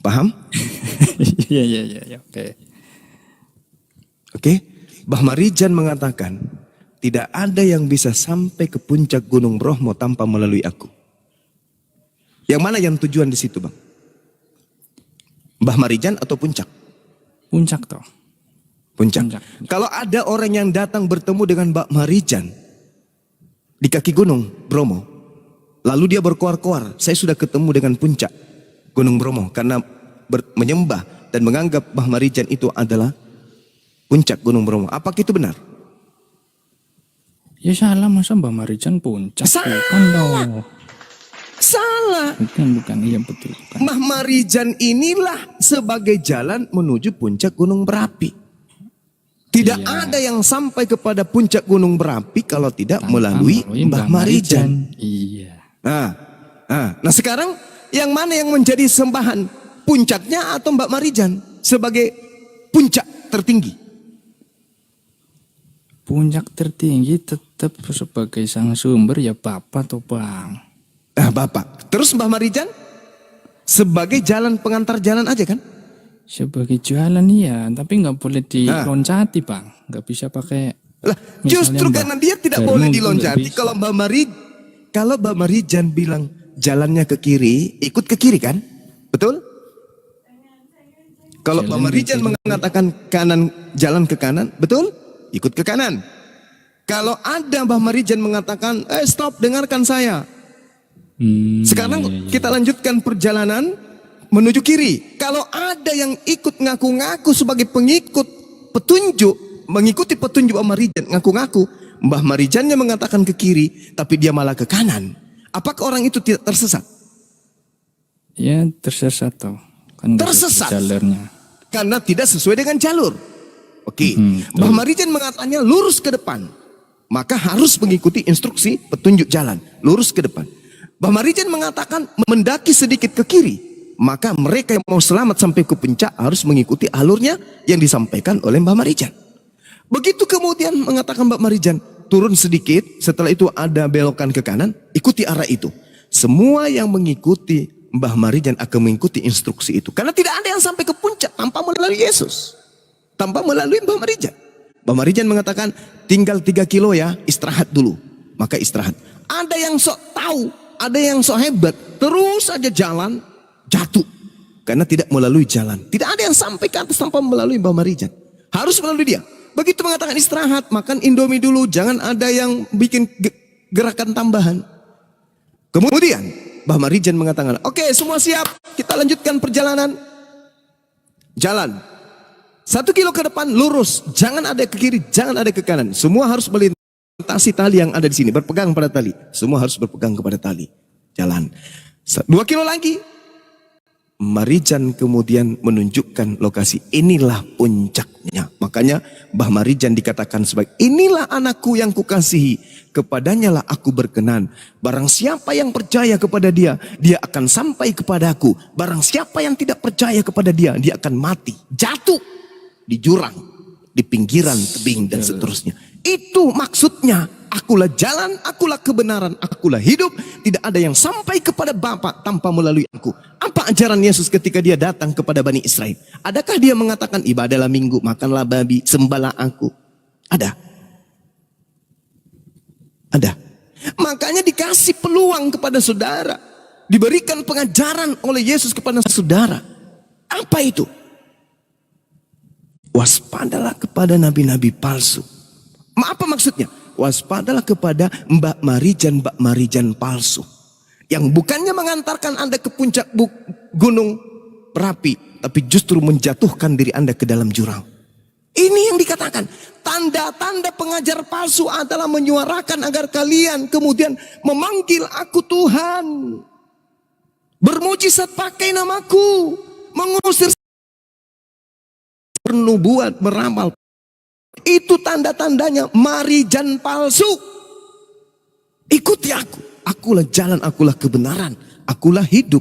Paham? Iya, oke. Oke? Mbah Marijan mengatakan, tidak ada yang bisa sampai ke puncak Gunung Bromo tanpa melalui aku. Yang mana yang tujuan di situ, Bang? Mbah Marijan atau puncak? Puncak toh. Puncak. Kalau ada orang yang datang bertemu dengan Mbah Marijan di kaki Gunung Bromo, lalu dia berkoar-koar, saya sudah ketemu dengan puncak Gunung Bromo, karena menyembah dan menganggap Mbah Marijan itu adalah puncak Gunung Bromo. Apakah itu benar? Ya salah, masa Mbah Marijan puncak? Salah. Bukan dong. Salah. Bukan, iya betul. Bukan. Mbah Marijan inilah sebagai jalan menuju puncak Gunung Berapi. Tidak ada yang sampai kepada puncak Gunung Berapi kalau tidak melalui Mbah Marijan. Iya. Nah sekarang yang mana yang menjadi sembahan? Puncaknya atau Mbah Marijan sebagai puncak tertinggi? Puncak tertinggi tetap sebagai sang sumber ya Bapak toh Bang. Bapak. Terus Mbah Marijan sebagai jalan pengantar jalan aja kan? Sebagai jalan iya, tapi nggak boleh diloncati Bang. Nggak bisa pakai. Lah, justru karena dia tidak boleh diloncati. Kalau Mbah Marijan bilang jalannya ke kiri, ikut ke kiri kan? Betul? Kalau Mbah Marijan mengatakan kanan, jalan ke kanan, betul? Ikut ke kanan. Kalau ada Mbah Marijan mengatakan, stop, dengarkan saya. Sekarang kita lanjutkan perjalanan menuju kiri. Kalau ada yang ikut ngaku-ngaku sebagai pengikut petunjuk, mengikuti petunjuk Mbah Marijan, ngaku-ngaku, Mbah Marijannya mengatakan ke kiri, tapi dia malah ke kanan. Apakah orang itu tidak tersesat? Ya tersesat toh. Kan tersesat. Jalurnya. Karena tidak sesuai dengan jalur. Oke. Mbah Marijan mengatakannya lurus ke depan. Maka harus mengikuti instruksi petunjuk jalan. Lurus ke depan. Mbah Marijan mengatakan mendaki sedikit ke kiri. Maka mereka yang mau selamat sampai ke puncak harus mengikuti alurnya yang disampaikan oleh Mbah Marijan. Begitu kemudian mengatakan Mbah Marijan, turun sedikit, setelah itu ada belokan ke kanan, ikuti arah itu. Semua yang mengikuti Mbah Marijan akan mengikuti instruksi itu. Karena tidak ada yang sampai ke puncak tanpa melalui Yesus. Tanpa melalui Mbah Marijan. Mbah Marijan mengatakan, tinggal 3 kilo ya, istirahat dulu. Maka istirahat. Ada yang sok tahu, ada yang sok hebat, terus saja jalan, jatuh karena tidak melalui jalan. Tidak ada yang sampai ke atas tanpa melalui Mbah Marijan. Harus melalui dia. Begitu mengatakan istirahat, makan Indomie dulu, jangan ada yang bikin gerakan tambahan. Kemudian Mbah Marijan mengatakan, oke, semua siap, kita lanjutkan perjalanan. Jalan 1 kilo ke depan lurus, jangan ada ke kiri, jangan ada ke kanan. Semua harus melintasi tali yang ada di sini, berpegang pada tali. Semua harus berpegang kepada tali. Jalan 2 kilo lagi. Marijan kemudian menunjukkan lokasi, inilah puncaknya. Makanya Mbah Marijan dikatakan sebagai, inilah anakku yang kukasihi, kepadanya lah aku berkenan. Barang siapa yang percaya kepada dia, dia akan sampai kepadaku. Barang siapa yang tidak percaya kepada dia, dia akan mati, jatuh di jurang, di pinggiran tebing dan seterusnya. Itu maksudnya. Akulah jalan, akulah kebenaran, akulah hidup. Tidak ada yang sampai kepada Bapa tanpa melalui aku. Apa ajaran Yesus ketika dia datang kepada Bani Israel? Adakah dia mengatakan ibadahlah minggu, makanlah babi, sembahlah aku? Ada. Ada. Makanya dikasih peluang kepada saudara. Diberikan pengajaran oleh Yesus kepada saudara. Apa itu? Waspadalah kepada nabi-nabi palsu. Apa maksudnya? Waspadalah kepada Mbah Marijan palsu. Yang bukannya mengantarkan Anda ke puncak gunung berapi, tapi justru menjatuhkan diri Anda ke dalam jurang. Ini yang dikatakan. Tanda-tanda pengajar palsu adalah menyuarakan agar kalian kemudian memanggil aku Tuhan. Bermujizat pakai namaku. Mengusir bernubuat, meramal. Itu tanda-tandanya Marijan palsu. Ikuti aku. Akulah jalan, akulah kebenaran, akulah hidup.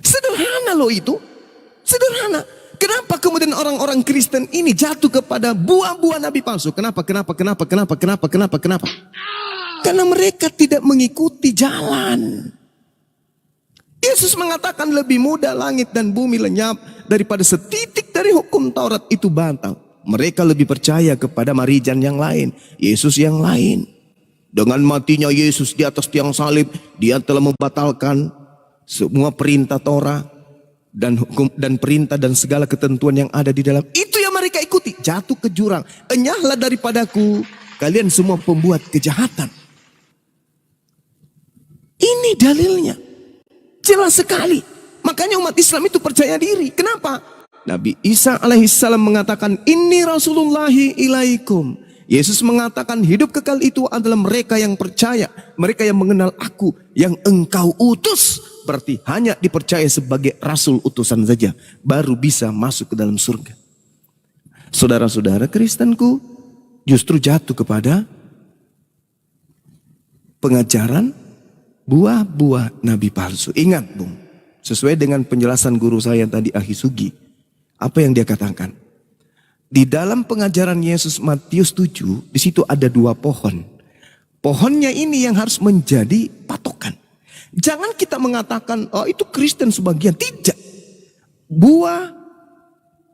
Sederhana loh itu. Sederhana. Kenapa kemudian orang-orang Kristen ini jatuh kepada buah-buah nabi palsu? Kenapa? Kenapa? Karena mereka tidak mengikuti jalan. Yesus mengatakan lebih mudah langit dan bumi lenyap daripada setitik dari hukum Taurat itu batal. Mereka lebih percaya kepada marijan yang lain, Yesus yang lain. Dengan matinya Yesus di atas tiang salib, dia telah membatalkan semua perintah Taurat dan hukum dan perintah dan segala ketentuan yang ada di dalam. Itu yang mereka ikuti, jatuh ke jurang. Enyahlah daripadaku, kalian semua pembuat kejahatan. Ini dalilnya. Jelas sekali. Makanya umat Islam itu percaya diri. Kenapa? Nabi Isa alaihissalam mengatakan, "Inni rasulullahi ilaikum." Yesus mengatakan hidup kekal itu adalah mereka yang percaya, mereka yang mengenal aku yang engkau utus. Berarti hanya dipercaya sebagai rasul utusan saja baru bisa masuk ke dalam surga. Saudara-saudara Kristenku justru jatuh kepada pengajaran buah-buah nabi palsu. Ingat Bung, sesuai dengan penjelasan guru saya tadi Ahisugi, apa yang dia katakan? Di dalam pengajaran Yesus Matius 7, di situ ada 2 pohon. Pohonnya ini yang harus menjadi patokan. Jangan kita mengatakan, oh itu Kristen sebagian. Tidak. Buah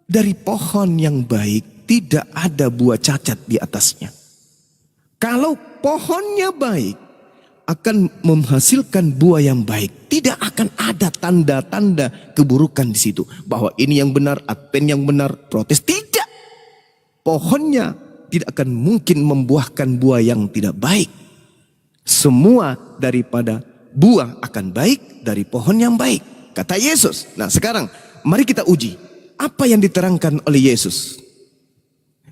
dari pohon yang baik tidak ada buah cacat di atasnya. Kalau pohonnya baik, akan menghasilkan buah yang baik. Tidak akan ada tanda-tanda keburukan di situ. Bahwa ini yang benar, Advent yang benar, protes. Tidak. Pohonnya tidak akan mungkin membuahkan buah yang tidak baik. Semua daripada buah akan baik dari pohon yang baik. Kata Yesus. Nah sekarang mari kita uji. Apa yang diterangkan oleh Yesus.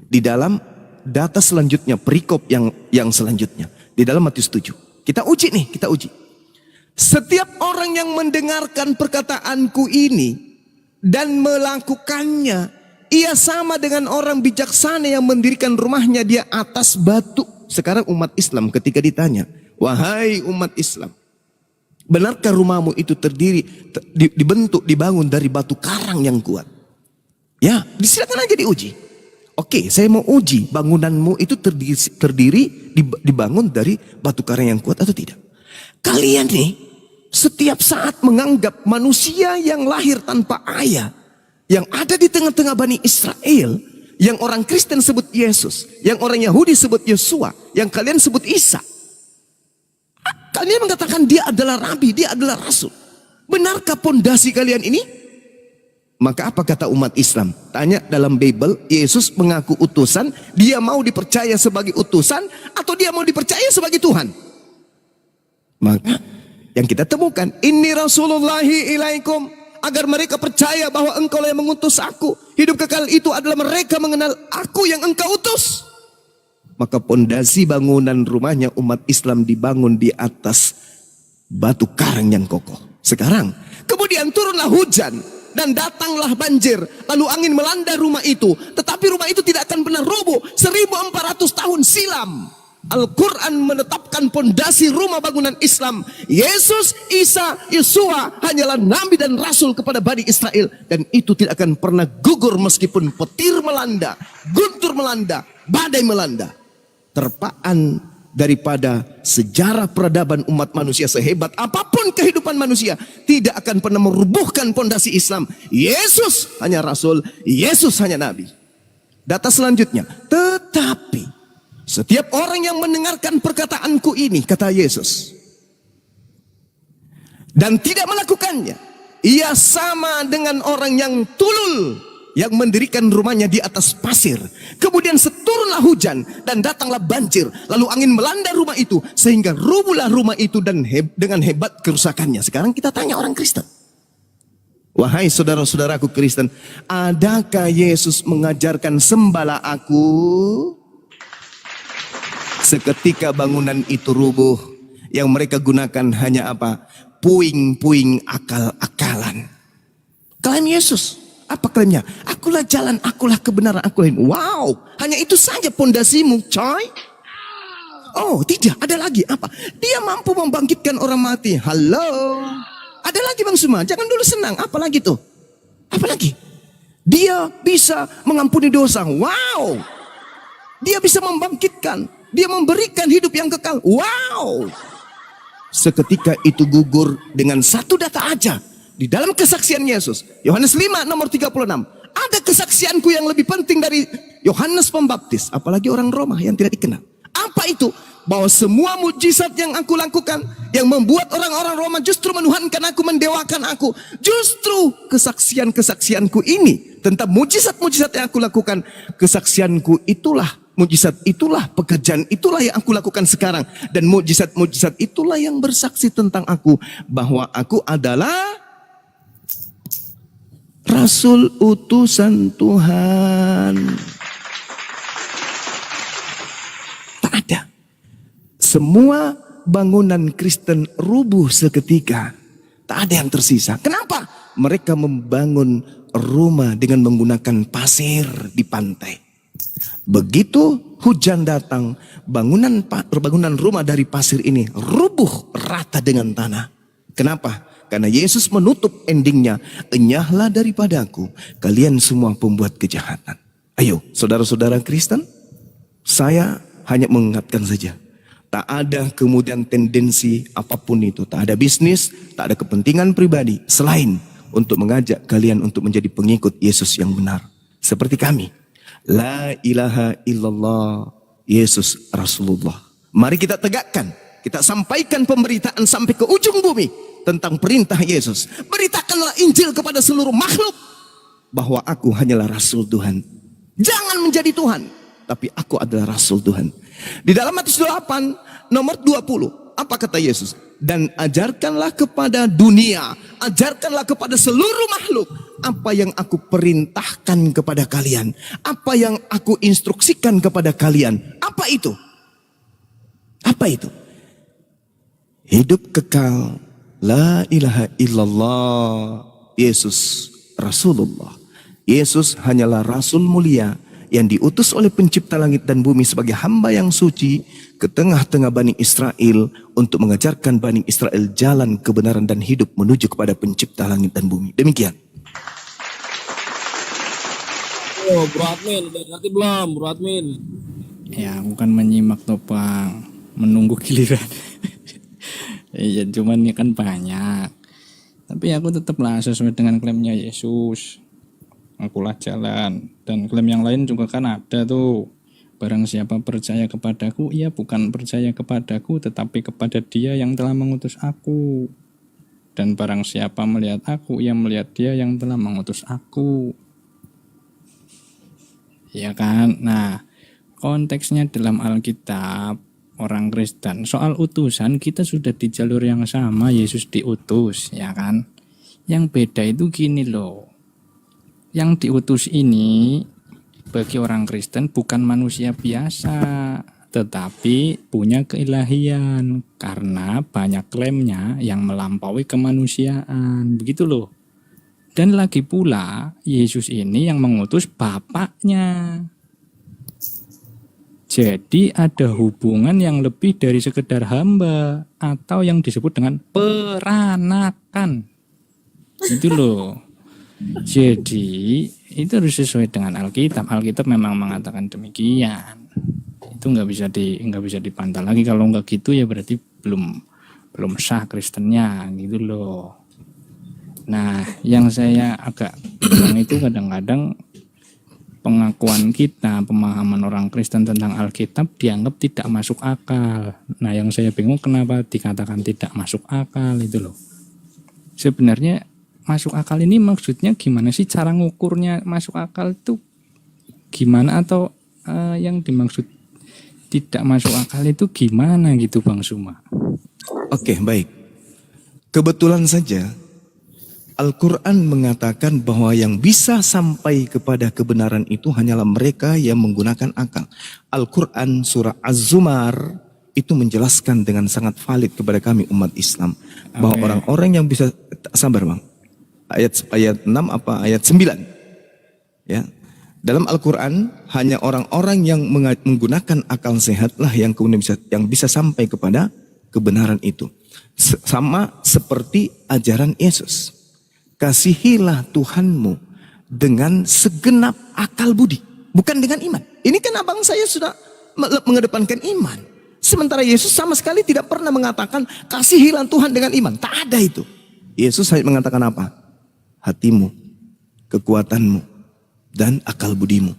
Di dalam data selanjutnya, perikop yang selanjutnya. Di dalam Matius 7. Kita uji nih, kita uji. Setiap orang yang mendengarkan perkataanku ini dan melakukannya, ia sama dengan orang bijaksana yang mendirikan rumahnya di atas batu. Sekarang umat Islam ketika ditanya, wahai umat Islam, benarkah rumahmu itu dibentuk, dibangun dari batu karang yang kuat? Ya, silakan aja diuji. Oke, saya mau uji bangunanmu itu dibangun dari batu karang yang kuat atau tidak. Kalian nih setiap saat menganggap manusia yang lahir tanpa ayah, yang ada di tengah-tengah Bani Israel, yang orang Kristen sebut Yesus, yang orang Yahudi sebut Yesua, yang kalian sebut Isa. Kalian mengatakan dia adalah rabi, dia adalah rasul. Benarkah pondasi kalian ini? Maka apa kata umat Islam? Tanya dalam Bible, Yesus mengaku utusan, dia mau dipercaya sebagai utusan atau dia mau dipercaya sebagai Tuhan? Maka yang kita temukan, inni rasulullahi ilaikum, agar mereka percaya bahwa engkau yang mengutus aku. Hidup kekal itu adalah mereka mengenal aku yang engkau utus. Maka pondasi bangunan rumahnya umat Islam dibangun di atas batu karang yang kokoh. Sekarang, kemudian turunlah hujan dan datanglah banjir, lalu angin melanda rumah itu, tetapi rumah itu tidak akan pernah roboh. 1400 tahun silam Al-Quran menetapkan pondasi rumah bangunan Islam. Yesus, Isa, Yesua hanyalah nabi dan rasul kepada Bani Israel, dan itu tidak akan pernah gugur meskipun petir melanda, guntur melanda, badai melanda. Terpaan daripada sejarah peradaban umat manusia, sehebat apapun kehidupan manusia, tidak akan pernah merubuhkan pondasi Islam. Yesus hanya rasul, Yesus hanya nabi. Data selanjutnya, tetapi setiap orang yang mendengarkan perkataanku ini, kata Yesus, dan tidak melakukannya, ia sama dengan orang yang tulul, yang mendirikan rumahnya di atas pasir. Kemudian seturunlah hujan dan datanglah banjir, lalu angin melanda rumah itu sehingga rubuhlah rumah itu dan dengan hebat kerusakannya. Sekarang kita tanya orang Kristen, wahai saudara-saudaraku Kristen, adakah Yesus mengajarkan sembahlah aku seketika bangunan itu rubuh? Yang mereka gunakan hanya apa? Puing-puing akal-akalan. Klaim Yesus, apa klaimnya? Akulah jalan, akulah kebenaran, akulah. Wow, hanya itu saja pondasimu, coy. Oh tidak, ada lagi apa? Dia mampu membangkitkan orang mati. Halo, ada lagi Bang Suma, jangan dulu senang. Apa lagi tuh? Apa lagi? Dia bisa mengampuni dosa. Wow, dia bisa membangkitkan, dia memberikan hidup yang kekal. Wow, seketika itu gugur dengan satu data aja. Di dalam kesaksian Yesus, Yohanes 5 nomor 36, ada kesaksianku yang lebih penting dari Yohanes Pembaptis, apalagi orang Roma yang tidak dikenal. Apa itu? Bahwa semua mujizat yang aku lakukan, yang membuat orang-orang Roma justru menuhankan aku, mendewakan aku, justru kesaksian-kesaksianku ini tentang mujizat-mujizat yang aku lakukan, kesaksianku itulah, mujizat itulah, pekerjaan itulah yang aku lakukan sekarang, dan mujizat-mujizat itulah yang bersaksi tentang aku, bahwa aku adalah Rasul utusan Tuhan. Tak ada. Semua bangunan Kristen rubuh seketika. Tak ada yang tersisa. Kenapa? Mereka membangun rumah dengan menggunakan pasir di pantai. Begitu hujan datang, bangunan rumah dari pasir ini rubuh rata dengan tanah. Kenapa? Karena Yesus menutup endingnya, enyahlah daripadaku kalian semua pembuat kejahatan. Ayo saudara-saudara Kristen, saya hanya mengingatkan saja. Tak ada kemudian tendensi apapun itu. Tak ada bisnis, tak ada kepentingan pribadi. Selain untuk mengajak kalian untuk menjadi pengikut Yesus yang benar. Seperti kami. La ilaha illallah Yesus Rasulullah. Mari kita tegakkan. Kita sampaikan pemberitaan sampai ke ujung bumi. Tentang perintah Yesus. Beritakanlah Injil kepada seluruh makhluk. Bahwa aku hanyalah Rasul Tuhan. Jangan menjadi Tuhan. Tapi aku adalah Rasul Tuhan. Di dalam Matius 8 nomor 20. Apa kata Yesus? Dan ajarkanlah kepada dunia. Ajarkanlah kepada seluruh makhluk. Apa yang aku perintahkan kepada kalian. Apa yang aku instruksikan kepada kalian. Apa itu? Apa itu? Hidup kekal. La ilaha illallah Yesus Rasulullah. Yesus hanyalah Rasul mulia yang diutus oleh pencipta langit dan bumi sebagai hamba yang suci ke tengah-tengah Bani Israel untuk mengajarkan Bani Israel jalan kebenaran dan hidup menuju kepada pencipta langit dan bumi. Demikian. Oh, Bro Admin, udah ngerti belum, Bro Admin? Ya, aku kan menyimak tuh Bang, menunggu giliran. Iya, cuman ini kan banyak. Tapi aku tetaplah sesuai dengan klaimnya Yesus. Akulah jalan. Dan klaim yang lain juga kan ada tuh. Barang siapa percaya kepadaku, ia bukan percaya kepadaku, tetapi kepada Dia yang telah mengutus aku. Dan barang siapa melihat aku, ia melihat Dia yang telah mengutus aku. Ya kan? Nah, konteksnya dalam Alkitab, orang Kristen, soal utusan kita sudah di jalur yang sama, Yesus diutus, ya kan? Yang beda itu gini loh. Yang diutus ini bagi orang Kristen bukan manusia biasa, tetapi punya keilahian karena banyak klaimnya yang melampaui kemanusiaan, begitu loh. Dan lagi pula Yesus ini yang mengutus Bapaknya. Jadi ada hubungan yang lebih dari sekedar hamba atau yang disebut dengan peranakan. Itu loh. Jadi itu harus sesuai dengan Alkitab. Alkitab memang mengatakan demikian. Itu nggak bisa dipantau lagi. Kalau nggak gitu ya berarti belum sah Kristennya gitu loh. Nah, yang saya agak bilang itu kadang-kadang pengakuan kita, pemahaman orang Kristen tentang Alkitab dianggap tidak masuk akal. Nah, yang saya bingung kenapa dikatakan tidak masuk akal itu loh. Sebenarnya masuk akal ini maksudnya gimana sih, cara ngukurnya masuk akal itu gimana, atau yang dimaksud tidak masuk akal itu gimana gitu Bang Suma? Oke, baik. Kebetulan saja Al-Quran mengatakan bahwa yang bisa sampai kepada kebenaran itu hanyalah mereka yang menggunakan akal. Al-Quran surah Az-Zumar itu menjelaskan dengan sangat valid kepada kami umat Islam. Bahwa orang-orang yang bisa, sabar Bang, ayat 6 apa ayat 9. Ya. Dalam Al-Quran hanya orang-orang yang menggunakan akal sehatlah yang kemudian bisa sampai kepada kebenaran itu. Sama seperti ajaran Yesus. Kasihilah Tuhanmu dengan segenap akal budi, bukan dengan iman. Ini kan abang saya sudah mengedepankan iman. Sementara Yesus sama sekali tidak pernah mengatakan kasihilah Tuhan dengan iman. Tak ada itu. Yesus hanya mengatakan apa? Hatimu, kekuatanmu, dan akal budimu.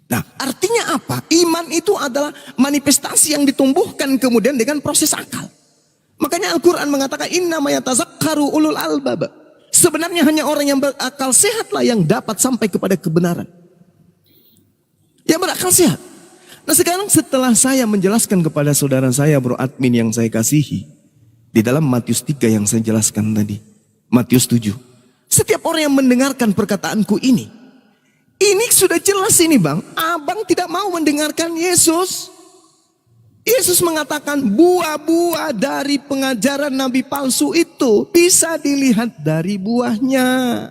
Nah, artinya apa? Iman itu adalah manifestasi yang ditumbuhkan kemudian dengan proses akal. Makanya Al-Quran mengatakan innama yatazakkaru ulul albab. Sebenarnya hanya orang yang berakal sehatlah yang dapat sampai kepada kebenaran. Yang berakal sehat. Nah sekarang setelah saya menjelaskan kepada saudara saya bro admin yang saya kasihi. Di dalam Matius 3 yang saya jelaskan tadi. Matius 7. Setiap orang yang mendengarkan perkataanku ini. Ini sudah jelas ini bang. Abang tidak mau mendengarkan Yesus. Yesus mengatakan buah-buah dari pengajaran nabi palsu itu bisa dilihat dari buahnya.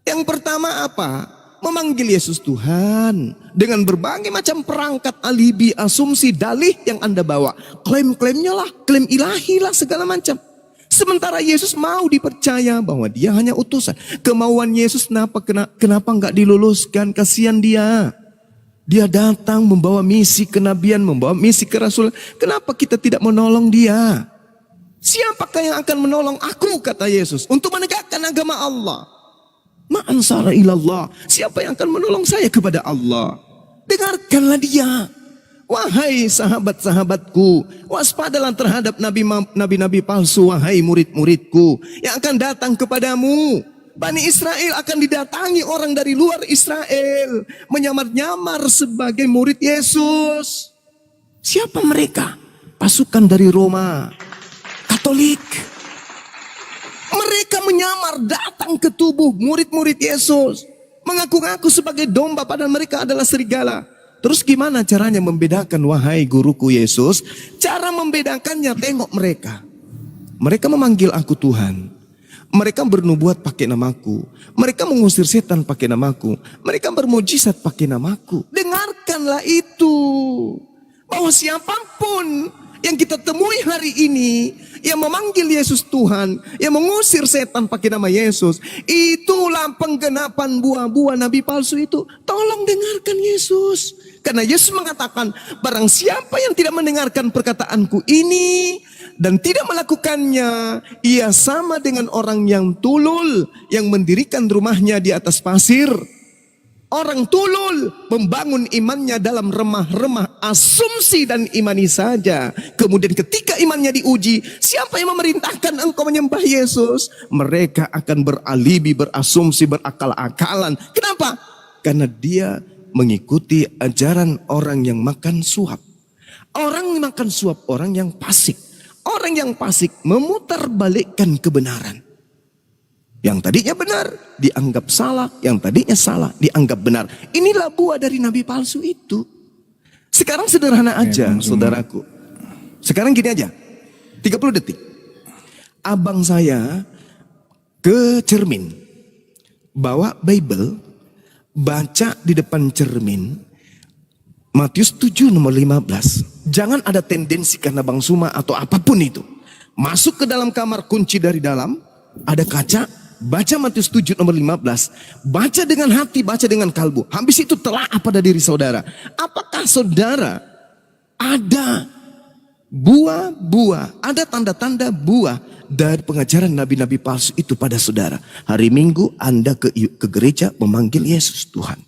Yang pertama apa? Memanggil Yesus Tuhan dengan berbagai macam perangkat alibi, asumsi, dalih yang Anda bawa. Klaim-klaimnya lah, klaim ilahi lah segala macam. Sementara Yesus mau dipercaya bahwa dia hanya utusan. Kemauan Yesus kenapa enggak diluluskan? Kasihan dia. Dia datang membawa misi kenabian, membawa misi kerasulan. Kenapa kita tidak menolong dia? Siapakah yang akan menolong aku, kata Yesus, untuk menegakkan agama Allah? Ma'ansara ilallah. Siapa yang akan menolong saya kepada Allah? Dengarkanlah dia. Wahai sahabat-sahabatku, waspadalah terhadap nabi-nabi palsu, wahai murid-muridku yang akan datang kepadamu. Bani Israel akan didatangi orang dari luar Israel, menyamar-nyamar sebagai murid Yesus. Siapa mereka? Pasukan dari Roma, Katolik. Mereka menyamar datang ke tubuh murid-murid Yesus, mengaku-ngaku sebagai domba padahal mereka adalah serigala. Terus gimana caranya membedakan, wahai guruku Yesus? Cara membedakannya, tengok mereka. Mereka memanggil aku Tuhan. Mereka bernubuat pakai namaku. Mereka mengusir setan pakai namaku. Mereka bermujizat pakai namaku. Dengarkanlah itu. Bahwa siapapun yang kita temui hari ini, yang memanggil Yesus Tuhan, yang mengusir setan pakai nama Yesus, itulah penggenapan buah-buah nabi palsu itu. Tolong dengarkan Yesus. Karena Yesus mengatakan, barang siapa yang tidak mendengarkan perkataanku ini dan tidak melakukannya, ia sama dengan orang yang tulul, yang mendirikan rumahnya di atas pasir. Orang tulul membangun imannya dalam remah-remah asumsi dan imani saja. Kemudian ketika imannya diuji, siapa yang memerintahkan engkau menyembah Yesus? Mereka akan beralibi, berasumsi, berakal-akalan. Kenapa? Karena dia mengikuti ajaran orang yang makan suap. Orang yang makan suap, orang yang fasik. Orang yang fasik memutarbalikkan kebenaran. Yang tadinya benar dianggap salah, yang tadinya salah dianggap benar. Inilah buah dari nabi palsu itu. Sekarang sederhana aja, saudaraku. Sekarang gini aja, 30 detik. Abang saya ke cermin, bawa Bible, baca di depan cermin, Matius 7 nomor 15. Jangan ada tendensi karena Bang Suma atau apapun itu. Masuk ke dalam kamar, kunci dari dalam, ada kaca. Baca Matius 7 nomor 15. Baca dengan hati, baca dengan kalbu. Habis itu telah pada diri saudara. Apakah saudara ada buah-buah, ada tanda-tanda buah dari pengajaran nabi-nabi palsu itu pada saudara? Hari Minggu Anda ke gereja memanggil Yesus Tuhan.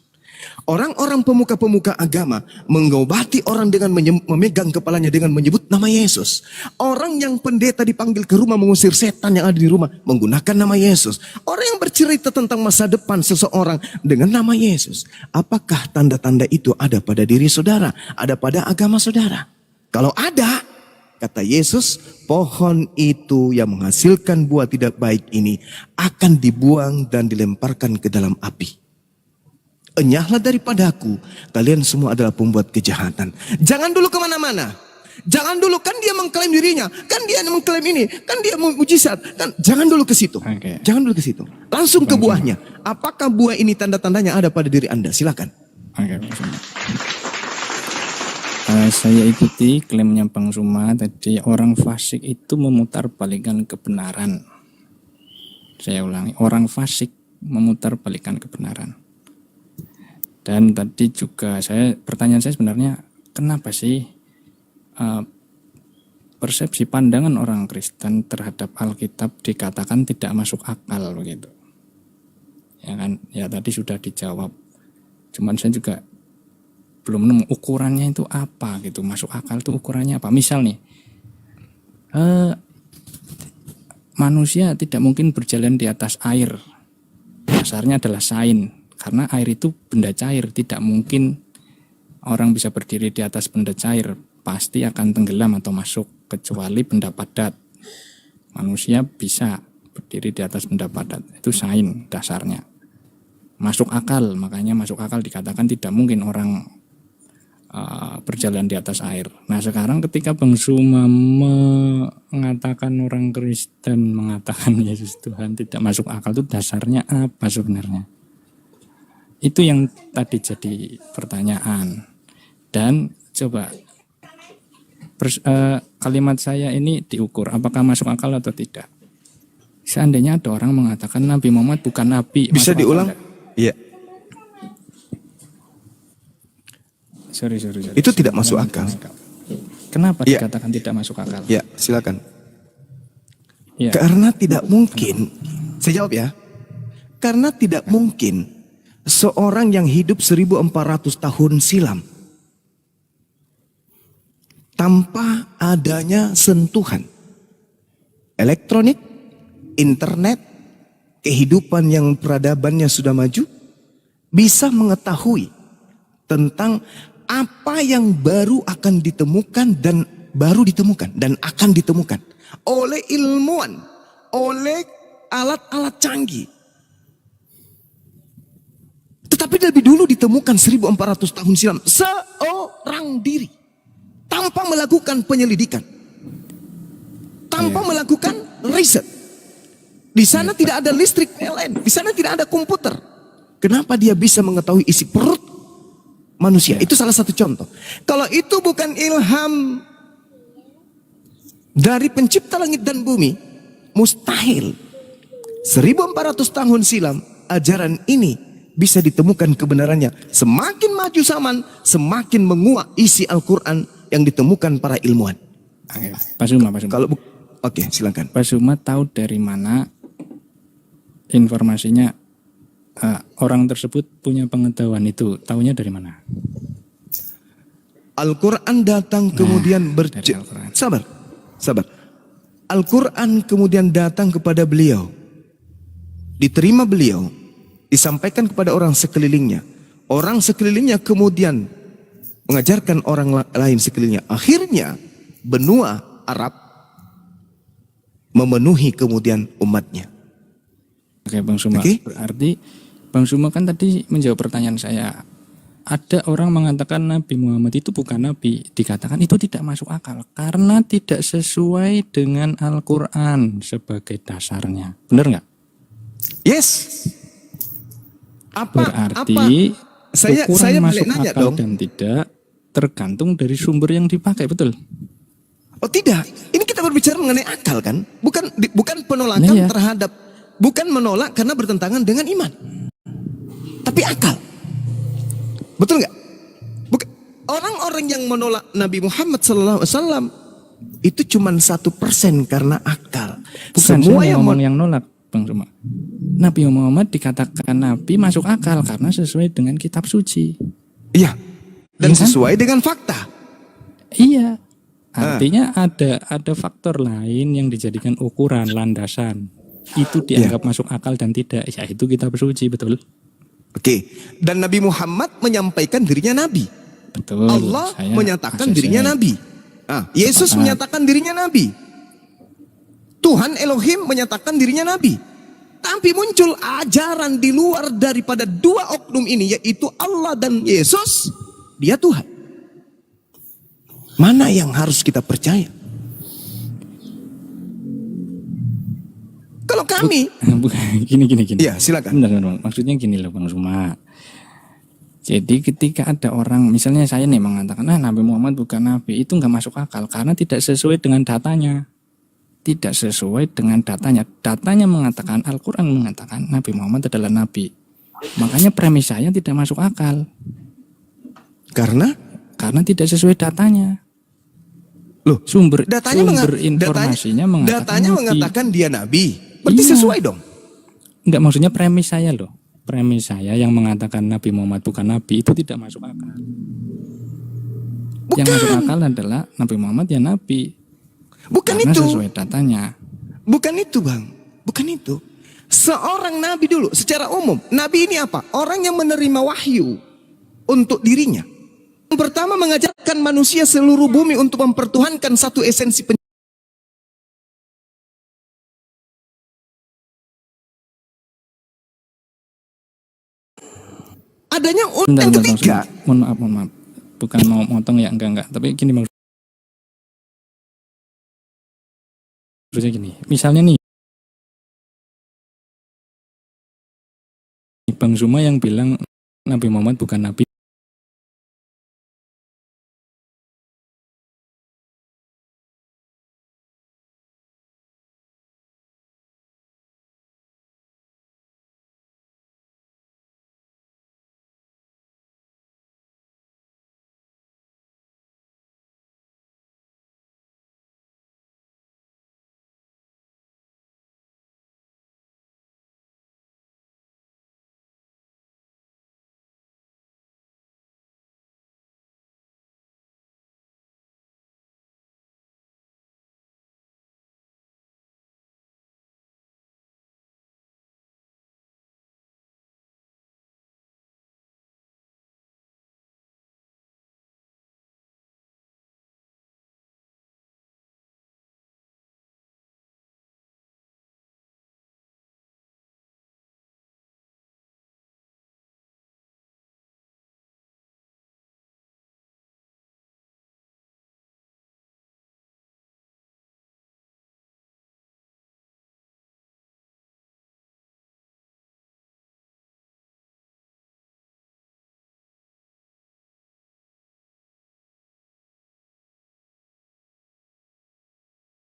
Orang-orang pemuka-pemuka agama mengobati orang dengan memegang kepalanya dengan menyebut nama Yesus. Orang yang pendeta dipanggil ke rumah mengusir setan yang ada di rumah menggunakan nama Yesus. Orang yang bercerita tentang masa depan seseorang dengan nama Yesus. Apakah tanda-tanda itu ada pada diri saudara? Ada pada agama saudara? Kalau ada, kata Yesus, pohon itu yang menghasilkan buah tidak baik ini akan dibuang dan dilemparkan ke dalam api. Enyahlah daripadaku, kalian semua adalah pembuat kejahatan. Jangan dulu kemana-mana. Jangan dulu, kan dia mengklaim dirinya, kan dia mengklaim ini, kan dia mujizat. Kan jangan dulu ke situ. Okay. Jangan dulu ke situ. Langsung ke buahnya. Apakah buah ini tanda-tandanya ada pada diri Anda? Silakan. Oke, saya ikuti klaimnya Bang Suma tadi, orang fasik itu memutarbalikkan kebenaran. Saya ulangi, orang fasik memutarbalikkan kebenaran. Dan tadi juga pertanyaan saya sebenarnya, kenapa sih persepsi pandangan orang Kristen terhadap Alkitab dikatakan tidak masuk akal begitu. Ya kan? Ya tadi sudah dijawab. Cuman saya juga belum nemu ukurannya itu apa gitu. Masuk akal itu ukurannya apa? Misal nih, manusia tidak mungkin berjalan di atas air. Dasarnya adalah sains. Karena air itu benda cair. Tidak mungkin orang bisa berdiri di atas benda cair. Pasti akan tenggelam atau masuk. Kecuali benda padat. Manusia bisa berdiri di atas benda padat. Itu sains dasarnya. Masuk akal. Makanya masuk akal dikatakan tidak mungkin orang berjalan di atas air. Nah sekarang ketika Bang Suma mengatakan orang Kristen mengatakan Yesus Tuhan tidak masuk akal, itu dasarnya apa sebenarnya? Itu yang tadi jadi pertanyaan. Dan coba kalimat saya ini diukur apakah masuk akal atau tidak. Seandainya ada orang mengatakan Nabi Muhammad bukan Nabi, Bisa diulang? Iya. Sorry. Itu tidak masuk akal. Kenapa Ya. dikatakan tidak masuk akal? Ya, silakan. Ya. Karena tidak mungkin, saya jawab ya. Karena tidak mungkin seorang yang hidup 1400 tahun silam tanpa adanya sentuhan elektronik, internet, kehidupan yang peradabannya sudah maju, bisa mengetahui tentang apa yang baru akan ditemukan dan akan ditemukan oleh ilmuwan, oleh alat-alat canggih. Tetapi lebih dulu ditemukan 1400 tahun silam seorang diri tanpa melakukan penyelidikan, tanpa melakukan riset. Di sana tidak ada listrik PLN, di sana tidak ada komputer. Kenapa dia bisa mengetahui isi perut manusia? Itu salah satu contoh. Kalau itu bukan ilham dari pencipta langit dan bumi, mustahil 1400 tahun silam ajaran ini bisa ditemukan kebenarannya. Semakin maju zaman, semakin menguak isi Al-Quran yang ditemukan para ilmuwan. Pak Suma. Oke, silakan. Pak Suma tahu dari mana informasinya orang tersebut punya pengetahuan itu? Tahunya dari mana? Al-Quran datang kemudian dari Al-Quran. Sabar. Al-Quran kemudian datang kepada beliau. Diterima beliau. Disampaikan kepada orang sekelilingnya. Orang sekelilingnya kemudian mengajarkan orang lain sekelilingnya. Akhirnya benua Arab memenuhi kemudian umatnya. Oke Bang Suma, berarti Bang Suma kan tadi menjawab pertanyaan saya. Ada orang mengatakan Nabi Muhammad itu bukan Nabi. Dikatakan itu tidak masuk akal. Karena tidak sesuai dengan Al-Quran sebagai dasarnya. Benar nggak? Yes. Berarti Saya masuk nanya akal dong. dan tidak tergantung dari sumber yang dipakai, betul? Oh tidak, ini kita berbicara mengenai akal kan? Bukan penolakan Iya. terhadap, bukan menolak karena bertentangan dengan iman. Tapi akal. Betul nggak? Orang-orang yang menolak Nabi Muhammad SAW itu cuma 1% karena akal. Bukan Semua saya yang ngomong yang nolak, Bang Suma. Nabi Muhammad dikatakan Nabi masuk akal karena sesuai dengan kitab suci. iya, dan Iya kan? sesuai dengan fakta. Iya. Artinya ada faktor lain yang dijadikan ukuran landasan. Itu dianggap masuk akal dan tidak. Ya itu kitab suci, betul? Oke, dan Nabi Muhammad menyampaikan dirinya Nabi. Betul. Allah Saya menyatakan ACC. dirinya Nabi. Yesus Sepakat. menyatakan dirinya Nabi. Tuhan Elohim menyatakan dirinya Nabi. Tapi muncul ajaran di luar daripada dua oknum ini, yaitu Allah dan Yesus. Dia Tuhan. Mana yang harus kita percaya? Kalau kami, Bukan, gini. ya silakan. Bentar, Bang. Maksudnya gini loh Bang Suma. Jadi ketika ada orang, misalnya saya nih mengatakan, Nabi Muhammad bukan Nabi, itu nggak masuk akal karena tidak sesuai dengan datanya. Tidak sesuai dengan datanya. Datanya mengatakan, Al-Quran mengatakan Nabi Muhammad adalah Nabi. Makanya premis saya tidak masuk akal. Karena Karena tidak sesuai datanya. Loh, Sumber datanya informasinya datanya nabi. mengatakan dia nabi. Berarti Iya. sesuai dong. Enggak, maksudnya premis saya loh. Premis saya yang mengatakan Nabi Muhammad bukan nabi itu tidak masuk akal. Yang masuk akal adalah Nabi Muhammad ya nabi. Bukan Karena itu. sesuai datanya. Bukan itu, Bang. Bukan itu. Seorang nabi dulu secara umum. Nabi ini apa? Orang yang menerima wahyu untuk dirinya. Yang pertama mengajarkan manusia seluruh bumi untuk mempertuhankan satu esensi adanya yang ketiga. Mohon maaf. Bukan mau motong ya, enggak. Tapi gini maksudnya gini. Misalnya nih, Bang Zuma yang bilang Nabi Muhammad bukan nabi.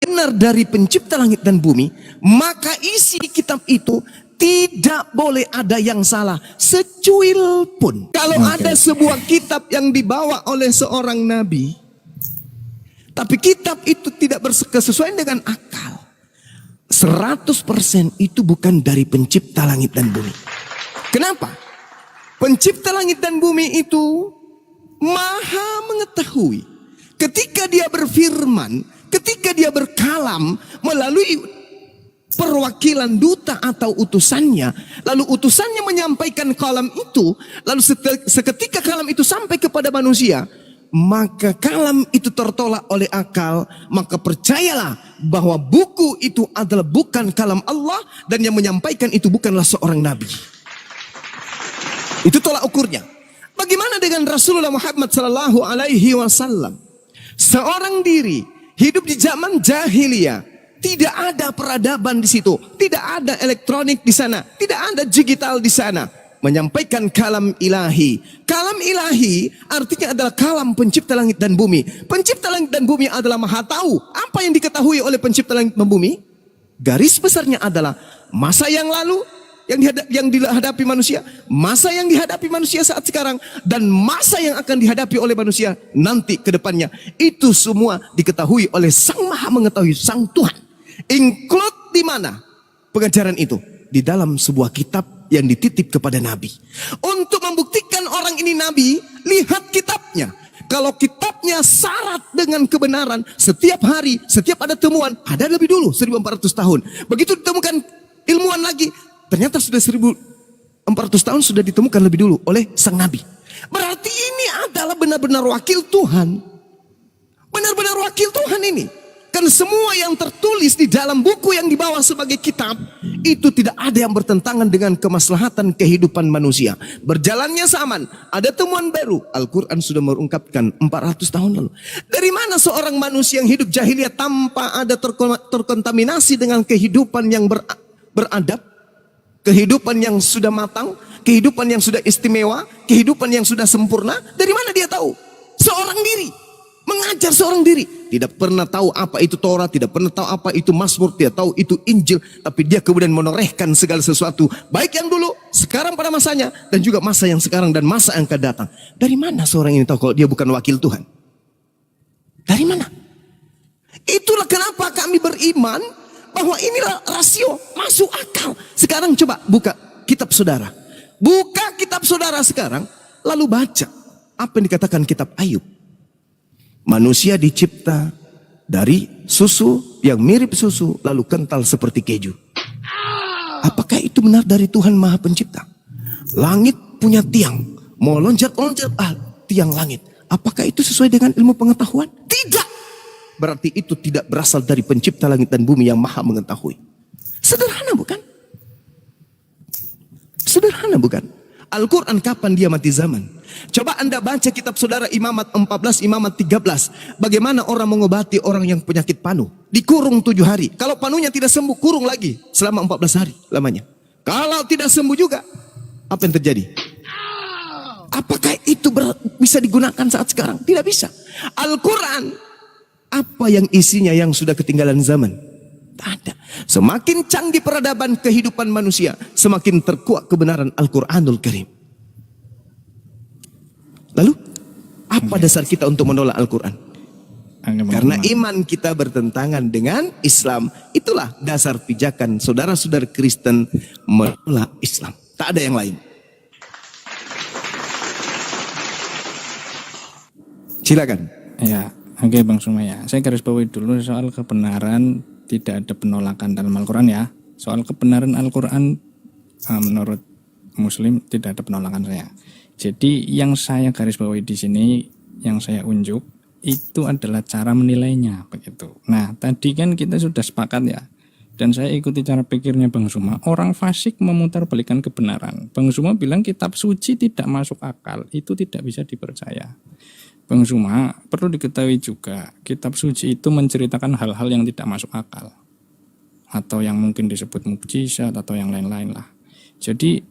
Benar dari pencipta langit dan bumi, maka isi kitab itu tidak boleh ada yang salah secuil pun. Kalau ada sebuah kitab yang dibawa oleh seorang nabi, tapi kitab itu tidak berkesesuaian dengan akal, 100% itu bukan dari pencipta langit dan bumi. Kenapa? Pencipta langit dan bumi itu maha mengetahui. Ketika dia berfirman, ketika dia berkalam melalui perwakilan duta atau utusannya, lalu utusannya menyampaikan kalam itu, lalu seketika kalam itu sampai kepada manusia, maka kalam itu tertolak oleh akal, maka percayalah bahwa buku itu adalah bukan kalam Allah dan yang menyampaikan itu bukanlah seorang nabi. Itu tolak ukurnya. Bagaimana dengan Rasulullah Muhammad sallallahu alaihi wasallam? Seorang diri hidup di zaman jahiliyah, tidak ada peradaban di situ, tidak ada elektronik di sana, tidak ada digital di sana. Menyampaikan kalam ilahi. Kalam ilahi artinya adalah kalam pencipta langit dan bumi. Pencipta langit dan bumi adalah maha tahu. Apa yang diketahui oleh pencipta langit dan bumi? Garis besarnya adalah masa yang lalu yang dihadapi manusia, masa yang dihadapi manusia saat sekarang, dan masa yang akan dihadapi oleh manusia nanti ke depannya. Itu semua diketahui oleh Sang Maha Mengetahui, Sang Tuhan. Include di mana pengajaran itu? Di dalam sebuah kitab yang dititip kepada Nabi. Untuk membuktikan orang ini Nabi, lihat kitabnya. Kalau kitabnya syarat dengan kebenaran, setiap hari, setiap ada temuan, ada lebih dulu 1400 tahun. Begitu ditemukan ilmuwan lagi, ternyata sudah 1400 tahun sudah ditemukan lebih dulu oleh sang Nabi. Berarti ini adalah benar-benar wakil Tuhan. Benar-benar wakil Tuhan ini. Kan semua yang tertulis di dalam buku yang dibawa sebagai kitab, itu tidak ada yang bertentangan dengan kemaslahatan kehidupan manusia. Berjalannya zaman, ada temuan baru. Al-Quran sudah mengungkapkan 400 tahun lalu. Dari mana seorang manusia yang hidup jahiliyah tanpa ada terkontaminasi dengan kehidupan yang beradab? Kehidupan yang sudah matang, kehidupan yang sudah istimewa, kehidupan yang sudah sempurna. Dari mana dia tahu? Seorang diri, mengajar seorang diri. Tidak pernah tahu apa itu Taurat, tidak pernah tahu apa itu Mazmur, tidak tahu itu Injil. Tapi dia kemudian menorehkan segala sesuatu, baik yang dulu, sekarang pada masanya, dan juga masa yang sekarang dan masa yang akan datang. Dari mana seorang ini tahu kalau dia bukan wakil Tuhan? Dari mana? Itulah kenapa kami beriman bahwa inilah rasio masuk akal. Sekarang coba buka kitab saudara. Buka kitab saudara sekarang, lalu baca apa yang dikatakan kitab Ayub. Manusia dicipta dari susu yang mirip susu, lalu kental seperti keju. Apakah itu benar dari Tuhan Maha Pencipta? Langit punya tiang, mau loncat-loncat tiang langit. Apakah itu sesuai dengan ilmu pengetahuan? Tidak. Berarti itu tidak berasal dari pencipta langit dan bumi yang maha mengetahui. Sederhana bukan? Sederhana bukan? Al-Quran kapan dia mati zaman? Coba Anda baca kitab saudara Imamat 14, Imamat 13. Bagaimana orang mengobati orang yang penyakit panuh. Dikurung 7 hari. Kalau panuhnya tidak sembuh, kurung lagi selama 14 hari lamanya. Kalau tidak sembuh juga, apa yang terjadi? Apakah itu bisa digunakan saat sekarang? Tidak bisa. Al-Quran, apa yang isinya yang sudah ketinggalan zaman? Tak ada. Semakin canggih peradaban kehidupan manusia, semakin terkuak kebenaran Al-Quranul Karim. Lalu, apa dasar kita untuk menolak Al-Quran? Karena iman kita bertentangan dengan Islam. Itulah dasar pijakan saudara-saudara Kristen menolak Islam. Tak ada yang lain. Silakan. Ya, oke Bang Sumaya. Saya garis bawahi dulu soal kebenaran tidak ada penolakan dalam Al-Quran ya. Soal kebenaran Al-Quran menurut Muslim tidak ada penolakan saya. Jadi yang saya garis bawahi di sini, yang saya unjuk itu adalah cara menilainya begitu. Nah, tadi kan kita sudah sepakat ya. Dan saya ikuti cara pikirnya Bang Suma. Orang fasik memutarbalikkan kebenaran. Bang Suma bilang kitab suci tidak masuk akal, itu tidak bisa dipercaya. Bang Suma, perlu diketahui juga, kitab suci itu menceritakan hal-hal yang tidak masuk akal. Atau yang mungkin disebut mukjizat atau yang lain-lain lah. Jadi,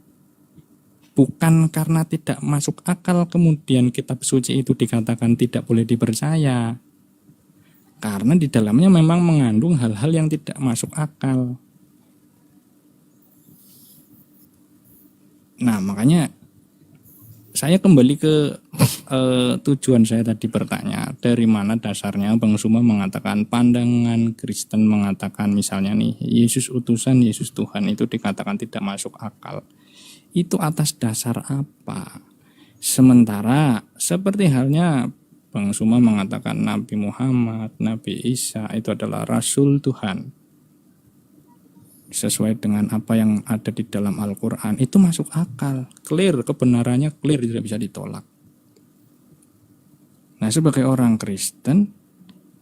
bukan karena tidak masuk akal kemudian kitab suci itu dikatakan tidak boleh dipercaya. Karena di dalamnya memang mengandung hal-hal yang tidak masuk akal. Nah, makanya saya kembali ke tujuan saya tadi bertanya, dari mana dasarnya Bang Suma mengatakan pandangan Kristen mengatakan misalnya nih Yesus utusan, Yesus Tuhan itu dikatakan tidak masuk akal. Itu atas dasar apa? Sementara seperti halnya Bang Suma mengatakan Nabi Muhammad, Nabi Isa itu adalah Rasul Tuhan. Sesuai dengan apa yang ada di dalam Al-Quran, itu masuk akal, clear, kebenarannya clear, tidak bisa ditolak. Nah, sebagai orang Kristen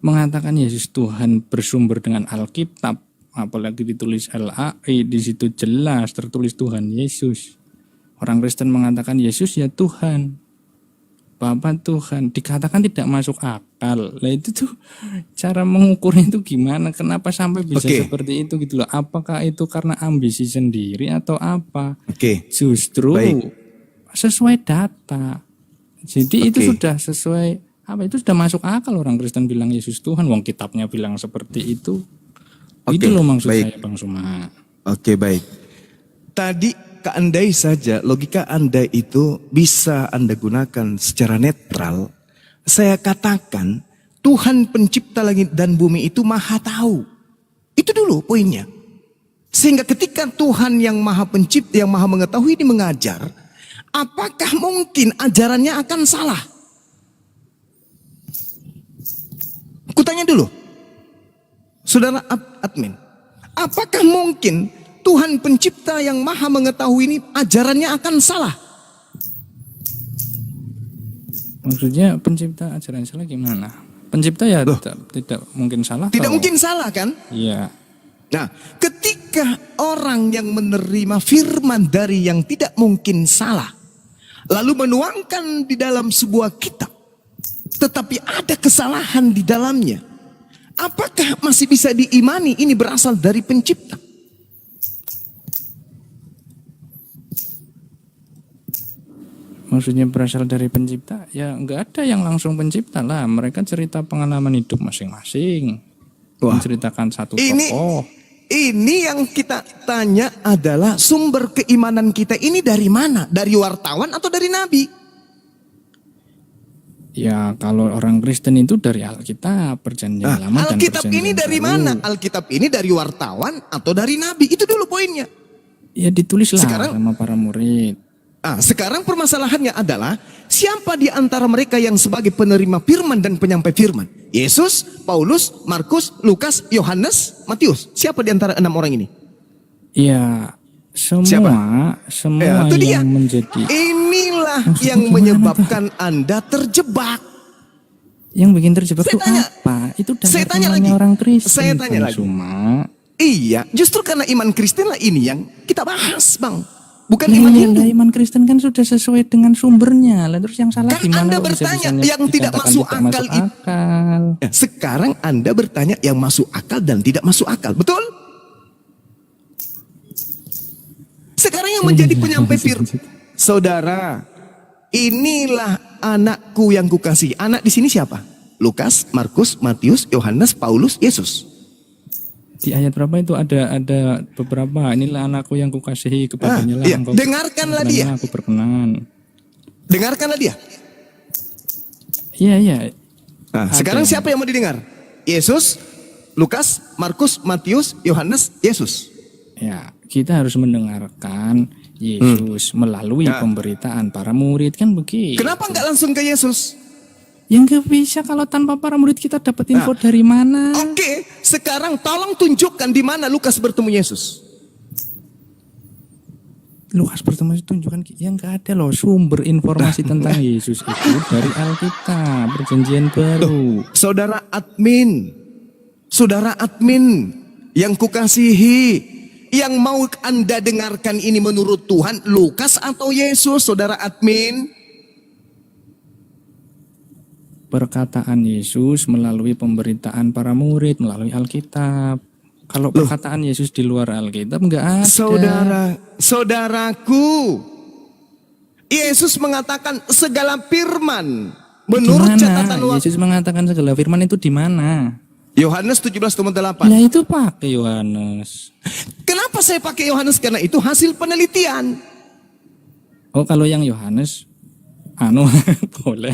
mengatakan Yesus Tuhan bersumber dengan Alkitab, apalagi ditulis LAI, di situ jelas tertulis Tuhan Yesus. Orang Kristen mengatakan Yesus ya Tuhan, Bapa Tuhan, dikatakan tidak masuk akal. Lah itu tuh cara mengukurnya itu gimana? Kenapa sampai bisa seperti itu gitu loh? Apakah itu karena ambisi sendiri atau apa? Justru sesuai data. Jadi itu sudah sesuai apa? Itu sudah masuk akal orang Kristen bilang Yesus Tuhan. Wong kitabnya bilang seperti itu. Itu loh maksud saya Bang Suma. Oke, baik. Tadi andai saja logika Anda itu bisa Anda gunakan secara netral, saya katakan Tuhan pencipta langit dan bumi itu maha tahu. Itu dulu poinnya. Sehingga ketika Tuhan yang maha pencipta, yang maha mengetahui ini mengajar, apakah mungkin ajarannya akan salah? Kutanya dulu, saudara admin, apakah mungkin Tuhan pencipta yang maha mengetahui ini ajarannya akan salah? Maksudnya pencipta ajaran salah gimana? Pencipta ya tidak mungkin salah. Tidak mungkin salah kan? Iya. Nah, ketika orang yang menerima firman dari yang tidak mungkin salah, lalu menuangkan di dalam sebuah kitab, tetapi ada kesalahan di dalamnya, apakah masih bisa diimani ini berasal dari pencipta? Maksudnya berasal dari pencipta? Ya nggak ada yang langsung pencipta lah. Mereka cerita pengalaman hidup masing-masing. Menceritakan satu tokoh. Ini yang kita tanya adalah sumber keimanan kita ini dari mana? Dari wartawan atau dari nabi? Ya kalau orang Kristen itu dari Alkitab, Perjanjian Lama dan Alkitab Perjanjian ini dari Baru. mana? Alkitab ini dari wartawan atau dari nabi? Itu dulu poinnya. Ya ditulislah Sekarang- sama para murid. Sekarang permasalahannya adalah siapa di antara mereka yang sebagai penerima firman dan penyampai firman? Yesus, Paulus, Markus, Lukas, Yohanes, Matius. Siapa di antara 6 orang ini? Ya semua Ya, itu dia. yang menjadi Inilah Maksudnya yang gimana menyebabkan Anda terjebak. yang bikin terjebak Saya itu tanya- apa? Itu saya dasar tanya imannya lagi. orang Kristen. Saya tanya Bang lagi. Suma. Iya, justru karena iman Kristen lah ini yang kita bahas, Bang. Bukan Ya, iman iya, Hindu. lah, iman Kristen kan sudah sesuai dengan sumbernya. Lah terus yang salah Kan gimana Anda kok bisa bertanya bisanya yang tidak dikatakan masuk tidak akal masuk akal. Sekarang Anda bertanya yang masuk akal dan tidak masuk akal. Betul? Sekarang yang menjadi penyampai firman. Saudara, inilah anakku yang kukasihi. Anak di sini siapa? Lukas, Markus, Matius, Yohanes, Paulus, Yesus. Di ayat berapa itu ada beberapa, inilah anakku yang kukasihi, kepadanya lah Iya. engkau Dengarkanlah dia. kepadanya aku berkenan. Dengarkanlah dia. Iya iya. Sekarang siapa yang mau didengar? Yesus, Lukas, Markus, Matius, Yohanes, Yesus. Ya, kita harus mendengarkan Yesus melalui pemberitaan para murid kan begitu. Kenapa nggak langsung ke Yesus? Yang gak bisa kalau tanpa para murid kita dapat info dari mana? Oke, sekarang tolong tunjukkan di mana Lukas bertemu Yesus. Lukas bertemu itu tunjukkan yang gak ada loh sumber informasi tentang Yesus itu dari Alkitab, Perjanjian Baru. Saudara admin yang kukasihi, yang mau Anda dengarkan ini menurut Tuhan, Lukas atau Yesus, saudara admin? Perkataan Yesus melalui pemberitaan para murid, melalui Alkitab. Kalau perkataan Yesus di luar Alkitab nggak ada. Saudaraku, Yesus mengatakan segala firman menurut Di mana? catatan waktu. Yesus mengatakan segala firman itu di mana? Yohanes 17:8. Nah itu pakai Yohanes. Kenapa saya pakai Yohanes? Karena itu hasil penelitian. Oh kalau yang Yohanes, boleh.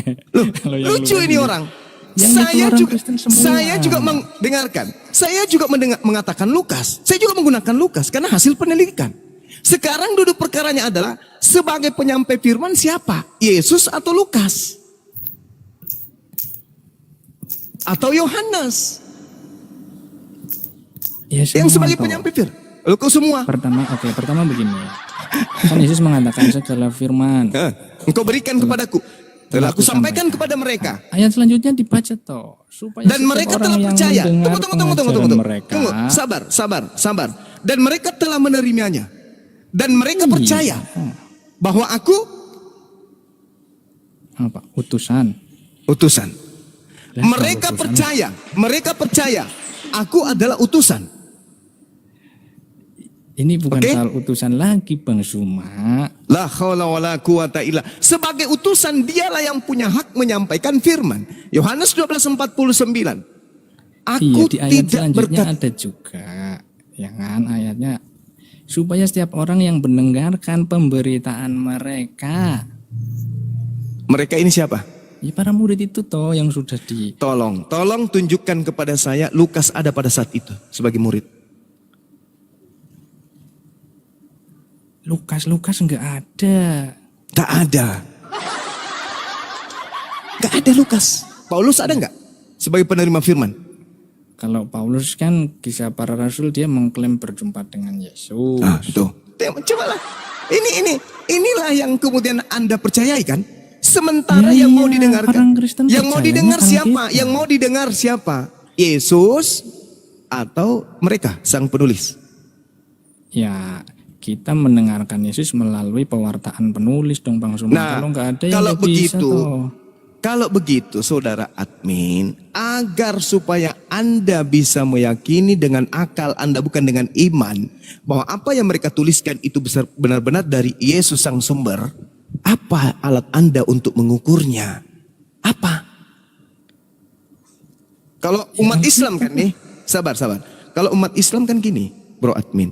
Kalau yang Lucu Lukas ini orang. Yang itu Saya orang juga Kristen semua. saya juga mendengarkan. Saya juga mengatakan Lukas. Saya juga menggunakan Lukas karena hasil penelitian. Sekarang duduk perkaranya adalah sebagai penyampai firman siapa? Yesus atau Lukas? Atau Yohanes? Ya, Yang semua sebagai toh. penyampai firman. Lu kok semua? Pertama begini. Kan Yesus mengatakan segala firman. Engkau berikan kepadaku. Telah aku sampaikan kepada mereka. Ayat selanjutnya dibaca toh supaya Dan setiap mereka orang telah yang percaya. mendengar Tunggu. pengajaran mereka. Tunggu. Sabar. Dan mereka telah menerimanya. Dan mereka percaya bahwa aku Apa? Utusan. utusan. Lah, Mereka percaya. Aku adalah utusan. Ini bukan Oke. soal utusan lagi Bang Suma. La haula wala quwata illa. Sebagai utusan dialah yang punya hak menyampaikan firman. Yohanes 12:49. Aku Iya di ayat tidak selanjutnya berkata. ada juga. Ya kan ayatnya. Supaya setiap orang yang mendengarkan pemberitaan mereka. Mereka ini siapa? Ya para murid itu toh yang sudah di. Tolong tunjukkan kepada saya Lukas ada pada saat itu sebagai murid. Lukas nggak ada. Tak ada. Gak ada Lukas. Paulus ada nggak sebagai penerima firman? Kalau Paulus kan kisah para rasul dia mengklaim berjumpa dengan Yesus. Tuh. Cobalah. Inilah yang kemudian Anda percayai kan? Sementara Ya, yang mau iya, didengarkan, orang Kristen yang mau percayanya didengar siapa? Alkitab. Yang mau didengar siapa? Yesus atau mereka sang penulis? Ya kita mendengarkan Yesus melalui pewartaan penulis dong Bang Suma. Nah, Kalau nggak ada yang kalau nggak bisa begitu, toh. kalau begitu saudara admin, agar supaya Anda bisa meyakini dengan akal Anda bukan dengan iman, bahwa apa yang mereka tuliskan itu benar-benar dari Yesus sang sumber, apa alat Anda untuk mengukurnya? Apa? Kalau umat Islam kan nih, sabar. Kalau umat Islam kan gini, bro admin.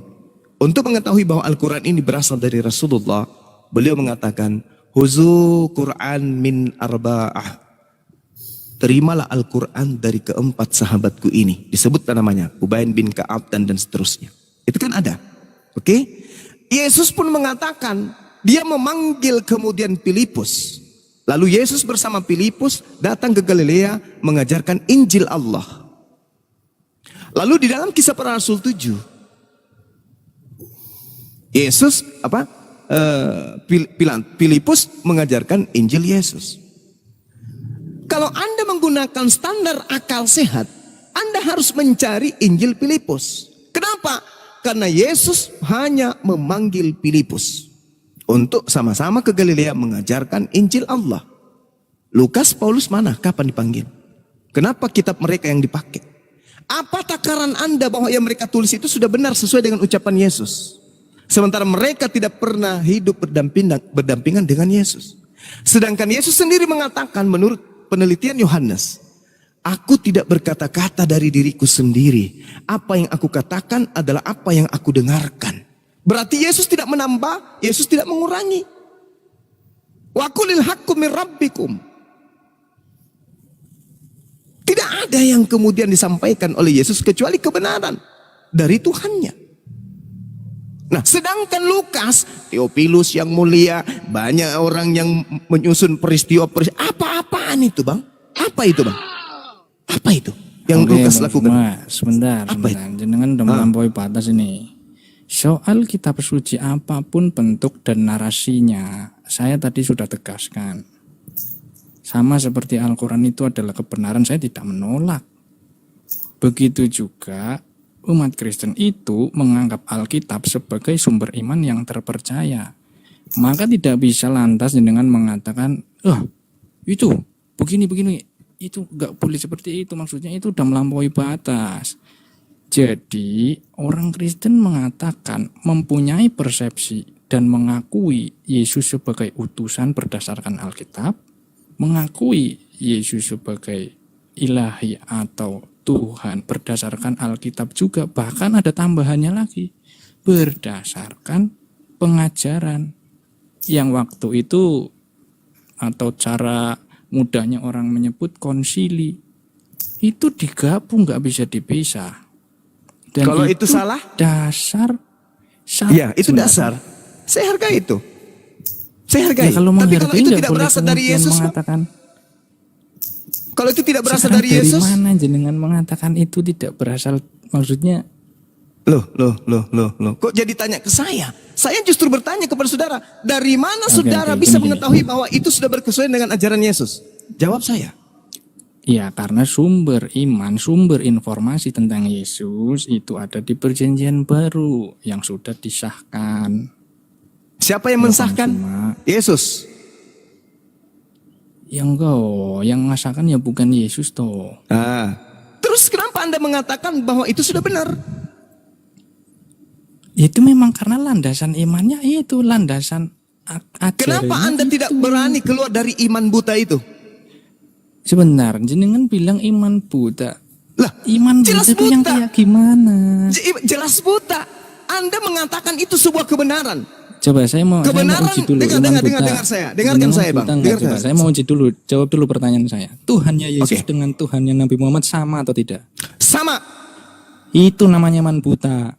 Untuk mengetahui bahwa Al-Quran ini berasal dari Rasulullah, beliau mengatakan, Huzu Quran min arba'ah. terimalah Al-Quran dari keempat sahabatku ini. Disebut namanya, Ubayn bin Ka'ab dan seterusnya. Itu kan ada. Oke? Yesus pun mengatakan, dia memanggil kemudian Filipus. Lalu Yesus bersama Filipus datang ke Galilea mengajarkan Injil Allah. Lalu di dalam Kisah Para Rasul 7, Yesus Filipus mengajarkan Injil Yesus. Kalau Anda menggunakan standar akal sehat, Anda harus mencari Injil Filipus. Kenapa? Karena Yesus hanya memanggil Filipus untuk sama-sama ke Galilea mengajarkan Injil Allah. Lukas, Paulus mana? Kapan dipanggil? Kenapa kitab mereka yang dipakai? Apa takaran Anda bahwa yang mereka tulis itu sudah benar sesuai dengan ucapan Yesus? Sementara mereka tidak pernah hidup berdampingan dengan Yesus. Sedangkan Yesus sendiri mengatakan menurut penelitian Yohanes, aku tidak berkata-kata dari diriku sendiri. Apa yang aku katakan adalah apa yang aku dengarkan. Berarti Yesus tidak menambah, Yesus tidak mengurangi. Wa qulil haqqu min rabbikum. Tidak ada yang kemudian disampaikan oleh Yesus kecuali kebenaran dari Tuhannya. Nah, sedangkan Lukas, Theophilus yang mulia, banyak orang yang menyusun peristiwa apa-apaan itu, Bang? Apa itu, Bang? Apa itu yang Oke, Lukas Bang lakukan? Suma, sebentar. Apa Jenengan udah melampaui batas ini. Soal kitab suci apapun bentuk dan narasinya, saya tadi sudah tegaskan. Sama seperti Al-Quran itu adalah kebenaran, saya tidak menolak. Begitu juga umat Kristen itu menganggap Alkitab sebagai sumber iman yang terpercaya. Maka tidak bisa lantas dengan mengatakan, itu begini, itu nggak boleh seperti itu. Maksudnya itu sudah melampaui batas. Jadi orang Kristen mengatakan mempunyai persepsi dan mengakui Yesus sebagai utusan berdasarkan Alkitab, mengakui Yesus sebagai ilahi atau Tuhan berdasarkan Alkitab juga, bahkan ada tambahannya lagi, berdasarkan pengajaran yang waktu itu atau cara mudahnya orang menyebut konsili, itu digabung, nggak bisa dipisah. Dan kalau itu salah? Dasar. Ya, itu dasar. Saya hargai itu. Saya hargai. Ya, kalau tapi kalau menghargai itu nggak tidak boleh berasal dari kemudian Yesus, mengatakan. kalau itu tidak berasal Sekarang dari Yesus, dari mana jenengan mengatakan itu tidak berasal? Maksudnya, loh. Kok jadi tanya ke saya? Saya justru bertanya kepada saudara, dari mana saudara bisa gini. mengetahui bahwa itu sudah berkesesuaian dengan ajaran Yesus? Jawab saya. ya karena sumber iman, sumber informasi tentang Yesus itu ada di Perjanjian Baru yang sudah disahkan. Siapa yang mensahkan? Yesus. Yang ngasahkan ya bukan Yesus toh. Terus kenapa Anda mengatakan bahwa itu sudah benar? Itu memang karena landasan imannya itu landasan ajarannya. Kenapa Anda tidak berani keluar dari iman buta itu? Sebentar, jenengan bilang iman buta. Lah, Iman jelas buta itu yang buta. kayak gimana? Jelas buta. Anda mengatakan itu sebuah kebenaran. Coba saya mau Kebenaran, uji dulu. dengar saya. Dengarkan saya, Bang. Coba saya mau uji dulu. Jawab dulu pertanyaan saya. Tuhannya Yesus dengan Tuhannya Nabi Muhammad sama atau tidak? Sama. Itu namanya iman buta.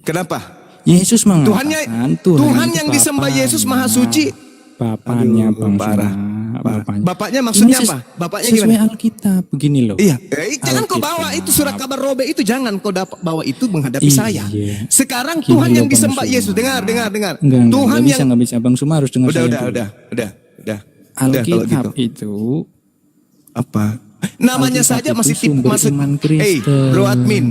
Kenapa? Yesus mengatakan Tuhan yang disembah Yesus Maha Suci. Bapaknya Bang parah. Bapaknya. Bapaknya maksudnya Ini apa? Bapaknya sesuai gimana? Alkitab begini loh. Iya, jangan kau bawa Alkitab. itu surat kabar robe itu, jangan kau bawa itu menghadapi Iya. saya. Sekarang Gini Tuhan loh, yang Bang disembah Suma. Yesus, dengar. Enggak, Tuhan nggak yang bisa Bang Suma harus dengar saya dulu. udah. Alkitab gitu. itu Apa? Namanya Alkitab saja itu masih tipu, sumber iman Kristen. Bro admin,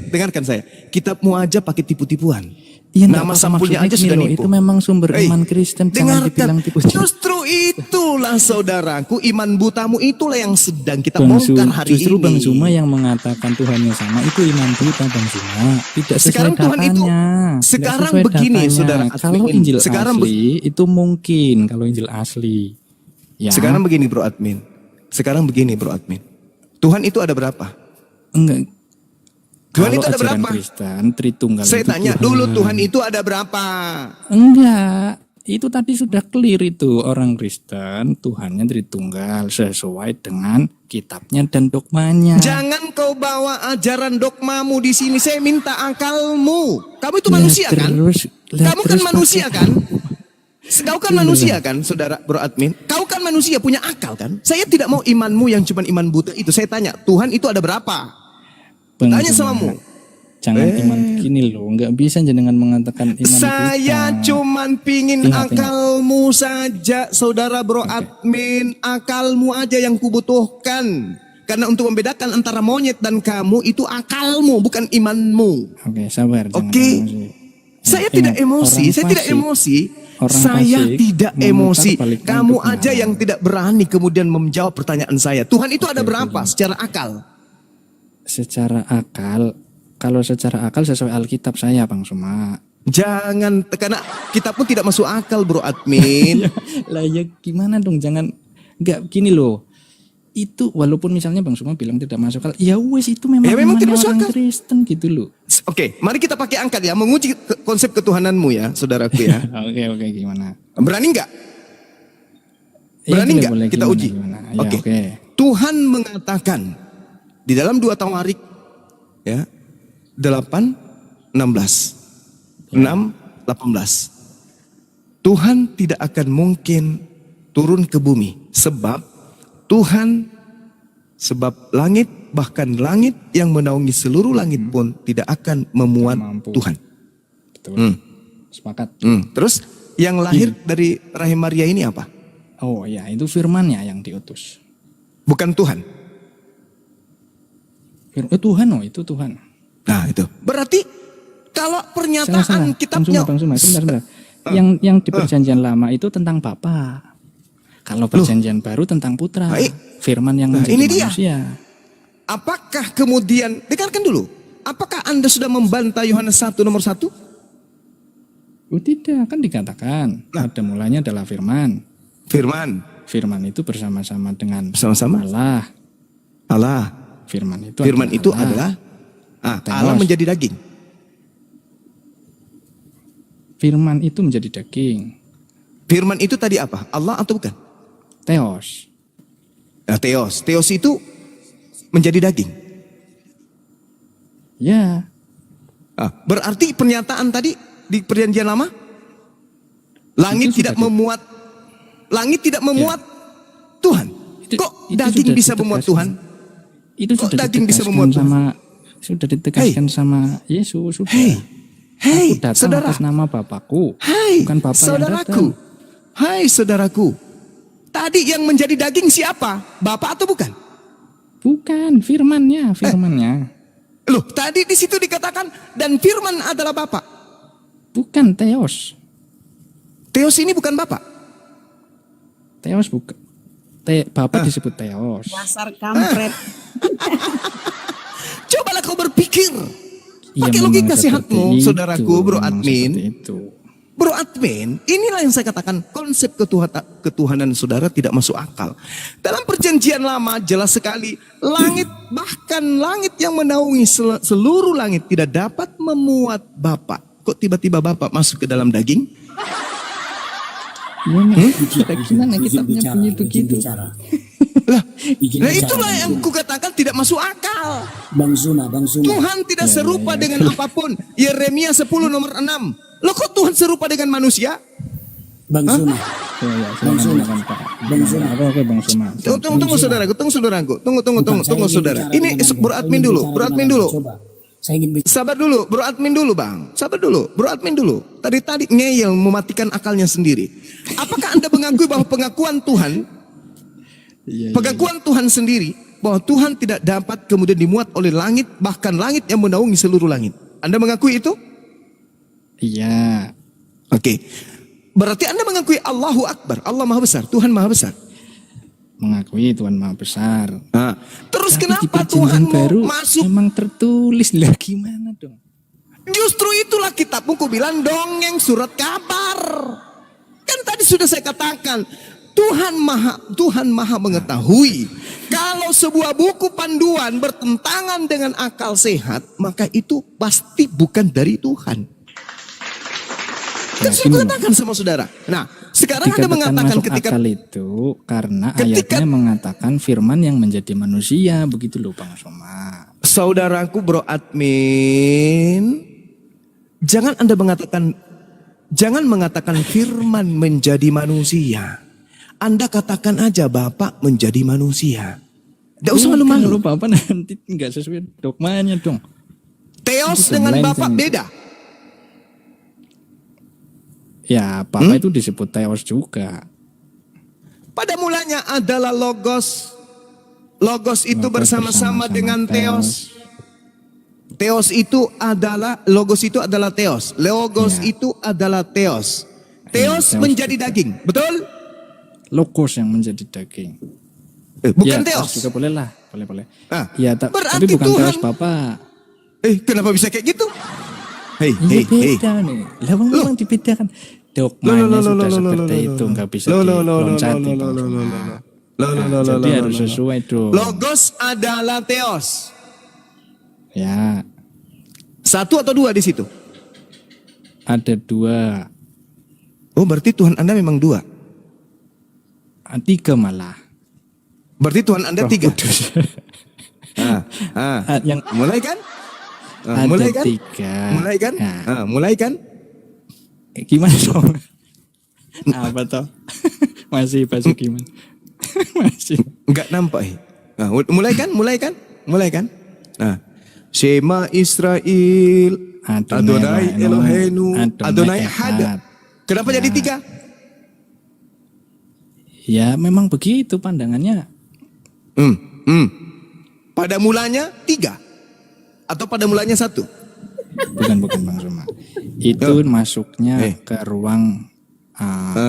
dengarkan saya. Kitabmu aja pakai tipu-tipuan. Iya, Nama sampulnya aja sudah nipu. Itu memang sumber iman Kristen, jangan dibilang tipu. Justru itulah saudaraku, iman butamu itulah yang sedang kita Bang bongkar hari justru ini. Bang Zuma yang mengatakan Tuhannya sama itu iman buta Bang Zuma. Tidak sesuai Sekarang Tuhan itu- datanya. sekarang Tidak sesuai begini, datanya. saudara Kalau admin. Injil Sekarang asli itu mungkin kalau Injil asli. Ya. Sekarang begini bro admin. Tuhan itu ada berapa? Enggak. Tuhan Kalau itu ada ajaran berapa? Kristen Tritunggal Saya itu tanya Tuhan. dulu, Tuhan itu ada berapa? Enggak. itu tadi sudah clear itu orang Kristen Tuhannya Tritunggal sesuai dengan kitabnya dan dogmanya. Jangan kau bawa ajaran dogmamu di sini. Saya minta akalmu. Kamu itu manusia kan? Kamu kan manusia kan? Kau kan manusia kan, saudara Bro Admin? Kau kan manusia punya akal kan? Saya tidak mau imanmu yang cuma iman buta itu. Saya tanya, Tuhan itu ada berapa? Tanya samamu. Jangan iman gini loh, nggak bisa jenengan mengatakan iman Saya kita. cuman pingin Ingat. akalmu saja, saudara Bro Admin. Akalmu aja yang kubutuhkan. Karena untuk membedakan antara monyet dan kamu itu akalmu, bukan imanmu. Oke, sabar. jangan Oke. emosi. Saya Ingat, tidak emosi, orang saya tidak fasik- emosi. orang Saya fasik tidak memutar emosi. balikan Kamu dogma. aja yang tidak berani kemudian menjawab pertanyaan saya. Tuhan itu ada berapa secara akal? Secara akal, kalau secara akal sesuai Alkitab saya, Bang Suma. Jangan, karena kita pun tidak masuk akal Bro Admin. Lah ya gimana dong, jangan nggak gini loh. Itu walaupun misalnya Bang Suma bilang tidak masuk akal, ya wes itu memang, Ya, memang imannya tidak masuk orang akal. Kristen gitu loh. Oke, mari kita pakai angkat ya, menguji konsep ketuhananmu ya, saudaraku ya. Oke, gimana? Berani nggak? Ya, Berani nggak boleh, kita gimana, uji? gimana? Ya, Oke. oke. Tuhan mengatakan di dalam 2 Tawarik ya 8:16, 6:18. Tuhan tidak akan mungkin turun ke bumi sebab langit, bahkan langit yang menaungi seluruh langit pun tidak akan memuat mampu. Tuhan. Betul. Sepakat. Terus yang lahir dari rahim Maria ini apa? Oh ya, itu firman-Nya yang diutus. Bukan Tuhan. Tuhan, itu Tuhan. Nah itu. Berarti kalau pernyataan Salah. kitabnya. Bang Suma, sebentar. Yang di perjanjian lama itu tentang Bapa. Kalau perjanjian baru tentang Putra. Baik. Firman yang Nah, menjadi ini dia. manusia. Apakah kemudian, dengarkan dulu. Apakah Anda sudah membantah Yohanes 1 nomor 1? Oh tidak, kan dikatakan. Pada mulanya adalah firman. Firman. Firman itu bersama-sama dengan Bersama-sama Allah. Allah. Firman itu adalah Teos. Allah menjadi daging. Firman itu menjadi daging. Firman itu tadi apa? Allah atau bukan? Theos. Nah, Theos. Theos itu menjadi daging. Ya, Berarti pernyataan tadi di perjanjian lama, langit Itu tidak sudah memuat Tuhan. Kok itu daging sudah bisa memuat ditegaskan. Tuhan? itu Kok sudah daging bisa ditegaskan memuat Tuhan? sudah ditegaskan sama Yesus. Sudah. Hei, Aku datang saudara. atas nama Bapakku, Hai, bukan Bapa yang saudaraku. datang. Hai, saudaraku. Tadi yang menjadi daging siapa? Bapak atau bukan? Bukan, firmannya. Loh, tadi di situ dikatakan dan firman adalah Bapak. Bukan Theos. Theos ini bukan Bapak. Theos bukan. Bapak disebut Theos. Dasar kampret. Cobalah kau berpikir. Iya, Pakai memang logika seperti sehatmu, itu, saudaraku, Bro memang Admin. seperti itu. Bro Admin, inilah yang saya katakan konsep ketuhanan saudara tidak masuk akal. Dalam perjanjian lama jelas sekali langit, bahkan langit yang menaungi seluruh langit tidak dapat memuat Bapa. Kok tiba-tiba Bapa masuk ke dalam daging? Gimana kitabnya bunyi begitu? Lah, Bikin nah bicara, itulah Bang yang Zuma. kukatakan tidak masuk akal. Bang Zuma. Tuhan tidak serupa dengan apapun. Yeremia 10 nomor 6. Loh kok Tuhan serupa dengan manusia? Bang Zuma. Ya, Bang Zuma. silakan, Pak. Bang Zuma. Oke, Bang Suma. Tunggu saudaraku, tunggu saudara. Ini Bro Admin dulu. Coba. Saya ingin bicara. Sabar dulu, Bro Admin dulu Bang. Sabar dulu, Bro Admin dulu. Tadi ngeyel mematikan akalnya sendiri. Apakah Anda mengakui bahwa pengakuan Tuhan, pengakuan Tuhan sendiri, bahwa Tuhan tidak dapat kemudian dimuat oleh langit, bahkan langit yang menaungi seluruh langit. Anda mengakui itu? Iya. Oke. Berarti Anda mengakui Allahu Akbar, Allah Maha Besar, Tuhan Maha Besar. Mengakui Tuhan Maha Besar. Nah, terus Tapi di kenapa perjanjian Tuhan mau baru masuk? memang tertulis lah, gimana dong? Justru itulah kitabmu ku bilang dongeng surat kabar. Kan tadi sudah saya katakan, Tuhan maha mengetahui. Kalau sebuah buku panduan bertentangan dengan akal sehat, maka itu pasti bukan dari Tuhan. Kan sudah katakan sama saudara. Nah, sekarang Anda Dikatakan mengatakan masuk ketika akal itu karena ketika- ayatnya mengatakan firman yang menjadi manusia, begitu loh Bang Soma. saudaraku bro admin, jangan mengatakan firman menjadi manusia. Anda katakan aja Bapak menjadi manusia. Tidak usah malu-malu. Kalau Bapak nanti nggak sesuai dogmanya dong. Theos Itu dengan melenceng Bapak itu. beda. Ya, Bapak itu disebut teos juga. Pada mulanya adalah logos. Logos itu Logos bersama-sama bersama-sama dengan Theos. Theos itu adalah, logos itu adalah Theos. Logos Ya. itu adalah Theos. Theos Theos menjadi juga. daging, betul? Logos yang menjadi daging. Bukan ya, Theos. juga boleh lah, boleh. Ah, Ya, berarti tapi bukan Tuhan- teos Bapak. Kenapa bisa kayak gitu? Hei, Iya beda nih. Lah memang dibedakan. Dogmanya sudah seperti itu, nggak bisa diloncati. Jadi harus sesuai dong. Logos adalah Theos. Ya, Satu atau dua di situ? ada dua, Oh, berarti Tuhan Anda memang dua. tiga malah. Berarti Tuhan Anda Roh tiga. Kudus. Yang Mulai kan? ada Mulai kan? tiga. Mulai kan? Nah, Mulai kan? gimana dong? Apa toh? Masih bahasa gimana? Masih. Enggak nampak. Mulai kan? Mulai kan? Nah, Shema Israel, Adonai Eloheinu, Adonai Had. Kenapa jadi tiga? Ya memang begitu pandangannya. Pada mulanya tiga, atau pada mulanya satu? Bukan Bang Soma. Itu masuknya ke ruang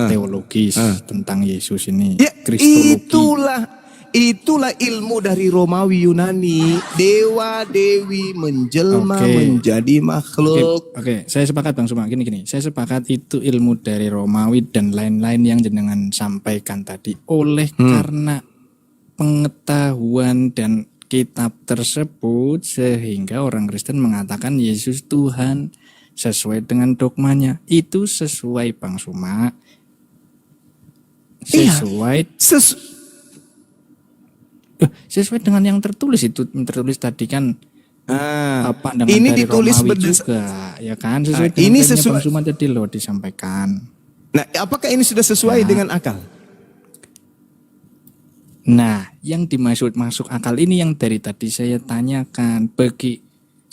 teologis tentang Yesus ini. Ya, Kristologi. itulah ilmu dari Romawi Yunani. Dewa dewi menjelma Oke. menjadi makhluk. Oke, saya sepakat Bang Soma. Gini. Saya sepakat itu ilmu dari Romawi dan lain-lain yang jenengan sampaikan tadi. Oleh karena pengetahuan dan kitab tersebut sehingga orang Kristen mengatakan Yesus Tuhan sesuai dengan dogmanya. Itu sesuai Bang Soma. Iya. Sesuai dengan yang tertulis itu, tertulis tadi kan pandangan ini dari ditulis Romawi juga, ya kan? Sesuai dengan ini poinnya sesuai- Bang Suma tadi loh disampaikan. Nah, apakah ini sudah sesuai dengan akal? Nah, yang dimaksud masuk akal ini yang dari tadi saya tanyakan.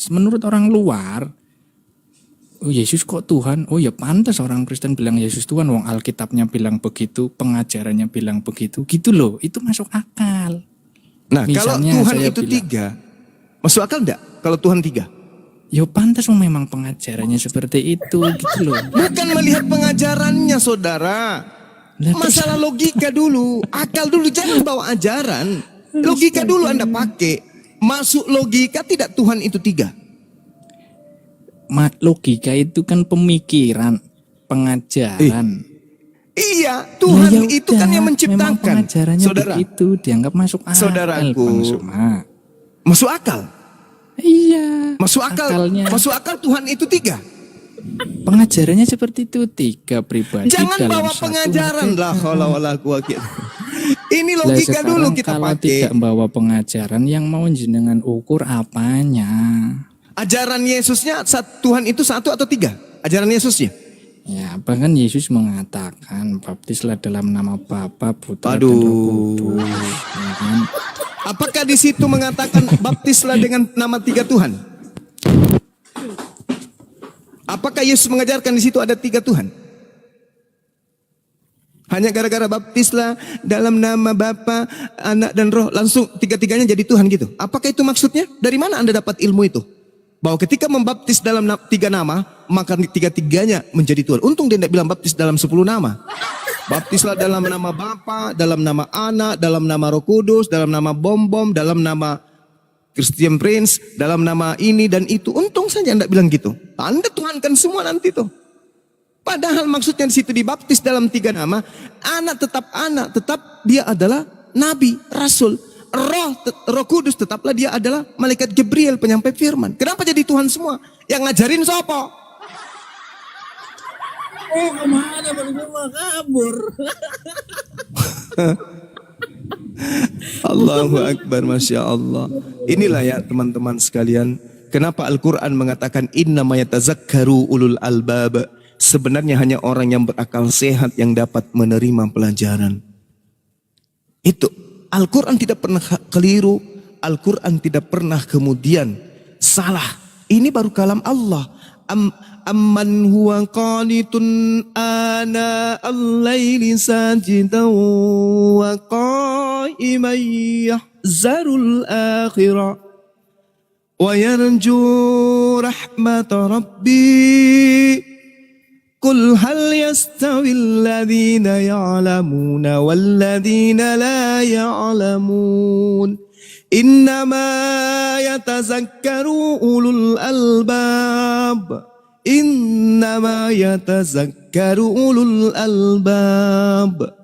Menurut orang luar, oh Yesus kok Tuhan? Oh ya pantas orang Kristen bilang Yesus Tuhan, wong Alkitabnya bilang begitu, pengajarannya bilang begitu, gitu loh. Itu masuk akal. Nah, kalau Misalnya Tuhan saya itu bilang, tiga, masuk akal enggak? Kalau Tuhan tiga? ya pantas memang pengajarannya seperti itu, gitu loh. Bukan melihat pengajarannya, saudara. Lah, Masalah logika dulu, akal dulu, jangan bawa ajaran. Logika dulu Anda pakai. Masuk logika tidak Tuhan itu tiga. Logika itu kan pemikiran, pengajaran. Iya, Tuhan Ya itu kan udah, yang memang menciptakan. pengajarannya Saudara, begitu dianggap masuk akal. Saudaraku. Bang Suma. masuk akal. Iya. Masuk akal. Akalnya. Masuk akal Tuhan itu tiga. Pengajarannya seperti itu, tiga pribadi Jangan dalam bawa satu pengajaran lah kalau Ini Lah, logika sekarang dulu kita kalau pakai. tidak bawa pengajaran yang mau jenengan ukur apanya? Ajaran Yesusnya Tuhan itu satu atau tiga? Ajaran Yesusnya. Ya, bahkan Yesus mengatakan baptislah dalam nama Bapa, Putra dan Aduh. Roh Kudus. Ya kan? Apakah di situ mengatakan baptislah dengan nama tiga Tuhan? Apakah Yesus mengajarkan di situ ada tiga Tuhan? Hanya gara-gara baptislah dalam nama Bapa, Anak dan Roh, langsung tiga-tiganya jadi Tuhan gitu. Apakah itu maksudnya? Dari mana Anda dapat ilmu itu? Bahwa ketika membaptis dalam tiga nama, maka tiga-tiganya menjadi Tuhan. Untung dia tidak bilang baptis dalam 10 nama. Baptislah dalam nama Bapa, dalam nama Anak, dalam nama Roh Kudus, dalam nama Bom-Bom, dalam nama Christian Prince, dalam nama ini dan itu. Untung saja Anda bilang gitu. Anda tuhankan semua nanti tuh. Padahal maksudnya di situ dibaptis dalam tiga nama, anak, tetap dia adalah nabi, rasul. Roh Kudus tetaplah dia adalah malaikat Gabriel penyampai firman. Kenapa jadi Tuhan semua? Yang ngajarin siapa? Oh, kemana Bang Zuma? Kabur. Allahu Akbar, Masya Allah. Inilah ya teman-teman sekalian, kenapa Al-Quran mengatakan innama yatazakkaru ulul albab. Sebenarnya hanya orang yang berakal sehat yang dapat menerima pelajaran. Itu Al-Quran tidak pernah keliru, Al-Quran tidak pernah kemudian salah. Ini baru kalam Allah. Amman huwa qanitun ana al-laili sajidan wa qa'iman yahzarul akhirah wa yarju rahmata rabbi. Qul hal yastawi alladhina ya'lamuna walladhina la ya'lamun. Innama yatazakkaru ulul albab. Innama yatazakkaru ulul albab.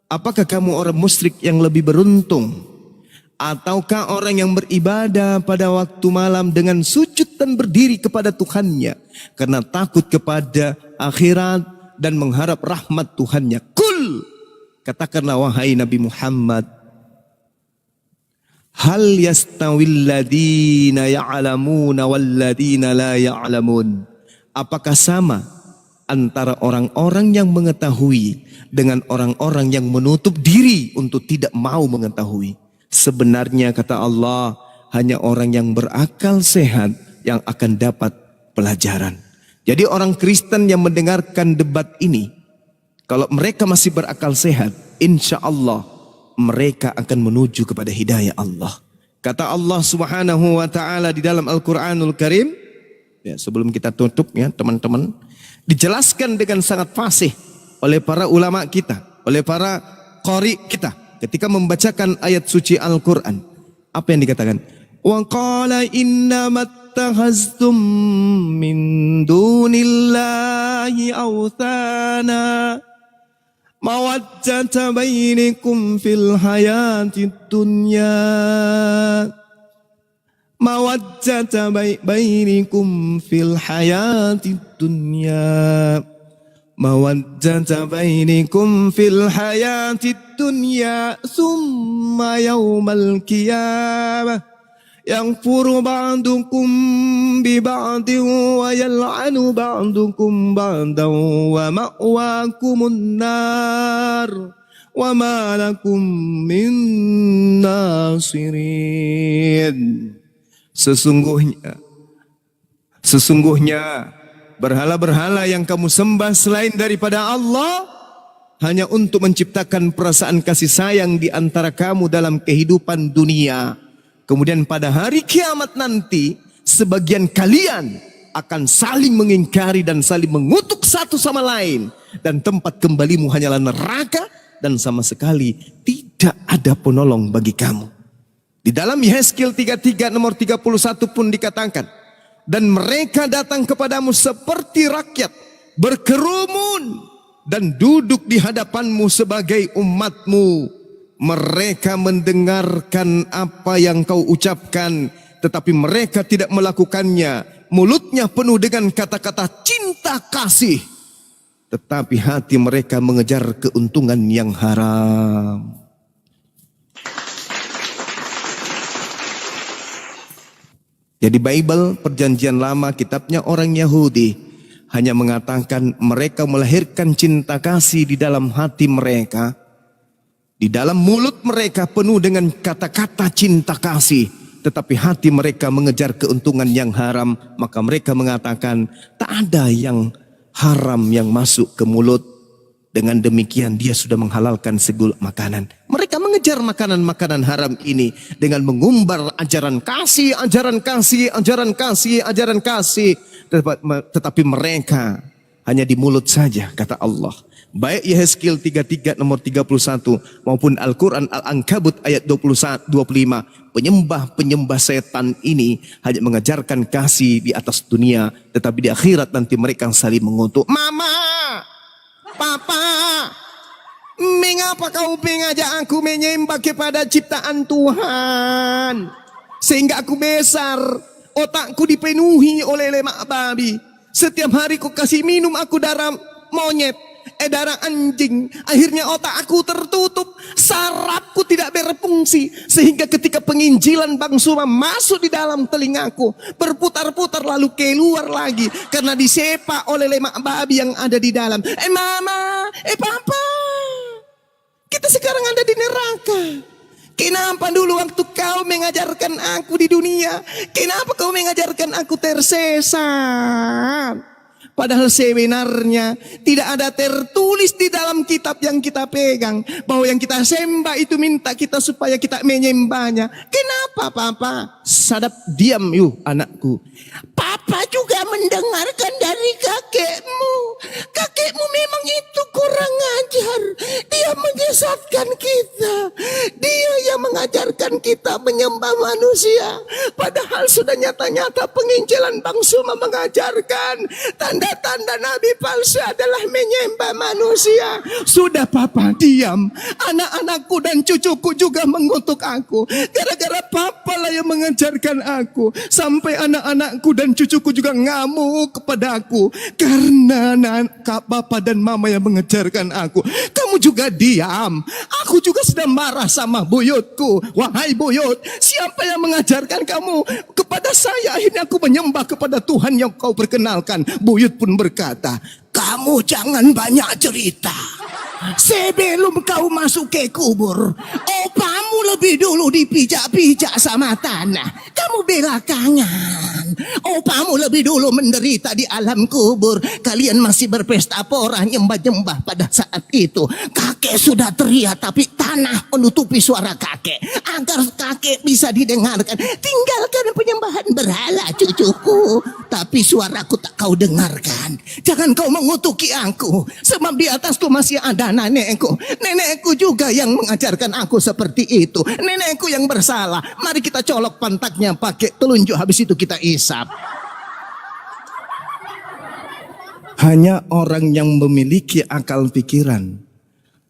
Apakah kamu orang musyrik yang lebih beruntung? Ataukah orang yang beribadah pada waktu malam dengan sujud dan berdiri kepada Tuhannya karena takut kepada akhirat dan mengharap rahmat Tuhannya? Kul, katakanlah wahai Nabi Muhammad, hal yastawil ladina ya'lamuna wal ladina la ya'lamun. Apakah sama antara orang-orang yang mengetahui dengan orang-orang yang menutup diri untuk tidak mau mengetahui? Sebenarnya kata Allah, hanya orang yang berakal sehat yang akan dapat pelajaran. Jadi orang Kristen yang mendengarkan debat ini, kalau mereka masih berakal sehat, insya Allah mereka akan menuju kepada hidayah Allah. Kata Allah Subhanahu wa ta'ala di dalam Al-Quranul Karim, ya, sebelum kita tutup ya teman-teman, dijelaskan dengan sangat fasih oleh para ulama kita, oleh para qari kita ketika membacakan ayat suci Al-Quran. Apa yang dikatakan? Wa qala innamattakhaztum min dunillahi awthana mawaddata bainikum fil hayatid dunya. Mawaddata bainikum fil hayatid dunya. Mawaddata bainikum fil hayatid dunya. Thumma yawmal qiyamah yanfuru ba'dukum bi ba'din wa yal'anu ba'dukum ba'dan wa ma'wakumun nar wa ma lakum min nasirin. Sesungguhnya berhala-berhala yang kamu sembah selain daripada Allah hanya untuk menciptakan perasaan kasih sayang di antara kamu dalam kehidupan dunia. Kemudian pada hari kiamat nanti, sebagian kalian akan saling mengingkari dan saling mengutuk satu sama lain. Dan tempat kembalimu hanyalah neraka dan sama sekali tidak ada penolong bagi kamu. Di dalam Yehezkiel 33 nomor 31 pun dikatakan, dan mereka datang kepadamu seperti rakyat, berkerumun dan duduk di hadapanmu sebagai umatmu. Mereka mendengarkan apa yang kau ucapkan, tetapi mereka tidak melakukannya. Mulutnya penuh dengan kata-kata cinta kasih, tetapi hati mereka mengejar keuntungan yang haram. Jadi Bible perjanjian lama, kitabnya orang Yahudi, hanya mengatakan mereka melahirkan cinta kasih di dalam hati mereka. Di dalam mulut mereka penuh dengan kata-kata cinta kasih, tetapi hati mereka mengejar keuntungan yang haram. Maka mereka mengatakan tak ada yang haram yang masuk ke mulut. Dengan demikian dia sudah menghalalkan segala makanan. Mereka mengejar makanan-makanan haram ini dengan mengumbar ajaran kasih, ajaran kasih, ajaran kasih, ajaran kasih. Tetapi mereka hanya di mulut saja, kata Allah. Baik Yehezkiel 33 nomor 31 maupun Al-Quran Al-Ankabut ayat 25. Penyembah-penyembah setan ini hanya mengajarkan kasih di atas dunia, tetapi di akhirat nanti mereka saling mengutuk. Mama, Papa, mengapa kau mengajak aku menyembah kepada ciptaan Tuhan? Sehingga aku besar, otakku dipenuhi oleh lemak babi. Setiap hari kau kasih minum aku darah monyet, darah anjing. Akhirnya otak aku tertutup, sarafku tidak berfungsi, sehingga ketika penginjilan Bang Suma masuk di dalam telingaku, berputar-putar lalu keluar lagi karena disepak oleh lemak babi yang ada di dalam. Mama, papa, kita sekarang ada di neraka. Kenapa dulu waktu kau mengajarkan aku di dunia, kenapa kau mengajarkan aku tersesat? Padahal sebenarnya tidak ada tertulis di dalam kitab yang kita pegang bahwa yang kita sembah itu minta kita supaya kita menyembahnya. Kenapa papa? Sadap, diam yuk anakku. Papa juga mendengarkan dari kakekmu. Kakekmu memang itu kurang ajar. Dia menyesatkan kita. Dia yang mengajarkan kita menyembah manusia. Padahal sudah nyata-nyata penginjilan Bang Suma mengajarkan tanda-tanda nabi palsu adalah menyembah manusia. Sudah papa diam. Anak-anakku dan cucuku juga mengutuk aku. Gara-gara papa lah yang mengajarkan aku. Sampai anak-anakku dan cucuku juga ngamuk kepada aku. Karena kak papa dan mama yang mengajarkan aku. Kamu juga diam. Aku juga sedang marah sama buyutku. Wahai buyut, siapa yang mengajarkan kamu kepada saya? Akhirnya aku menyembah kepada Tuhan yang kau perkenalkan. Buyut pun berkata, kamu jangan banyak cerita. Sebelum kau masuk ke kubur, opamu lebih dulu dipijak-pijak sama tanah. Kamu belakangan. Opamu lebih dulu menderita di alam kubur. Kalian masih berpesta pora nyembah-nyembah pada saat itu. Kakek sudah teriak tapi tanah menutupi suara kakek. Agar kakek bisa didengarkan. Tinggalkan penyembahan berhala cucuku. Tapi suaraku tak kau dengarkan. Jangan kau mengutuki aku. Sebab di atasku masih ada nenekku. Nenekku juga yang mengajarkan aku seperti itu. Nenekku yang bersalah. Mari kita colok pantatnya pakai telunjuk, habis itu kita isap. Hanya orang yang memiliki akal pikiran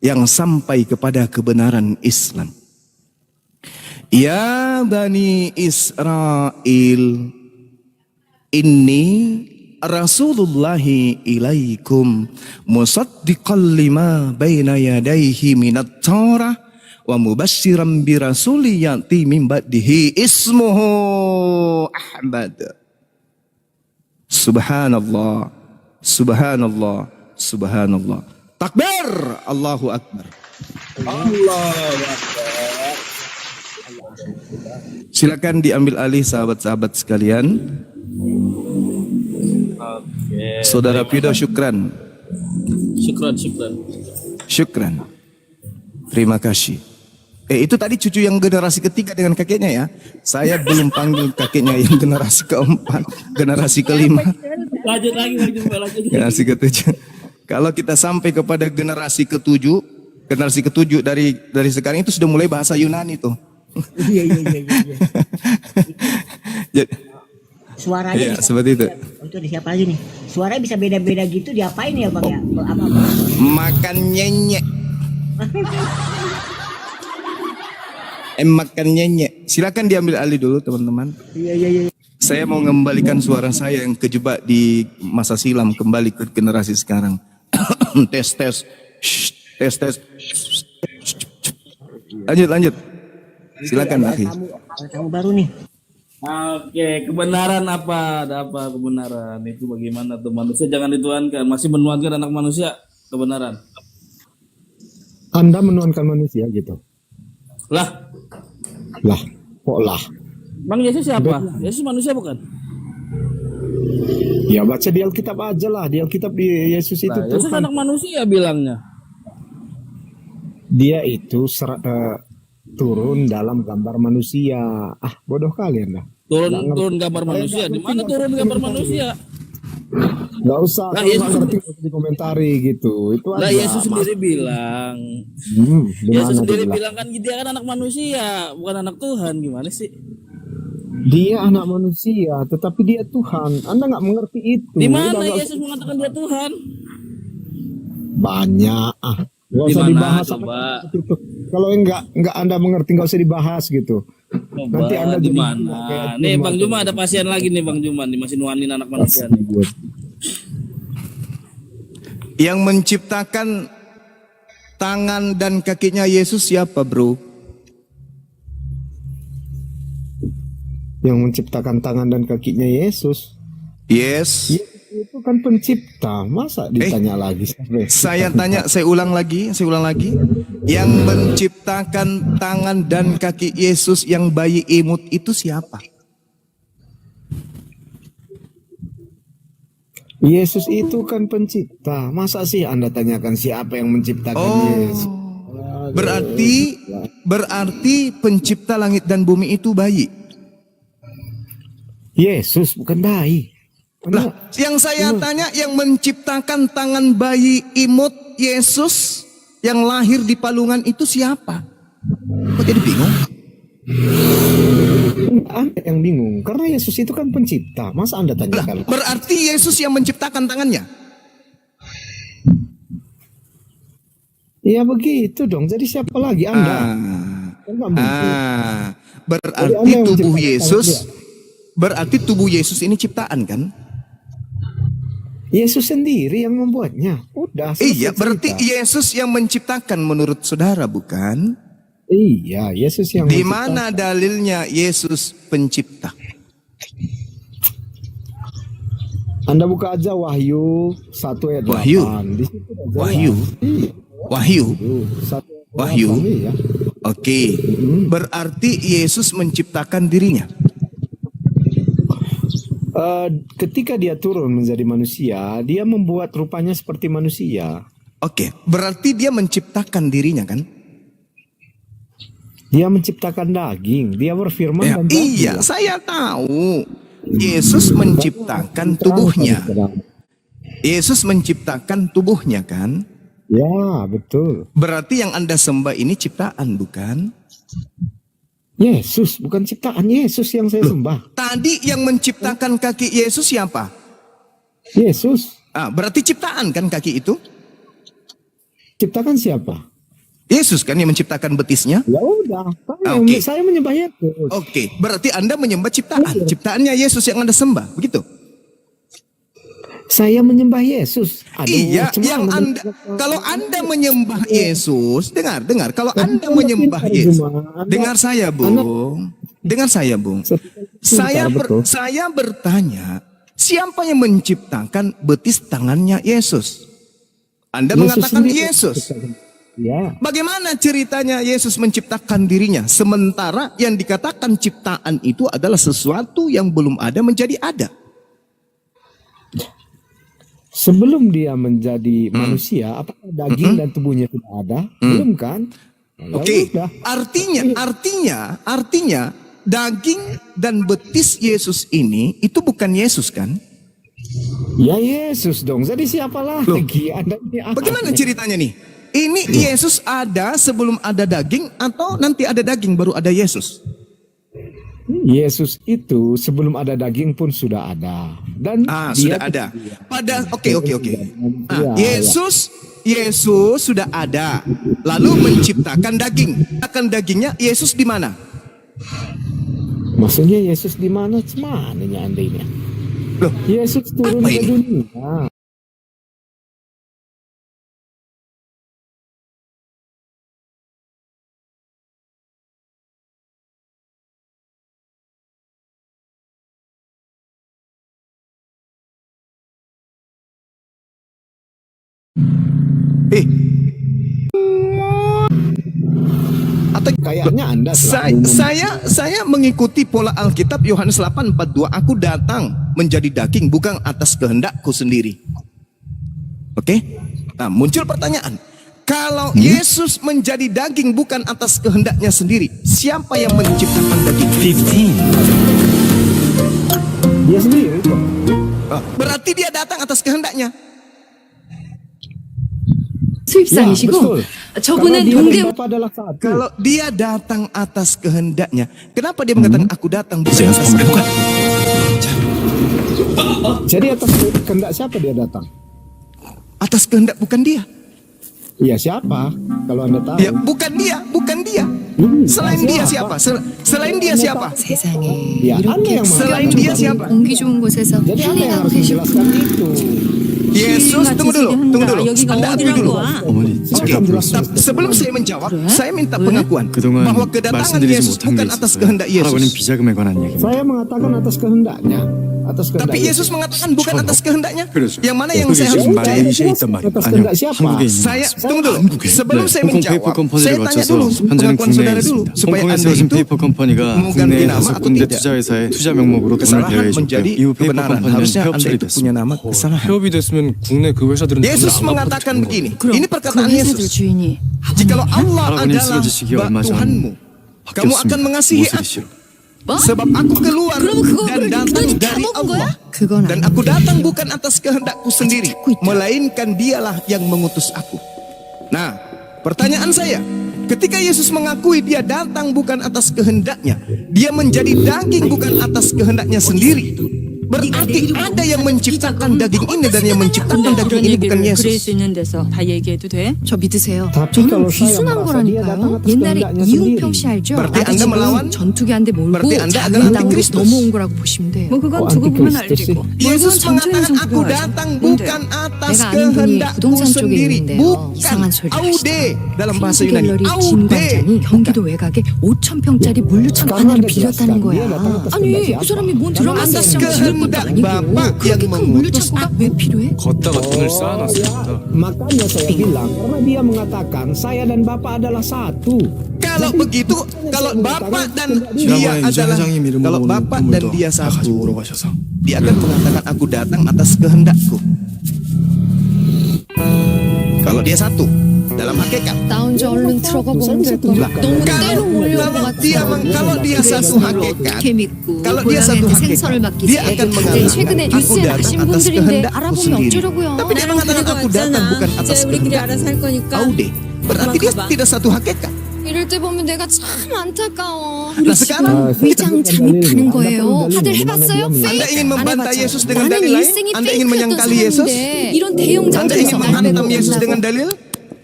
yang sampai kepada kebenaran Islam. Ya Bani Israel, inni Rasulullahi ilaikum musaddiqan lima baina yadayhi minat Taurah wa mubashiran bi rasuli yati min ba'dihi ismuhu Ahmad. Subhanallah, subhanallah, subhanallah. Takbir, Allahu Akbar. Silakan diambil alih sahabat-sahabat sekalian. Saudara Pido, syukran. Syukran. Terima kasih. Itu tadi cucu yang generasi ketiga dengan kakeknya ya. Saya belum panggil kakeknya yang generasi keempat, generasi kelima. Lanjut lagi. Generasi ketujuh. Kalau kita sampai kepada generasi ketujuh dari sekarang itu sudah mulai bahasa Yunani tuh. Iya. Suaranya Iya, bisa seperti itu. Untuk di siapa lagi nih? Suaranya bisa beda-beda gitu, diapain ya bang ya? Apa? Makan nyenyek. Makan nyenyek. Silakan diambil alih dulu teman-teman. Iya. Saya mau mengembalikan suara saya yang kejebak di masa silam kembali ke generasi sekarang. tes. Lanjut. Silakan akhi. Kamu baru nih. Oke, kebenaran apa? Ada apa kebenaran? Itu bagaimana tuh manusia jangan dituhankan, masih menuhankan anak manusia. Kebenaran. Anda menuhankan manusia gitu. Lah, Kok lah? Bang Yesus siapa? Yesus manusia bukan? Ya baca di Alkitab aja lah. Di Alkitab Yesus itu Nah, Yesus Tuhan. anak manusia bilangnya. Dia itu turun dalam gambar manusia. Bodoh kalian lah. Turun gambar manusia. Di mana turun gambar manusia? Gak usah. Lah, Kalau Yesus- nggak ngerti nggak usah dikomentari gitu. Itu Lah aja. Yesus sendiri bilang. Di Yesus mana sendiri dia bilang kan dia kan anak manusia, bukan anak Tuhan. Gimana sih? Dia anak manusia, tetapi dia Tuhan. Anda nggak mengerti itu. Di mana Udah nggak Yesus mengatakan dia Tuhan? banyak. Nggak Di usah mana? dibahas. Coba. Kalau nggak Anda mengerti, nggak usah dibahas gitu. Coba Nanti Anda di jadi mana? gila kayak Nih Jumat. Bang Juma ada pasien lagi nih Bang Juma, nih masih nuanin anak manusia nih. Yang menciptakan tangan dan kakinya Yesus siapa, bro? Yang menciptakan tangan dan kakinya Yesus. Yes. Yesus itu kan pencipta. Masa ditanya lagi? Saya tanya, saya ulang lagi. Yang menciptakan tangan dan kaki Yesus yang bayi imut itu siapa? Yesus itu kan pencipta. Masa sih Anda tanyakan siapa yang menciptakan Yesus? Berarti pencipta langit dan bumi itu bayi. Yesus bukan bayi. Lah, yang saya tanya, yang menciptakan tangan bayi imut Yesus yang lahir di palungan itu siapa? Kok jadi bingung? Anda yang bingung, karena Yesus itu kan pencipta. Masa Anda Lah, tanyakan? berarti Yesus yang menciptakan tangannya. Ya begitu dong. Jadi siapa lagi Anda? Kan nggak mungkin. Berarti Jadi Anda yang tubuh menciptakan Yesus, tangan berarti tubuh Yesus ini ciptaan kan? Yesus sendiri yang membuatnya. Udah. selesai Iya, berarti cerita. Yesus yang menciptakan menurut saudara, bukan? Iya, Yesus yang Di menciptakan. mana dalilnya Yesus pencipta? Anda buka aja Wahyu 1 ayat 8. Wahyu. Di situ ada jelas. Wahyu. Iya, Wahyu. 1 ayat 8, Wahyu. iya. Oke. Berarti Yesus menciptakan dirinya. Ketika dia turun menjadi manusia, dia membuat rupanya seperti manusia. Oke, berarti dia menciptakan dirinya kan? Dia menciptakan daging, dia berfirman Ya, dan daging. iya, saya tahu. Yesus menciptakan tubuhnya. Yesus menciptakan tubuhnya kan? Ya, betul. Berarti yang Anda sembah ini ciptaan, bukan? Yesus, bukan ciptaan Yesus yang saya sembah. Tadi yang menciptakan kaki Yesus siapa? Yesus. Berarti ciptaan kan kaki itu? Ciptakan siapa? Yesus kan yang menciptakan betisnya? Ya udah, Oke. saya menyembah Yesus. Oke, berarti Anda menyembah ciptaan. Ciptaannya Yesus yang Anda sembah, begitu? Saya menyembah Yesus. Aduh, Iya, cuma yang Anda, kalau Anda menyembah Yesus, dengar, kalau Anda Anda menyembah pintar, Yesus, Anda- dengar saya, Bung. Dengar saya, Bung. Betul. Saya bertanya, siapa yang menciptakan betis tangannya Yesus? Anda Yesus mengatakan sendiri. Yesus. Ya, Bagaimana ceritanya Yesus menciptakan dirinya, sementara yang dikatakan ciptaan itu adalah sesuatu yang belum ada menjadi ada? sebelum dia menjadi manusia, apakah daging dan tubuhnya tidak ada? Belum kan? Ya Oke, udah. artinya daging dan betis Yesus ini itu bukan Yesus kan? Ya Yesus dong. Jadi siapa lagi? Anda ini apa? Bagaimana ceritanya nih? Ini Yesus ada sebelum ada daging atau nanti ada daging baru ada Yesus? Yesus itu sebelum ada daging pun sudah ada. Dan Sudah dia ada. Oke. Ya, Yesus sudah ada. Lalu menciptakan daging. Akan dagingnya Yesus di mana? Maksudnya Yesus di mana? Semananya Anda ini? Loh, Yesus turun apa ke ini? dunia. Atau Kayaknya Anda saya mengikuti pola Alkitab Yohanes 8:42. Aku datang menjadi daging bukan atas kehendakku sendiri. Oke? Nah, muncul pertanyaan. Kalau Yesus menjadi daging bukan atas kehendaknya sendiri, siapa yang menciptakan daging? dia sendiri kok. Berarti dia datang atas kehendaknya. 수입상이시고 betul. 저분은 Karena dia 동계 dan Bapa adalah satu. Kalau dia datang atas kehendaknya, kenapa dia mengatakan aku datang bukan atas kehendak? Jadi atas kehendak siapa dia datang? Atas kehendak bukan dia. Iya siapa? Kalau Anda tahu. Ya, bukan dia. Selain dia siapa? Selain dia siapa? 세상에 Ya, Anda yang Selain mengatakan dia itu. siapa? 공기 좋은 곳에서 Jadi Anda yang 힐링하고 harus 계시고 menjelaskan itu. Yesus, tunggu dulu. Anda akui dulu. 어머니, Oke, 제가 불렀습니다. sebelum saya menjawab, saya minta pengakuan 그동안 bahwa kedatangan 말씀드리지 Yesus 못한 게 bukan atas 있었어요. kehendak 할아버님 Yesus. 비자금에 관한 얘기입니다. Saya mengatakan atas kehendaknya. Atas kehendak Tapi Yesus mengatakan bukan atas kehendaknya. 그래서 Yang mana yang 그게 saya harus 지금 percaya? 말레이시아에 있단 말이에요. Atas 아니요, kehendak siapa? 한국에 있는 Saya 거예요. tunggu dulu. Sebelum saya 홍콩 페이퍼 menjawab, 컴퍼니를 saya tanya 거쳐서 dulu 현재는 pengakuan 국내에 saudara dulu 있습니다. supaya 홍콩에 Anda 세워진 itu 페이퍼 컴퍼니가 mengganti 국내에 nama 5군데 atau tidak. 투자회사의 투자 명목으로 돈을 Kesalahan 대여해줬고요. menjadi 이후 페이퍼 kebenaran. 컴퍼니는 Harusnya 폐업 Anda itu 처리됐습니다. punya nama kesalahan. 폐업이 됐으면 국내 그 회사들은 Yesus 돈을 안 mengatakan 갚아도 begini. 그럼 Ini 그 perkataan 회사들 Yesus. 주인이 Jikalau Allah 할아버님 adalah 쓰러지시기 얼마 전 Tuhanmu, kamu akan mengasihi 모슬이 aku. 씨로. Sebab aku keluar 그러면 그거 dan 그걸 datang 그거는 다 dari 먹은 Allah. 거야? 그건 Dan 아니야. aku datang bukan atas kehendakku sendiri, 찾고 있다. melainkan dialah yang mengutus aku. Nah, pertanyaan saya, ketika Yesus mengakui dia datang bukan atas kehendaknya, dia menjadi daging bukan atas kehendaknya sendiri. Berarti ada yang menciptakan daging ini dan yang menciptakan daging ini bukan 그럴 Yesus. 수 있는 데서 다 얘기해도 돼? 저 믿으세요. Tapi 저는 kalau saya 귀순한 merasa dia datang 거라니까요. atas 옛날에 kehendaknya 이웅평 sendiri. 씨 알죠? Berarti 나도 Anda 지금 melawan? 전투기 한 대 몰고 Berarti Anda 자기 adalah 땅으로 antikristus. 넘어온 거라고 보시면 돼요. 뭐 그건 Oh, 두고 보면 antikristus 알리고. Yesus 그건 전투에서 mengatakan aku 구별하죠. datang 뭔데요? bukan atas 내가 아는 분이 kehendakku 부동산 쪽에 sendiri, 있는데요. bukan 이상한 소리를 aude dalam bahasa 퀸즈 Yunani. 갤러리 진 Aude. 관장이 경기도 외곽에 5,000평짜리 물류창 Karena 하나를 Anda 빌렸다는 jelaskan, 거야. dia datang atas 아니 kehendak 그 siapa? 사람이 뭔 드라마 atas 시장 지을 것도 kehendak 아니고 Bapak 그렇게 yang 큰 mengutus 물류창고가 왜 필요해? 걷다가 돈을 쌓아놨습니다. Makanya saya bilang, karena dia mengatakan saya dan Bapak adalah satu. Kalau begitu, kalau Bapak dan dia 지난번에 이재 adalah 회장님 이름 kalau 물어보는 Bapak dan 건물도 dia 다 satu, 가지고 오라고 하셔서 dia akan mengatakan aku datang atas kehendakku. Kalau dia satu dalam hakikat. 나 혼자 얼른 들어가 보면 될 것 같아. 너무 때로 몰려온 것 같아. kalau dia satu hakikat, 어떻게 믿고 kalau dia satu 고양이한테 생선을 hakikat, 맡기지. dia akan mengatakan 최근에 aku 뉴스에 datang 나신 atas 분들인데 kehendakku 알아보면 sendiri. 어쩌려고요? Tapi dia mengatakan aku datang bukan atas kehendak. Aude. Berarti dia tidak satu hakikat. 이럴 때 보면 내가 참 안타까워. Nah sekarang 위장 잠입하는 거예요. 다들 해봤어요? Anda ingin membantah 안 해봤죠? Yesus dengan 나는 dalil lain? 일생이 Anda ingin 페이크였던 menyangkali Yesus? 사람인데 이런 대형 Anda ingin 장소에서 날 menghantam 빼고 Yesus 끝나고. dengan dalil?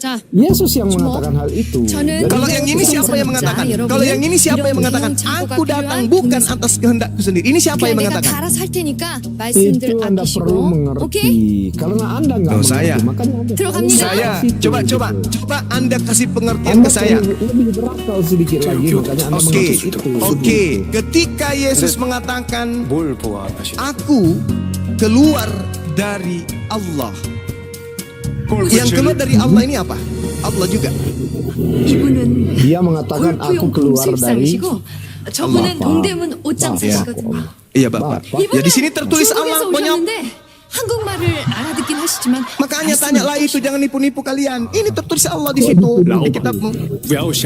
자, Yesus yang mengatakan hal itu. 저는 Kalau yang ini siapa yang mengatakan? Kalau yang ini siapa yang mengatakan? Aku datang bukan atas kehendakku sendiri. Ini siapa yang 내가 다 mengatakan? 알아서 할 테니까 Itu 말씀들 Anda perlu 아끼시고 mengerti. 오케이? Karena Anda nggak Oh, mengerti, saya. makanya Anda Terobamnya. Saya coba Anda kasih pengertian Anda ke saya. perlu lebih berakal sedikit lagi, makanya Anda Oke, mengerti itu. oke. Ketika Yesus mengatakan, 뭘 보아하시는 aku keluar dari Allah. Yang keluar dari Allah ini apa? Allah juga. 이분은 Dia mengatakan aku 골프용 keluar dari 수입상이시고 저분은 Bapak. 동대문 옷장 Bapak. 사시거든요. Iya Bapak. Ya di sini tertulis Allah 중국에서 banyak. 오셨는데 한국말을 알아듣긴 하시지만 Makanya tanyalah itu, jangan nipu-nipu kalian. Ini tertulis Allah di situ di kitabmu.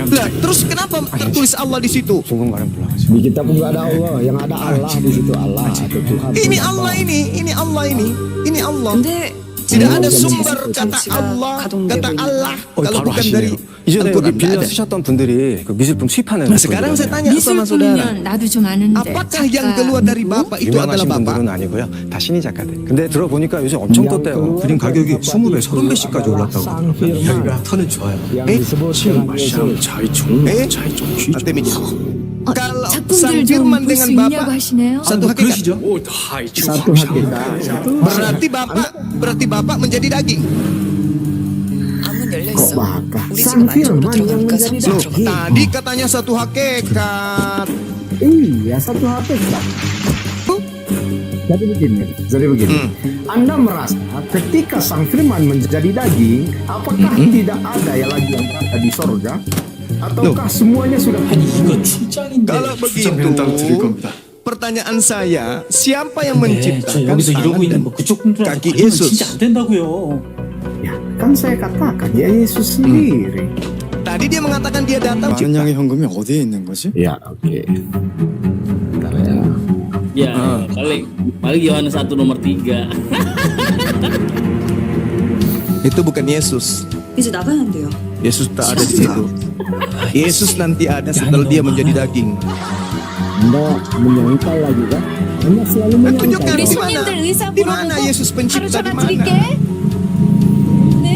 Lah, terus kenapa tertulis Allah di situ? 중국말은 몰라가지고 di kitab nggak ada Allah, yang ada Allah di situ Allah atau Tuhan. Ini Allah ini Allah ini Allah. 근데 Tidak ada sumber kata Allah, kata Allah kalau bukan dari 이전에 Al-Quran. 여기 빌려 Tidak ada. 쓰셨던 분들이 그 미술품 수입하는 Nah sekarang saya tanya sama saudara, 미술품이면 나도 좀 아는데 apakah yang keluar dari Bapak itu adalah 유명하신 Bapak? 분들은 아니고요 다 신의 작가들 근데 들어보니까 요새 엄청 떴대요 그림 가격이 20배, 30배씩까지 올랐다고. 여기가 터는 좋아요. yang disebut dengan Yesus. Artinya, kalau 작품들 Sang 좀 Firman 볼 dengan 수 있냐고 Bapak 하시네요. satu hakikat. Satu hakikat. Berarti Bapak menjadi daging. Kok bakal? Sang Firman yang menjadi Loh, daging. tadi katanya satu hakikat. Iya, satu hakikat. Jadi begini. Anda merasa ketika Sang Firman menjadi daging, apakah tidak ada yang lagi yang berada di sorga? Ataukah semuanya sudah Kalau begitu, pertanyaan saya, siapa yang menciptakan 여기서 이러고 tangan 있는 dan 뭐 그쪽 분들한테 kaki 걸리면 Yesus? 진짜 안 된다고요. Ya, kan saya katakan ya Yesus sendiri. Tadi dia mengatakan dia datang 많은 양의 현금이 어디에 있는 거지? Ya, oke. Bentar ya. Ya, paling Yohanes 1 nomor 3. Itu bukan Yesus. 이제 나가야 한대요. Yesus tak ada di situ. Yesus nanti ada setelah dia menjadi daging. Anda menyangkal lagi kan? Anda selalu menyangkal. Tunjukkan 우리 di mana? 손님들 의사 Di mana 물어보고 Yesus 바로 pencipta 전화 di mana? 드릴게. 네.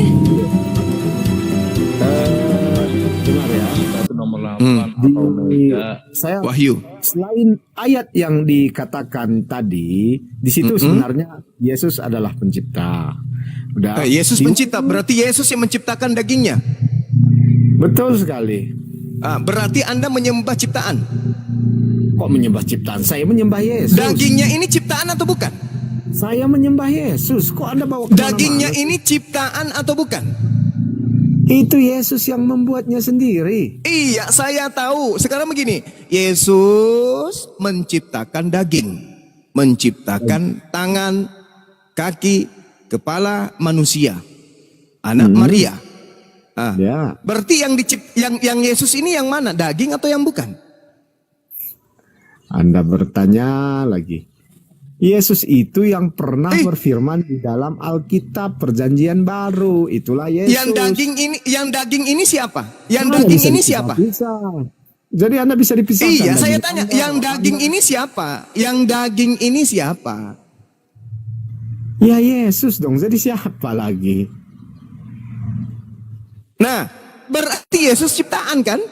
Benar ya. Satu nomor 8, Di, Alfa Omega. saya Wahyu. selain ayat yang dikatakan tadi, di situ sebenarnya Yesus adalah pencipta. Udah. Yesus Di- pencipta, berarti Yesus yang menciptakan dagingnya. Betul sekali. Berarti Anda menyembah ciptaan. Kok menyembah ciptaan? Saya menyembah Yesus. Dagingnya ini ciptaan atau bukan? Saya menyembah Yesus. Kok Anda bawa kemana-mana? Dagingnya ini ciptaan atau bukan? Itu Yesus yang membuatnya sendiri. Iya, saya tahu. Sekarang begini, Yesus menciptakan daging, menciptakan tangan, kaki, kepala manusia, anak Maria. Ya. Berarti yang Yesus ini yang mana? Daging atau yang bukan? Anda bertanya lagi. Yesus itu yang pernah berfirman di dalam Alkitab Perjanjian Baru. Itulah Yesus. Yang daging ini siapa? Yang Mana daging bisa ini dipisah? siapa? Bisa. Jadi Anda bisa dipisahkan. Iya, daging saya tanya, Anda. yang daging ini siapa? Yang daging ini siapa? Ya Yesus dong. Jadi siapa lagi? Nah, berarti Yesus ciptaan kan?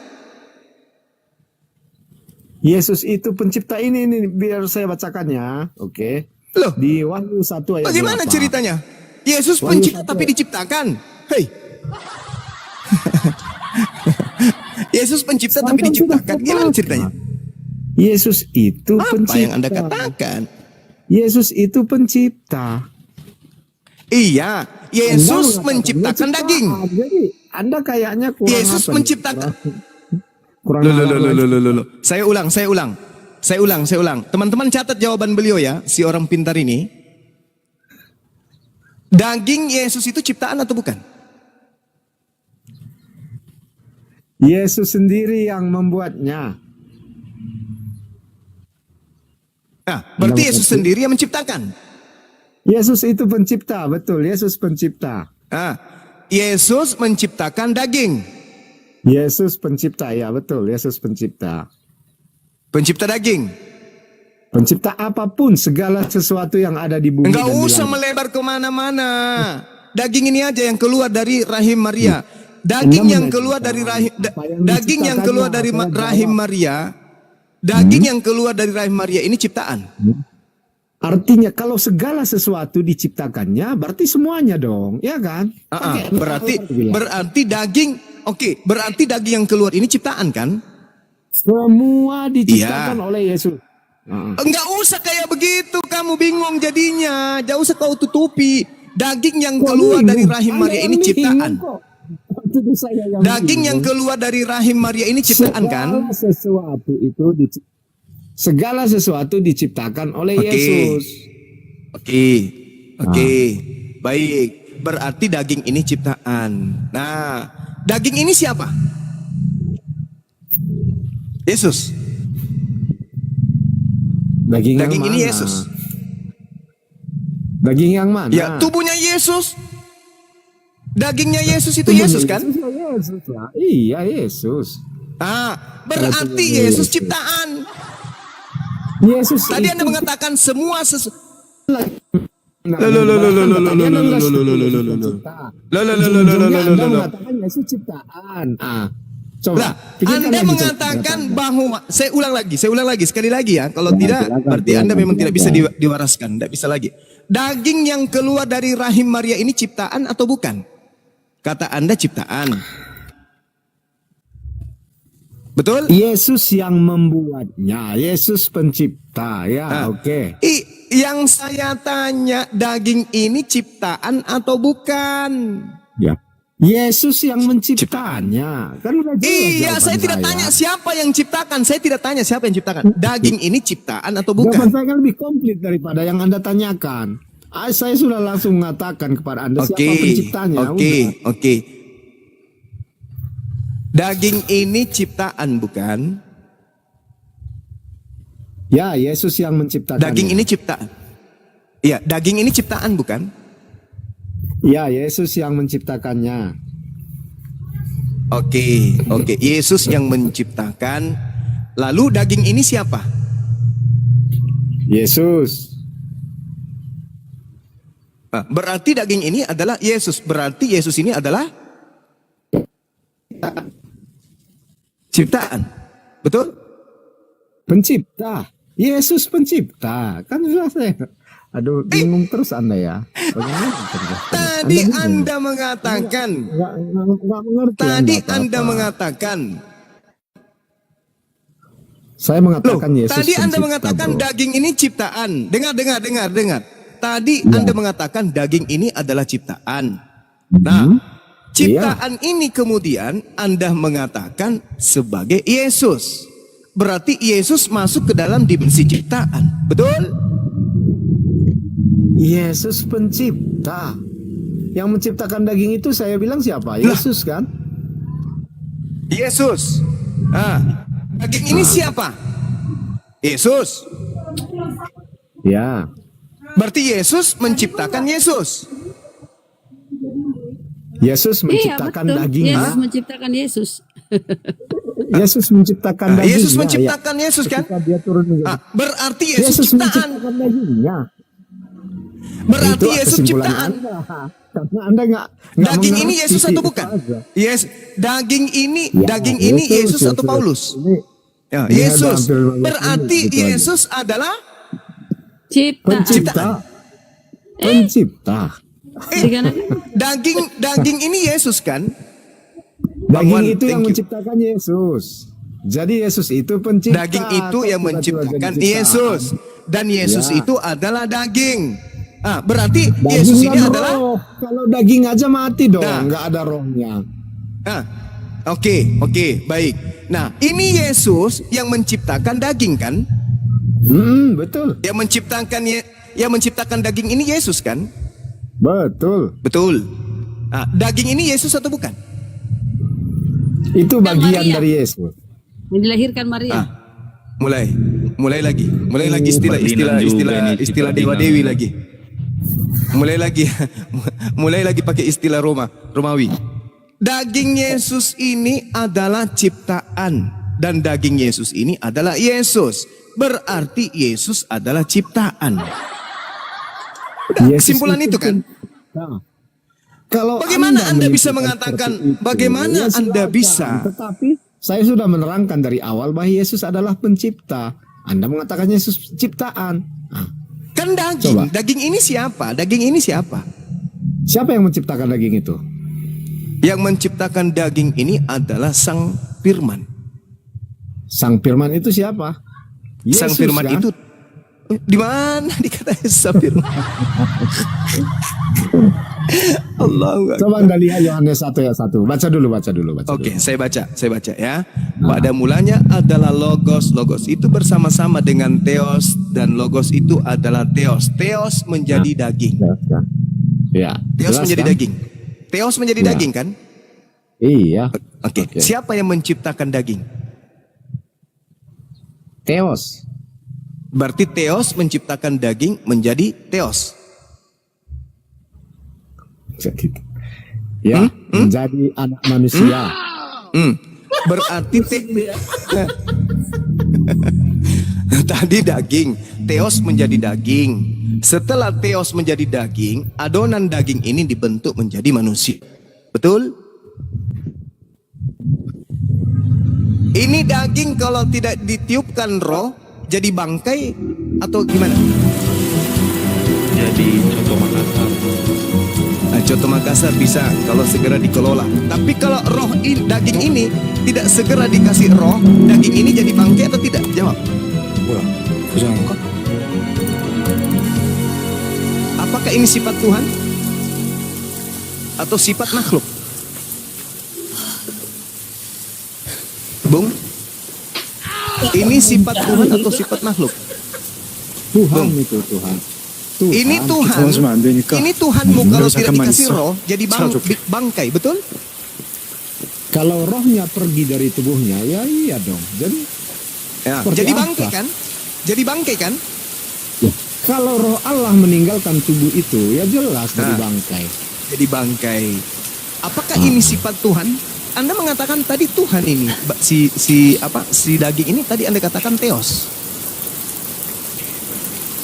Yesus itu pencipta ini biar saya bacakannya. Oke. Loh, Di Wahyu 1 ayat bagaimana 8. ceritanya? Yesus Wahyu pencipta 1. tapi diciptakan. Hei. Yesus pencipta tapi Saya kan sudah diciptakan. Gimana katakan. ceritanya? Yesus itu Apa pencipta. yang Anda katakan? Yesus itu pencipta. Iya, Anda Yesus mengatakan menciptakan daging. Jadi Anda kayaknya kurang Yesus apa nih? menciptakan. Kurang Loh. Saya ulang. Teman-teman catat jawaban beliau ya, si orang pintar ini. Daging Yesus itu ciptaan atau bukan? Yesus sendiri yang membuatnya. Nah, berarti Yesus sendiri yang menciptakan. Yesus itu pencipta, betul. Yesus pencipta. Yesus menciptakan daging. Yesus pencipta, ya betul. Yesus pencipta. Pencipta daging. Pencipta apapun, segala sesuatu yang ada di bumi. Enggak dan di usah langit. melebar kemana-mana. Daging ini aja yang keluar dari rahim Maria. Daging yang keluar dari rahim daging yang keluar dari rahim Maria. Daging yang keluar dari rahim Maria ini ciptaan. Artinya kalau segala sesuatu diciptakannya, berarti semuanya dong, ya kan? Berarti daging, berarti daging yang keluar ini ciptaan kan? Semua diciptakan oleh Yesus. Enggak usah kayak begitu, kamu bingung jadinya. Enggak usah kau tutupi. Daging yang keluar dari rahim Maria ini ciptaan. Daging yang keluar dari rahim Maria ini ciptaan kan? Segala sesuatu diciptakan oleh Yesus. Oke. Baik. Berarti daging ini ciptaan. Nah, daging ini siapa? Yesus. Daging yang ini mana? Yesus. Daging yang mana? Ya, tubuhnya Yesus. Dagingnya Yesus itu Tubuhnya Yesus kan? Yesus lah. Iya, Yesus. Berarti Yesus ciptaan. Yesus Tadi itu Anda mengatakan semua mengatakan Yesus ciptaan. Coba. Anda mengatakan bahwa saya ulang lagi sekali lagi ya. Kalau tidak berarti Anda memang tidak bisa diwaraskan, tidak bisa lagi. Daging yang keluar dari rahim Maria ini ciptaan atau bukan? Kata Anda ciptaan. Betul? Yesus yang membuatnya, Yesus pencipta, ya oke. Yang saya tanya, daging ini ciptaan atau bukan? Ya. Yesus yang menciptanya. Kan udah jelas Iya, jawaban saya tidak tanya siapa yang ciptakan. Saya tidak tanya siapa yang ciptakan. Daging ini ciptaan atau bukan? Jawaban saya kan lebih komplit daripada yang Anda tanyakan. Saya sudah langsung mengatakan kepada Anda siapa penciptanya. Oke. Daging ini ciptaan bukan? Ya, Yesus yang menciptakan. Daging ini ciptaan. Iya, daging ini ciptaan bukan? Ya, Yesus yang menciptakannya. Oke. Yesus yang menciptakan. Lalu daging ini siapa? Yesus. Berarti daging ini adalah Yesus. Berarti Yesus ini adalah Ciptaan. Betul? Pencipta. Yesus pencipta. Kan sudah saya. Aduh, bingung terus Anda ya. Bagaimana terus? Tadi Anda mengatakan. Nggak mengerti Tadi apa-apa. Anda mengatakan. Saya Loh, mengatakan Yesus tadi Anda pencipta, mengatakan bro. daging ini ciptaan. Dengar. Tadi Anda mengatakan daging ini adalah ciptaan. Nah, ciptaan ini kemudian Anda mengatakan sebagai Yesus. Berarti Yesus masuk ke dalam dimensi ciptaan. Betul? Yesus pencipta. Yang menciptakan daging itu saya bilang siapa? Yesus kan? Yesus. Daging ini siapa? Yesus. Ya. Berarti Yesus menciptakan Yesus. Yesus menciptakan dagingnya. Yesus menciptakan Yesus. Yesus menciptakan dagingnya. Yesus menciptakan Yesus kan? Ketika dia turun menjadi- Berarti Yesus Yesus ciptaan. menciptakan dagingnya. Berarti Itu Yesus kesimpulan ciptaan. Anda. Karena Anda nggak Daging ini mengerti Yesus atau itu bukan? aja. Yes, daging ini Ya, Yesus atau sudah. Paulus? Ini- Ya, ini Yesus. ada hampir 15 Berarti menit gitu aja. Yesus adalah Ciptaan. Pencipta. Pencipta. daging ini Yesus kan? Daging Bang Wan, itu yang thank you. menciptakan Yesus. Jadi Yesus itu pencipta. Daging itu yang Kok tiba-tiba menciptakan jadi ciptaan? Yesus. Dan Yesus Ya. itu adalah daging. Berarti Daging Yesus ini dan adalah roh. Kalau daging aja mati dong, Nah. nggak ada rohnya. Oke, baik. Nah, ini Yesus yang menciptakan daging kan? Betul, Yang menciptakan daging ini Yesus kan? betul. Betul. Daging ini Yesus atau bukan? Itu bagian Maria. dari Yesus. Yang dilahirkan Maria. Mulai lagi istilah dewa dewi lagi. Mulai lagi pakai istilah Romawi. Daging Yesus ini adalah ciptaan dan daging Yesus ini adalah Yesus. Berarti Yesus adalah ciptaan. Udah, Yesus kesimpulan itu kan? Nah, kalau Bagaimana Anda bisa menunjukkan mengatakan, seperti itu, bagaimana ya Anda silakan. bisa? Tetapi saya sudah menerangkan dari awal bahwa Yesus adalah pencipta. Anda mengatakan Yesus ciptaan. Kan daging. Coba. Daging ini siapa? Daging ini siapa? Siapa yang menciptakan daging itu? Yang menciptakan daging ini adalah Sang Firman. Sang Firman itu siapa? Sang Yesus, Firman kan? itu di mana dikatakan Sang Firman? Allahu Akbar. Coba Anda lihat Yohanes 1 ayat 1. Baca dulu. Oke, saya baca ya. Pada mulanya adalah Logos. Logos itu bersama-sama dengan Theos dan Logos itu adalah Theos. Theos menjadi daging. Ya. Theos jelas menjadi kan? daging. Theos menjadi Ya. daging kan? Iya. Oke. Siapa yang menciptakan daging? Theos. Berarti Theos menciptakan daging menjadi Theos. Ya, menjadi anak manusia. Berarti tadi daging, Theos menjadi daging. Setelah Theos menjadi daging, adonan daging ini dibentuk menjadi manusia. Betul? Ini daging kalau tidak ditiupkan roh jadi bangkai atau gimana? Jadi contoh Makassar. Coto Makassar bisa kalau segera dikelola. Tapi kalau daging ini tidak segera dikasih roh, daging ini jadi bangkai atau tidak? Jawab. 뭐야? 부정한 거? Apakah ini sifat Tuhan atau sifat makhluk? Bung, ini sifat Tuhan atau sifat makhluk? Tuhan itu Tuhan. Ini Tuhan. 당황하면 안 되니까. Ini Tuhanmu kalau tidak 잠깐만 dikasih 있어. roh jadi bangkai, betul? Kalau rohnya pergi dari tubuhnya, ya iya dong. Jadi Ya, seperti jadi apa? bangkai kan? Jadi bangkai kan? Kalau roh Allah meninggalkan tubuh itu, ya jelas dari Nah. bangkai. Jadi bangkai. Apakah ini sifat Tuhan? Anda mengatakan tadi Tuhan ini si daging ini tadi Anda katakan Theos.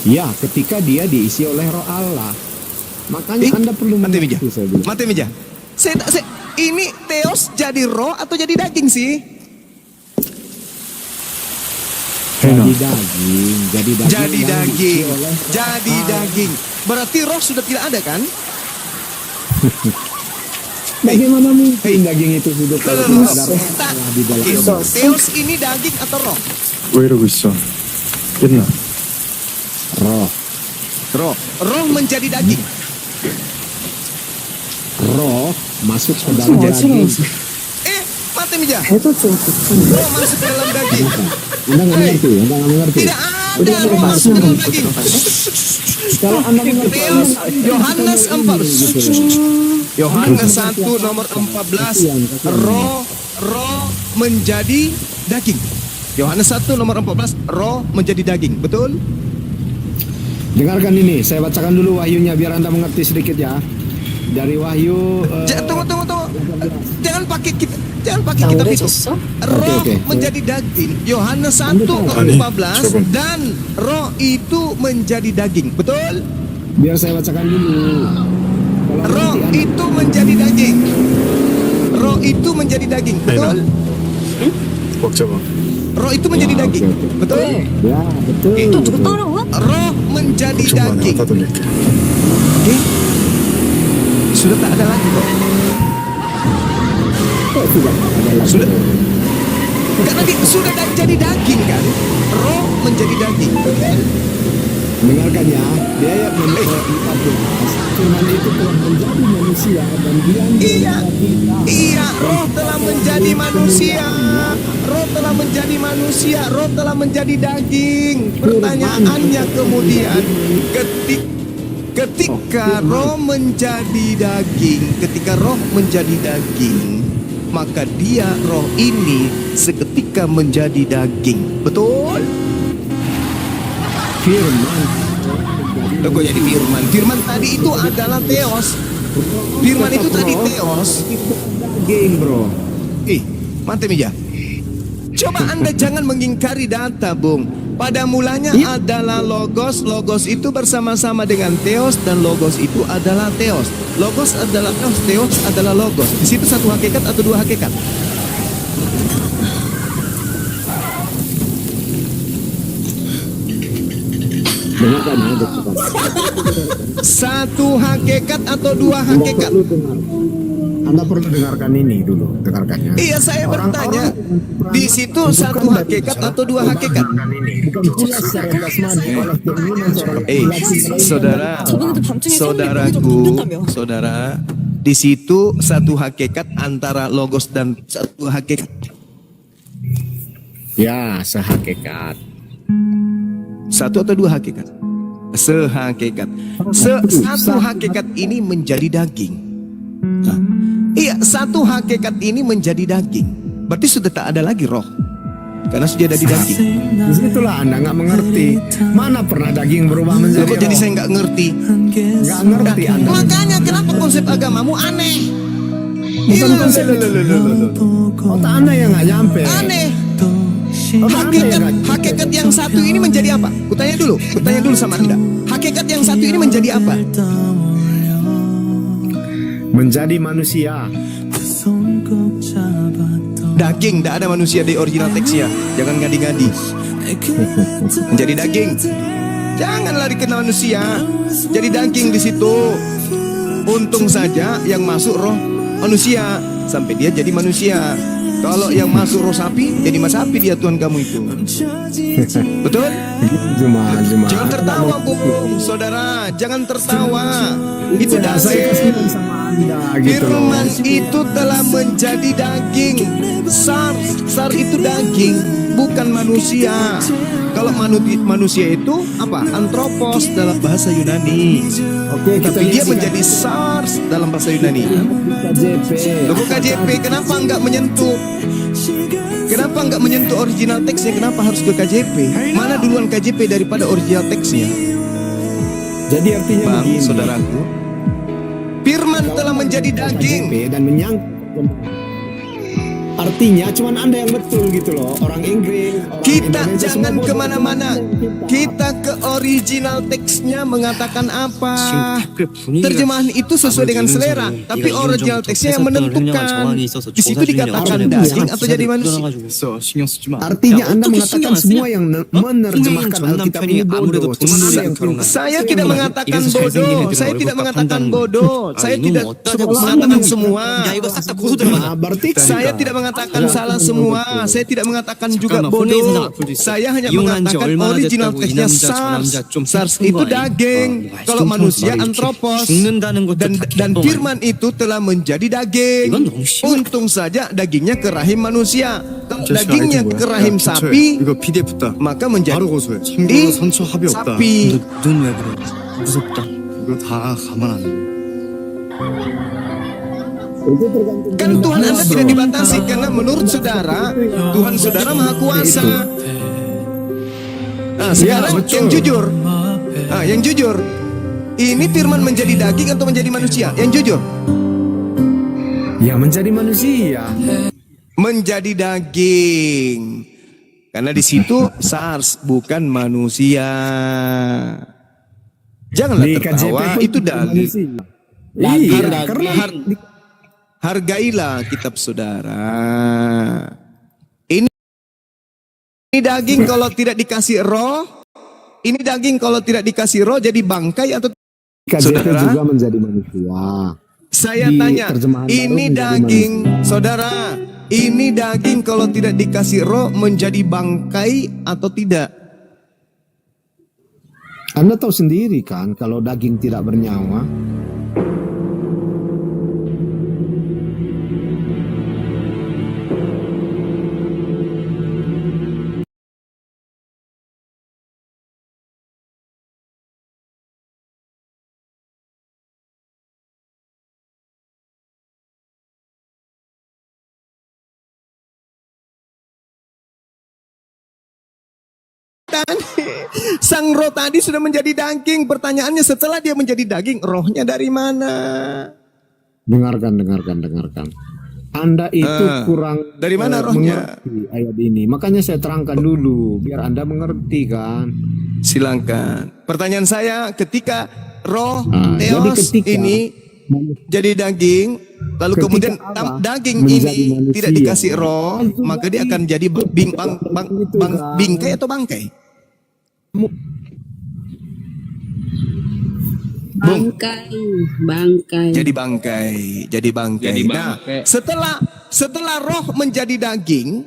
Ya, ketika dia diisi oleh roh Allah. Makanya Anda perlu mati meja. mengerti, saya bilang. Mati meja. Ini Theos jadi roh atau jadi daging sih? daging. Jadi daging. Jadi yang daging. diisi oleh Jadi daging. Berarti roh sudah tidak ada kan? Bagaimana mungkin daging itu hidup kalau tidak ada roh Tak. di dalam? Theos ini daging atau roh? 왜 이러고 있어? 끝나. Roh. Roh menjadi daging. Roh masuk ke dalam daging. Mati Mija. Roh masuk ke dalam daging. Anda nggak mengerti? Anda nggak mengerti? Tidak ada roh masuk ke dalam daging. Kalau Anda mengerti, Theos, Yohanes 4. Yohanes 1 nomor 14. Roh menjadi daging. Yohanes 1 nomor 14. Roh menjadi daging. Betul? dengarkan ini. Saya bacakan dulu wahyunya biar Anda mengerti sedikit ya. Dari Wahyu. Tunggu. Jangan pakai kitab itu. Roh Oke. menjadi daging. Yohanes 1 14 dan roh itu menjadi daging. Betul? Biar saya bacakan dulu. Kalau Roh nanti Anda- itu menjadi daging. Roh itu menjadi daging. Betul? 먹자봐. Roh itu menjadi daging. Betul? Ya, betul. Roh menjadi 걱정 마. daging. 내가 다 돌릴게. Oke? Sudah tak ada lagi kok. Sudah. Karena sudah jadi daging kan? Roh menjadi daging. Betul? Dengarkan ya. Di ayat 14, firman itu telah menjadi manusia dan diam di Iya, antara kita. iya, roh telah menjadi manusia. Roh telah menjadi manusia. Roh telah menjadi daging. Pertanyaannya kemudian, ketika roh menjadi daging, maka dia roh ini seketika menjadi daging. Betul? Firman. Kok jadi firman? Firman tadi itu adalah theos. Firman itu tadi theos. Daging, bro. Mantap Mija. Coba Anda jangan mengingkari data, Bung. Pada mulanya adalah logos. Logos itu bersama-sama dengan theos dan logos itu adalah theos. Logos adalah theos, theos adalah logos. Di situ satu hakikat atau dua hakikat? Dengarkan ya, dengarkan. Satu hakikat atau dua hakikat? Anda perlu dengarkan ini dulu, dengarkan ya. Iya, saya bertanya. Di situ satu hakikat atau dua hakikat? Bukan pula secara jasmani oleh keinginan seorang saudara, di situ satu hakikat antara logos dan satu hakikat. ya sehakikat. Satu atau dua hakikat? Sehakikat. Satu hakikat ini menjadi daging. Nah, iya, satu hakikat ini menjadi daging. Berarti sudah tak ada lagi roh. Karena sudah ada di daging. Disitulah Anda nggak mengerti. Mana pernah daging berubah menjadi Kok jadi roh? saya nggak ngerti? Nggak ngerti Anda. Makanya kenapa konsep agamamu aneh? Bukan konsep. Otak Anda yang nggak nyampe. Aneh. Otak Anda yang nggak Hakikat yang satu ini menjadi apa? Kutanya dulu sama Anda. Hakikat yang satu ini menjadi apa? menjadi manusia. Daging, tidak ada manusia di original teksnya. Jangan ngadi-ngadi. Menjadi daging. Jangan lari ke manusia. Jadi daging di situ. Untung saja yang masuk roh manusia sampai dia jadi manusia. Kalau yang masuk roh sapi, jadi mas sapi dia Tuhan kamu itu. Betul? Cuma. Jangan tertawa, Bung. Saudara, jangan tertawa. Itu Saya daging. kasihan sama Anda gitu loh. Firman itu telah menjadi daging. Sar itu daging, bukan manusia. Kalau manusia itu apa? Antropos dalam bahasa Yunani. Oke, kita Tapi dia lihat menjadi SARS dalam bahasa Yunani. KJP. Logo KJP, kenapa enggak menyentuh? Kenapa enggak menyentuh original teksnya? Kenapa harus ke KJP? Mana duluan KJP daripada original teksnya? Jadi artinya Bang, begini. saudaraku, Firman telah menjadi daging. KJP dan menyangkut Artinya cuman Anda yang betul gitu loh. Orang Inggris, orang Kita Indonesia jangan semua bodoh. kemana-mana. Kita ke original teksnya mengatakan apa. Terjemahan itu sesuai dengan selera, tapi original teksnya yang menentukan. Di situ dikatakan daging atau jadi manusia. 됐어. 신경 쓰지 마. Artinya Anda mengatakan semua yang menerjemahkan Alkitab ini bodoh. Cuman Anda yang pintar. Saya tidak mengatakan bodoh. Saya tidak mengatakan bodoh. Saya tidak mengatakan semua. Nah, berarti kan Saya tidak mengatakan salah semua. Saya tidak mengatakan juga bodoh. Saya hanya mengatakan original teksnya SARS. SARS itu daging. Kalau manusia antropos. Dan firman itu telah menjadi daging. Untung saja dagingnya ke rahim manusia. Kalau dagingnya ke rahim sapi, 이거 PDF다. maka menjadi 바로 고소해. 참고로 선처 합의 없다. sapi. 눈왜 그래? 무섭다. 이거 다 가만 안 해. Kan Tuhan Anda tidak dibatasi karena menurut saudara, Tuhan saudara maha kuasa. Nah, sekarang yang jujur. Yang jujur. Ini firman menjadi daging atau menjadi manusia? Yang jujur. yang menjadi manusia. Menjadi daging. Karena di situ SARS bukan manusia. Janganlah Di KJP tertawa, pun itu bukan daging. manusia. Iya, karena Hargailah kitab saudara. Ini daging kalau tidak dikasih roh. Ini daging kalau tidak dikasih roh jadi bangkai atau KJP saudara? juga menjadi manusia. Saya Di tanya, terjemahan baru ini menjadi daging, manusia. saudara, ini daging kalau tidak dikasih roh menjadi bangkai atau tidak? Anda tahu sendiri kan kalau daging tidak bernyawa. Sang roh tadi sudah menjadi daging. Pertanyaannya setelah dia menjadi daging, rohnya dari mana? Dengarkan. Anda itu kurang dari mana rohnya? mengerti ayat ini. Makanya saya terangkan dulu biar Anda mengerti kan. Silakan. Pertanyaan saya, ketika roh jadi Theos ketika ini jadi daging, lalu Ketika kemudian Allah daging menjadi ini manusia, tidak dikasih roh, maka dia akan jadi bingkai atau bangkai? Bangkai. Jadi bangkai. Nah, setelah roh menjadi daging,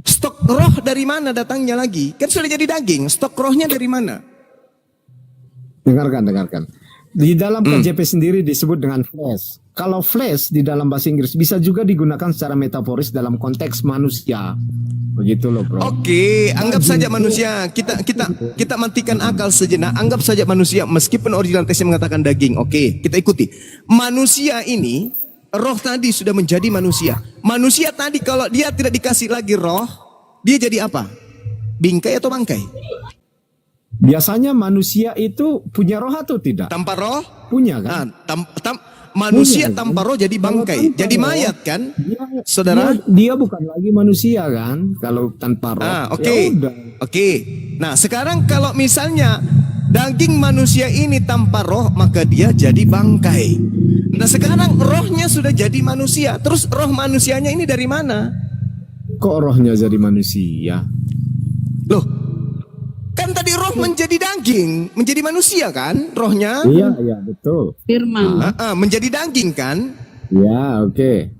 stok roh dari mana datangnya lagi? Kan sudah jadi daging, stok rohnya dari mana? Dengarkan. Di dalam KJP sendiri disebut dengan flesh. Kalau flesh di dalam bahasa Inggris bisa juga digunakan secara metaforis dalam konteks manusia. Begitu loh, Bro. Oke, anggap saja manusia. Kita matikan akal sejenak. Anggap saja manusia meskipun original teksnya mengatakan daging. Oke, kita ikuti. Manusia ini, roh tadi sudah menjadi manusia. Manusia tadi kalau dia tidak dikasih lagi roh, dia jadi apa? Bingkai atau bangkai? Biasanya manusia itu punya roh atau tidak? Tanpa roh? Punya kan? Manusia Punya, tanpa kan? roh jadi bangkai, jadi mayat kan? Saudara? Dia bukan lagi manusia kan? Kalau tanpa roh. Oke. Ya udah. Oke. Nah, sekarang kalau misalnya daging manusia ini tanpa roh, maka dia jadi bangkai. Nah, sekarang rohnya sudah jadi manusia. Terus roh manusianya ini dari mana? Kok rohnya jadi manusia? Loh, kan tadi roh menjadi daging, menjadi manusia kan rohnya? Iya, betul. Firman. Menjadi daging kan? Ya, oke.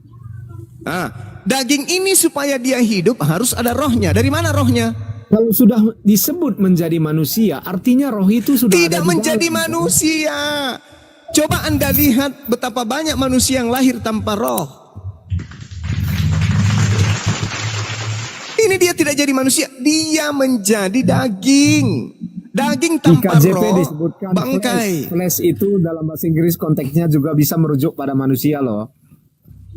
Daging ini supaya dia hidup harus ada rohnya. Dari mana rohnya? Kalau sudah disebut menjadi manusia, artinya roh itu sudah Tidak ada di menjadi dalam. manusia. Coba Anda lihat betapa banyak manusia yang lahir tanpa roh. Ini dia tidak jadi manusia, dia menjadi daging. Daging Di tanpa KJP roh, disebutkan bangkai. flesh itu dalam bahasa Inggris konteksnya juga bisa merujuk pada manusia loh.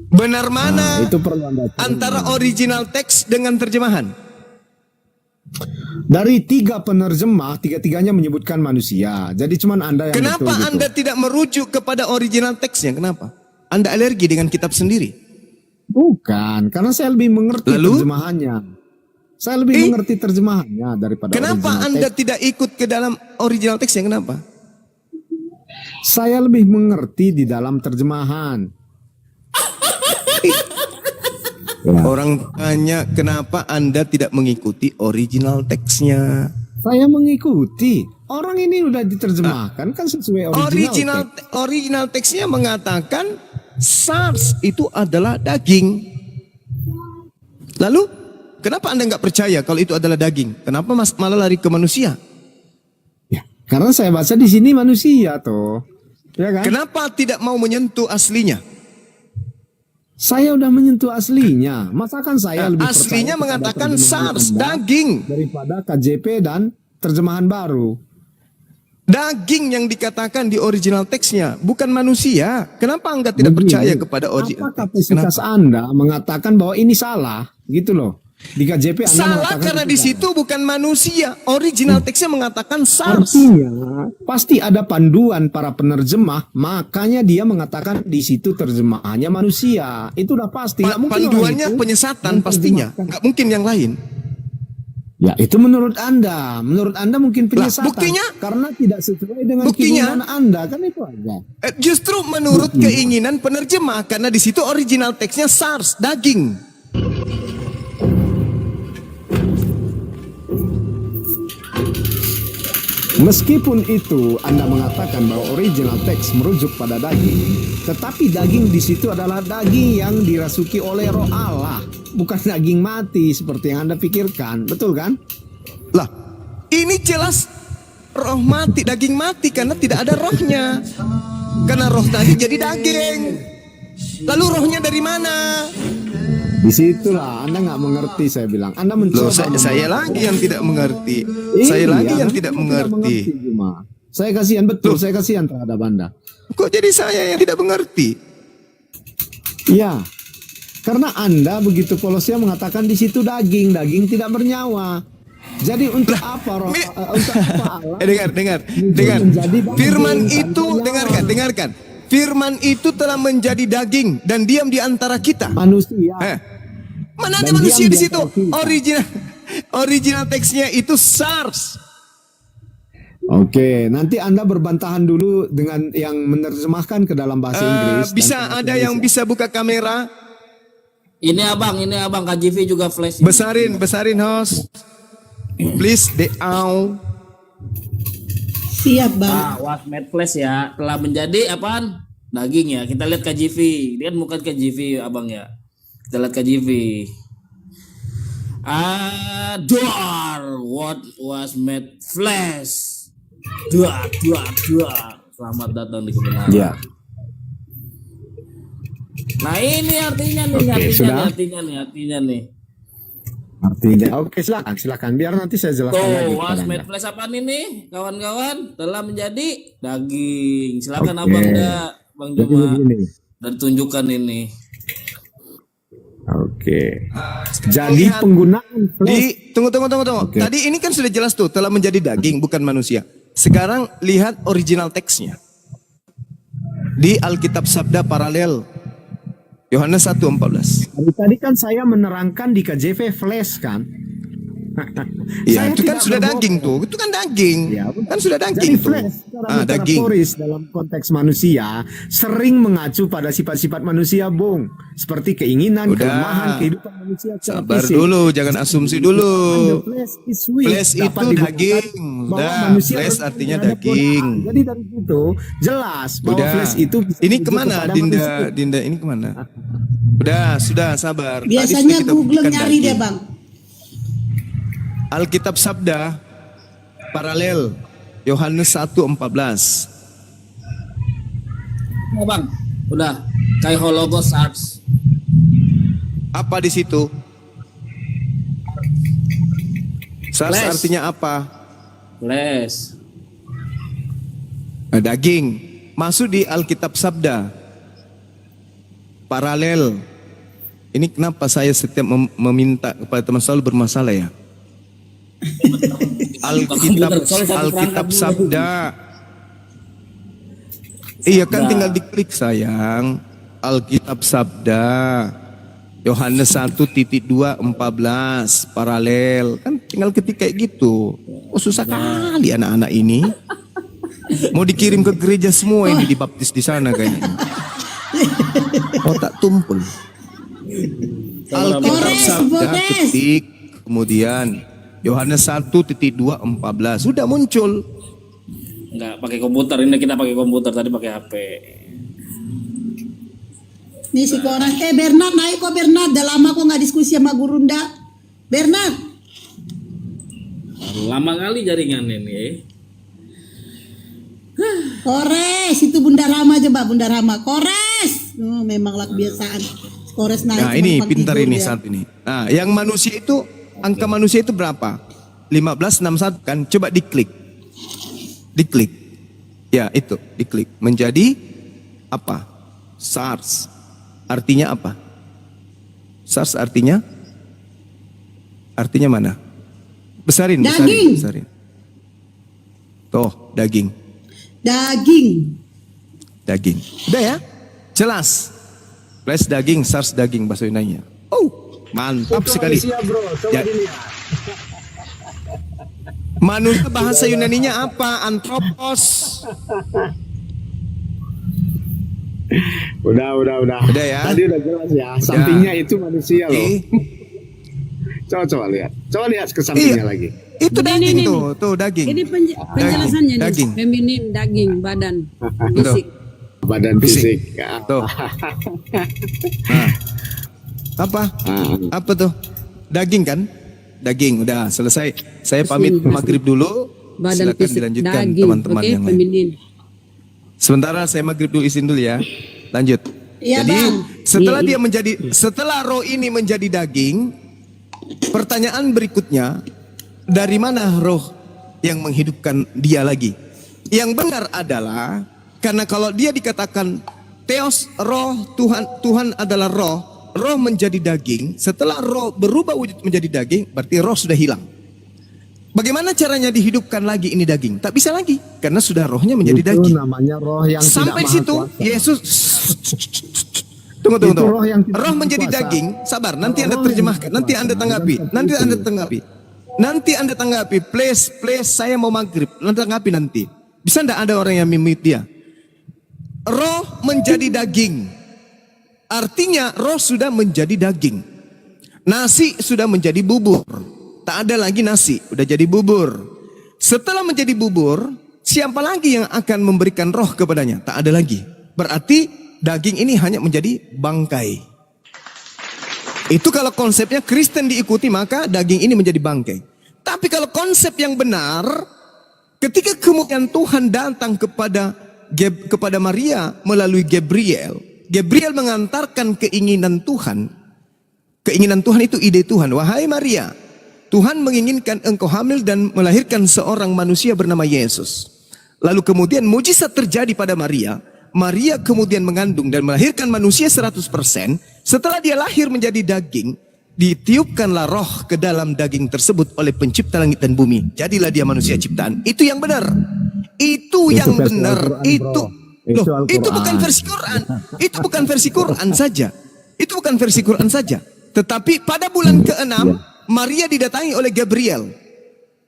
Benar mana Itu perlu Anda tahu. antara original teks dengan terjemahan? Dari 3 penerjemah, 3-tiganya menyebutkan manusia. Jadi cuman Anda yang Kenapa betul gitu. Anda tidak merujuk kepada original teksnya? Kenapa? Anda alergi dengan kitab sendiri? Bukan, karena saya lebih mengerti Lalu? terjemahannya. Saya lebih mengerti terjemahannya daripada Kenapa original Anda text. tidak ikut ke dalam original teksnya? Kenapa? Saya lebih mengerti di dalam terjemahan. Orang tanya kenapa Anda tidak mengikuti original teksnya? Saya mengikuti. Orang ini udah diterjemahkan kan sesuai original text. Original teksnya mengatakan SARS itu adalah daging. Lalu kenapa Anda nggak percaya kalau itu adalah daging? Kenapa malah lari ke manusia? Ya, karena saya baca di sini manusia toh. Ya kan? Kenapa tidak mau menyentuh aslinya? Saya udah menyentuh aslinya. Masakan saya lebih Aslinya percaya kepada mengatakan terjemahan SARS, Anda daging. daripada KJP dan terjemahan baru. Daging yang dikatakan di original teksnya, bukan manusia. Kenapa Anda tidak Begini, percaya kepada original apa teks? kapasitas Anda mengatakan bahwa ini salah? Gitu loh. Di KJP Anda Salah mengatakan karena itu di salah. situ bukan manusia. Original teksnya mengatakan SARS. Artinya pasti ada panduan para penerjemah, makanya dia mengatakan di situ terjemahannya manusia. Itu udah pasti. Nggak mungkin orang Panduannya itu penyesatan pastinya. menerjemahkan. Nggak mungkin yang lain. Ya itu menurut Anda. Menurut Anda mungkin penyesatan. buktinya? Karena tidak sesuai dengan Buktinya? keinginan Anda. Kan itu aja. Justru menurut keinginan penerjemah karena di situ original teksnya SARS, daging. Meskipun itu Anda mengatakan bahwa original teks merujuk pada daging, tetapi daging di situ adalah daging yang dirasuki oleh roh Allah, bukan daging mati seperti yang Anda pikirkan. Betul kan? Lah, ini jelas roh mati, daging mati karena tidak ada rohnya. Karena roh tadi jadi daging. Lalu rohnya dari mana? Disitulah Anda nggak mengerti, saya bilang. Anda mencoba. Loh, saya lagi yang tidak mengerti. Iya, Saya lagi yang Anda tidak tidak mengerti. Cuma. Saya kasihan betul, saya kasihan terhadap Anda. Kok jadi saya yang tidak mengerti? Iya. Karena Anda begitu polosnya mengatakan di situ daging tidak bernyawa. Jadi untuk apa roh? Untuk apa Allah? Dengar. menjadi daging Firman tanpa itu, nyawa? dengarkan. Firman itu telah menjadi daging dan diam di antara kita. Manusia. Mana ada Dan manusia diam di di situ? antara kita. Original teksnya itu SARS. Oke, nanti Anda berbantahan dulu dengan yang menerjemahkan ke dalam bahasa Inggris. dan Bisa bahasa ada yang Indonesia. bisa buka kamera? Ini abang KJV juga flash. Besarin host. Please down. Siap bang. Wasmed flash ya, telah menjadi apaan? Daging ya. Kita lihat KJV. Dia kan bukan KJV abang ya. Kita lihat KJV. Adore what was made flesh. Dua. Selamat datang di kebenaran. Ya. Nah ini artinya nih, Oke, sudah? artinya nih. Artinya, oke silakan. Biar nanti saya jelaskan lagi Tuh, kepada was Anda. made flesh apa nih, kawan-kawan? Telah menjadi daging. Silakan Oke. abang Bang Jadi Juma. begini. Dan tunjukkan ini. Oke. Jadi Lihat. penggunaan flash. Tunggu. Oke. Tadi ini kan sudah jelas tuh telah menjadi daging bukan manusia. Sekarang lihat original teksnya. Di Alkitab Sabda Paralel. Yohanes 1:14. Tadi kan saya menerangkan di KJV flash kan. Iya, Saya itu kan tidak sudah berbohong. daging tuh. Itu kan daging. Ya, Kan sudah Jadi daging tuh. flash secara Daging. metaforis dalam konteks manusia sering mengacu pada sifat-sifat manusia, Bung. Seperti keinginan, Udah. kelemahan, kehidupan manusia secara Sabar fisik. dulu, jangan asumsi dulu. The flesh is weak. Flesh Dapat itu digunakan daging. bahwa Udah, manusia flesh berada artinya pada daging. godaan. Jadi dari itu jelas bahwa Udah. flesh itu bisa Ini merujuk kemana, kepada Dinda? manusia. Dinda ini kemana? Sudah, sabar. Tadi Biasanya sudah kita Google buktikan nyari daging. deh bang. Alkitab Sabda Paralel Yohanes 1:14. Oh, bang, udah. Kai Hologos Arts. Apa di situ? SARS Flesh. artinya apa? Flash. Daging. Masuk di Alkitab Sabda Paralel. Ini kenapa saya setiap meminta kepada teman selalu bermasalah ya? Alkitab Sabda. Iya kan tinggal diklik sayang. Alkitab Sabda Yohanes 1:2:14 paralel. Kan tinggal ketik kayak gitu. Oh susah kali anak-anak ini. Mau dikirim ke gereja semua ini dibaptis di sana kayaknya. Otak tumpul. Alkitab Sabda ketik kemudian Yohanes 1:2:14 sudah muncul. Enggak pakai komputer, ini kita pakai komputer, tadi pakai HP. Nih si orang, Bernard naik kok Bernard, udah lama kok nggak diskusi sama guru ndak. Bernard, Lama kali jaringan ini. Kores itu Bunda Rama coba Bunda Rama, Kores. Oh, memanglah kebiasaan. Kores naik. Nah ini pintar ini saat ini. Nah yang manusia itu, angka manusia itu berapa? 1561 kan, coba diklik. Diklik. Ya itu, diklik. Menjadi apa? SARS. Artinya apa? SARS artinya? Artinya mana? Besarin, Daging. besarin. Tuh, daging. Daging. Daging. Udah ya? Jelas. Flash daging, SARS daging bahasa Yunani. Oh, mantap sekali. Ya. Manusia bahasa Yunaninya apa? Anthropos. Udah. Udah ya? Tadi udah jelas ya. Sampingnya itu manusia loh. Oke. Coba lihat. Coba lihat ke sampingnya lagi. Itu daging tuh daging. Ini penjelasannya nih, daging. feminim, daging, badan, fisik. Badan fisik. Tuh. Nah. Apa? Apa tuh? Daging kan? Daging udah selesai. Saya pamit maghrib dulu. Badan Silakan fisik, dilanjutkan daging, teman-teman oke, yang lain. feminin. Sementara saya maghrib dulu, izin dulu ya. Lanjut. Iya, Jadi Bang. setelah Iya. setelah roh ini menjadi daging, pertanyaan berikutnya, dari mana roh yang menghidupkan dia lagi? Yang benar adalah karena kalau dia dikatakan theos, roh, Tuhan adalah roh menjadi daging, setelah roh berubah wujud menjadi daging, berarti roh sudah hilang. Bagaimana caranya dihidupkan lagi ini daging? Tak bisa lagi karena sudah rohnya menjadi Itu daging. namanya roh yang Sampai tidak situ maha kuasa. Yesus tunggu. Itu roh yang tidak Roh menjadi kuasa. daging, sabar. Nanti Roh Anda yang terjemahkan, tidak nanti kuasa. Anda tanggapi. Nanti Anda tanggapi. Please, saya mau maghrib. Nanti tanggapi nanti. Bisa enggak ada orang yang mimit dia? Roh menjadi daging. Artinya roh sudah menjadi daging. Nasi sudah menjadi bubur. Tak ada lagi nasi, udah jadi bubur. Setelah menjadi bubur, siapa lagi yang akan memberikan roh kepadanya? Tak ada lagi. Berarti daging ini hanya menjadi bangkai. Itu kalau konsepnya Kristen diikuti, maka daging ini menjadi bangkai. Tapi kalau konsep yang benar, ketika kemudian Tuhan datang kepada Maria melalui Gabriel mengantarkan keinginan Tuhan. Keinginan Tuhan itu ide Tuhan. Wahai Maria, Tuhan menginginkan engkau hamil dan melahirkan seorang manusia bernama Yesus. Lalu kemudian mujizat terjadi pada Maria. Maria kemudian mengandung dan melahirkan manusia 100%. Setelah dia lahir menjadi daging, ditiupkanlah roh ke dalam daging tersebut oleh pencipta langit dan bumi. Jadilah dia manusia ciptaan. Itu yang benar. Itu yang versi benar. Al-Quran, Itu bro. loh, Al-Quran. itu bukan versi Quran. Itu bukan versi Quran saja. Itu bukan versi Quran saja. Tetapi pada bulan ke-6 Maria didatangi oleh Gabriel.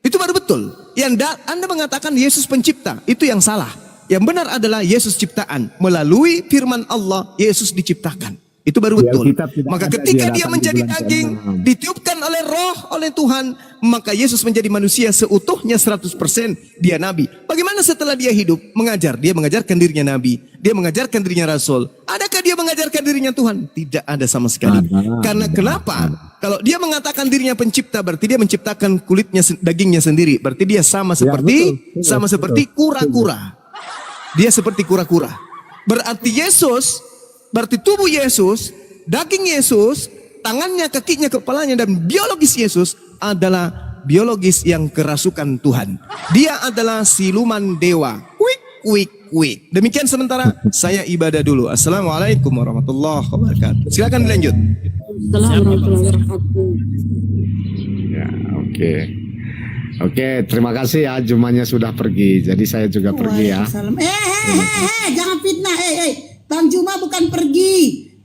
Itu baru betul. Anda mengatakan Yesus pencipta, itu yang salah. Yang benar adalah Yesus ciptaan. Melalui firman Allah, Yesus diciptakan. Itu baru betul. Maka ketika dia menjadi daging, ditiupkan oleh roh oleh Tuhan, maka Yesus menjadi manusia seutuhnya 100%. Dia nabi. Bagaimana setelah dia hidup? Mengajar. Dia mengajarkan dirinya nabi. Dia mengajarkan dirinya rasul. Adakah dia mengajarkan dirinya Tuhan? Tidak ada sama sekali. Karena kenapa? Kalau dia mengatakan dirinya pencipta, berarti dia menciptakan kulitnya, dagingnya sendiri. Berarti dia sama seperti kura-kura. Dia seperti kura-kura. Berarti Yesus, berarti tubuh Yesus, daging Yesus, tangannya, kakinya, kepalanya, dan biologis Yesus adalah biologis yang kerasukan Tuhan. Dia adalah siluman dewa. Wik. Demikian sementara saya ibadah dulu. Assalamualaikum warahmatullahi wabarakatuh. Silakan dilanjut. Ya, oke, terima kasih ya. Jumanya sudah pergi, jadi saya juga pergi ya. Waalaikumsalam. Jangan fitnah. Bang Juma bukan pergi.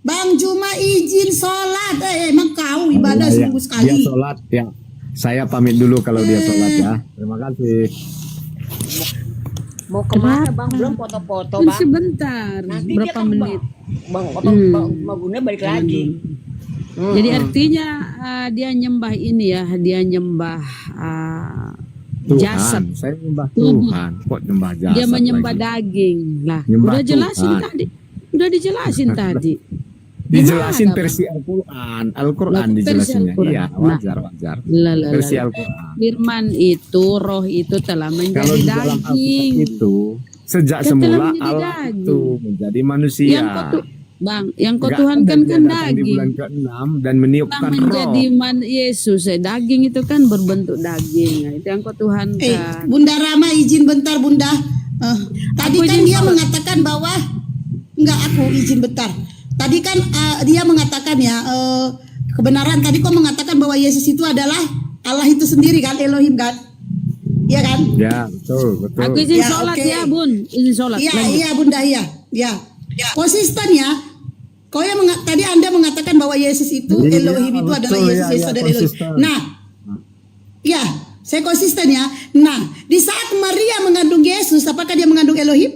Bang Juma izin sholat. Emang kau ibadah seminggu Dia sekali. sholat ya. Saya pamit dulu kalau dia sholat ya. Terima kasih. Mau kemana bang? Belum foto-foto bang. Sebentar, Nanti berapa dia kan menit? Bang, bangunnya balik lagi. Jadi artinya dia nyembah ini ya, dia nyembah jasad. Tuhan, saya nyembah Tubuh. Tuhan. Kok nyembah jasad Dia menyembah lagi? daging. Lah, Nyembah udah jelasin Tuhan. tadi. Udah dijelasin tadi. Dijelasin Gimana, versi Al-Quran. Al-Quran Versi dijelasinnya. Al-Quran. Iya, wajar. Lah, lah, Versi lah. Al-Quran. Firman itu, roh itu telah Kalau menjadi di dalam Alkitab daging. itu sejak Dia telah semula menjadi Allah daging. itu menjadi manusia. Yang kau Bang, yang kau Nggak Tuhan ada kan dia kan datang di bulan daging. ke-6 dan Telah meniupkan menjadi roh. Yesus, daging itu kan berbentuk daging. Nah, itu yang kau Tuhan kan. Bunda Rama izin bentar Bunda. Tadi Aku kan izin dia sholat. mengatakan bahwa enggak, aku izin bentar. Tadi kan dia mengatakan ya kebenaran. Tadi kau mengatakan bahwa Yesus itu adalah Allah itu sendiri kan, Elohim kan? Iya kan? Ya, betul. Aku izin Ya, sholat oke. ya Bun, izin sholat. Iya, Lanjut. iya Bunda, iya. Ya. Konsisten ya. Kau yang tadi Anda mengatakan bahwa Yesus itu Iya, Elohim itu adalah betul, Yesus, ya, Yesus ya, adalah Elohim. konsisten. Nah, ya, saya konsisten ya. Nah, di saat Maria mengandung Yesus, apakah dia mengandung Elohim?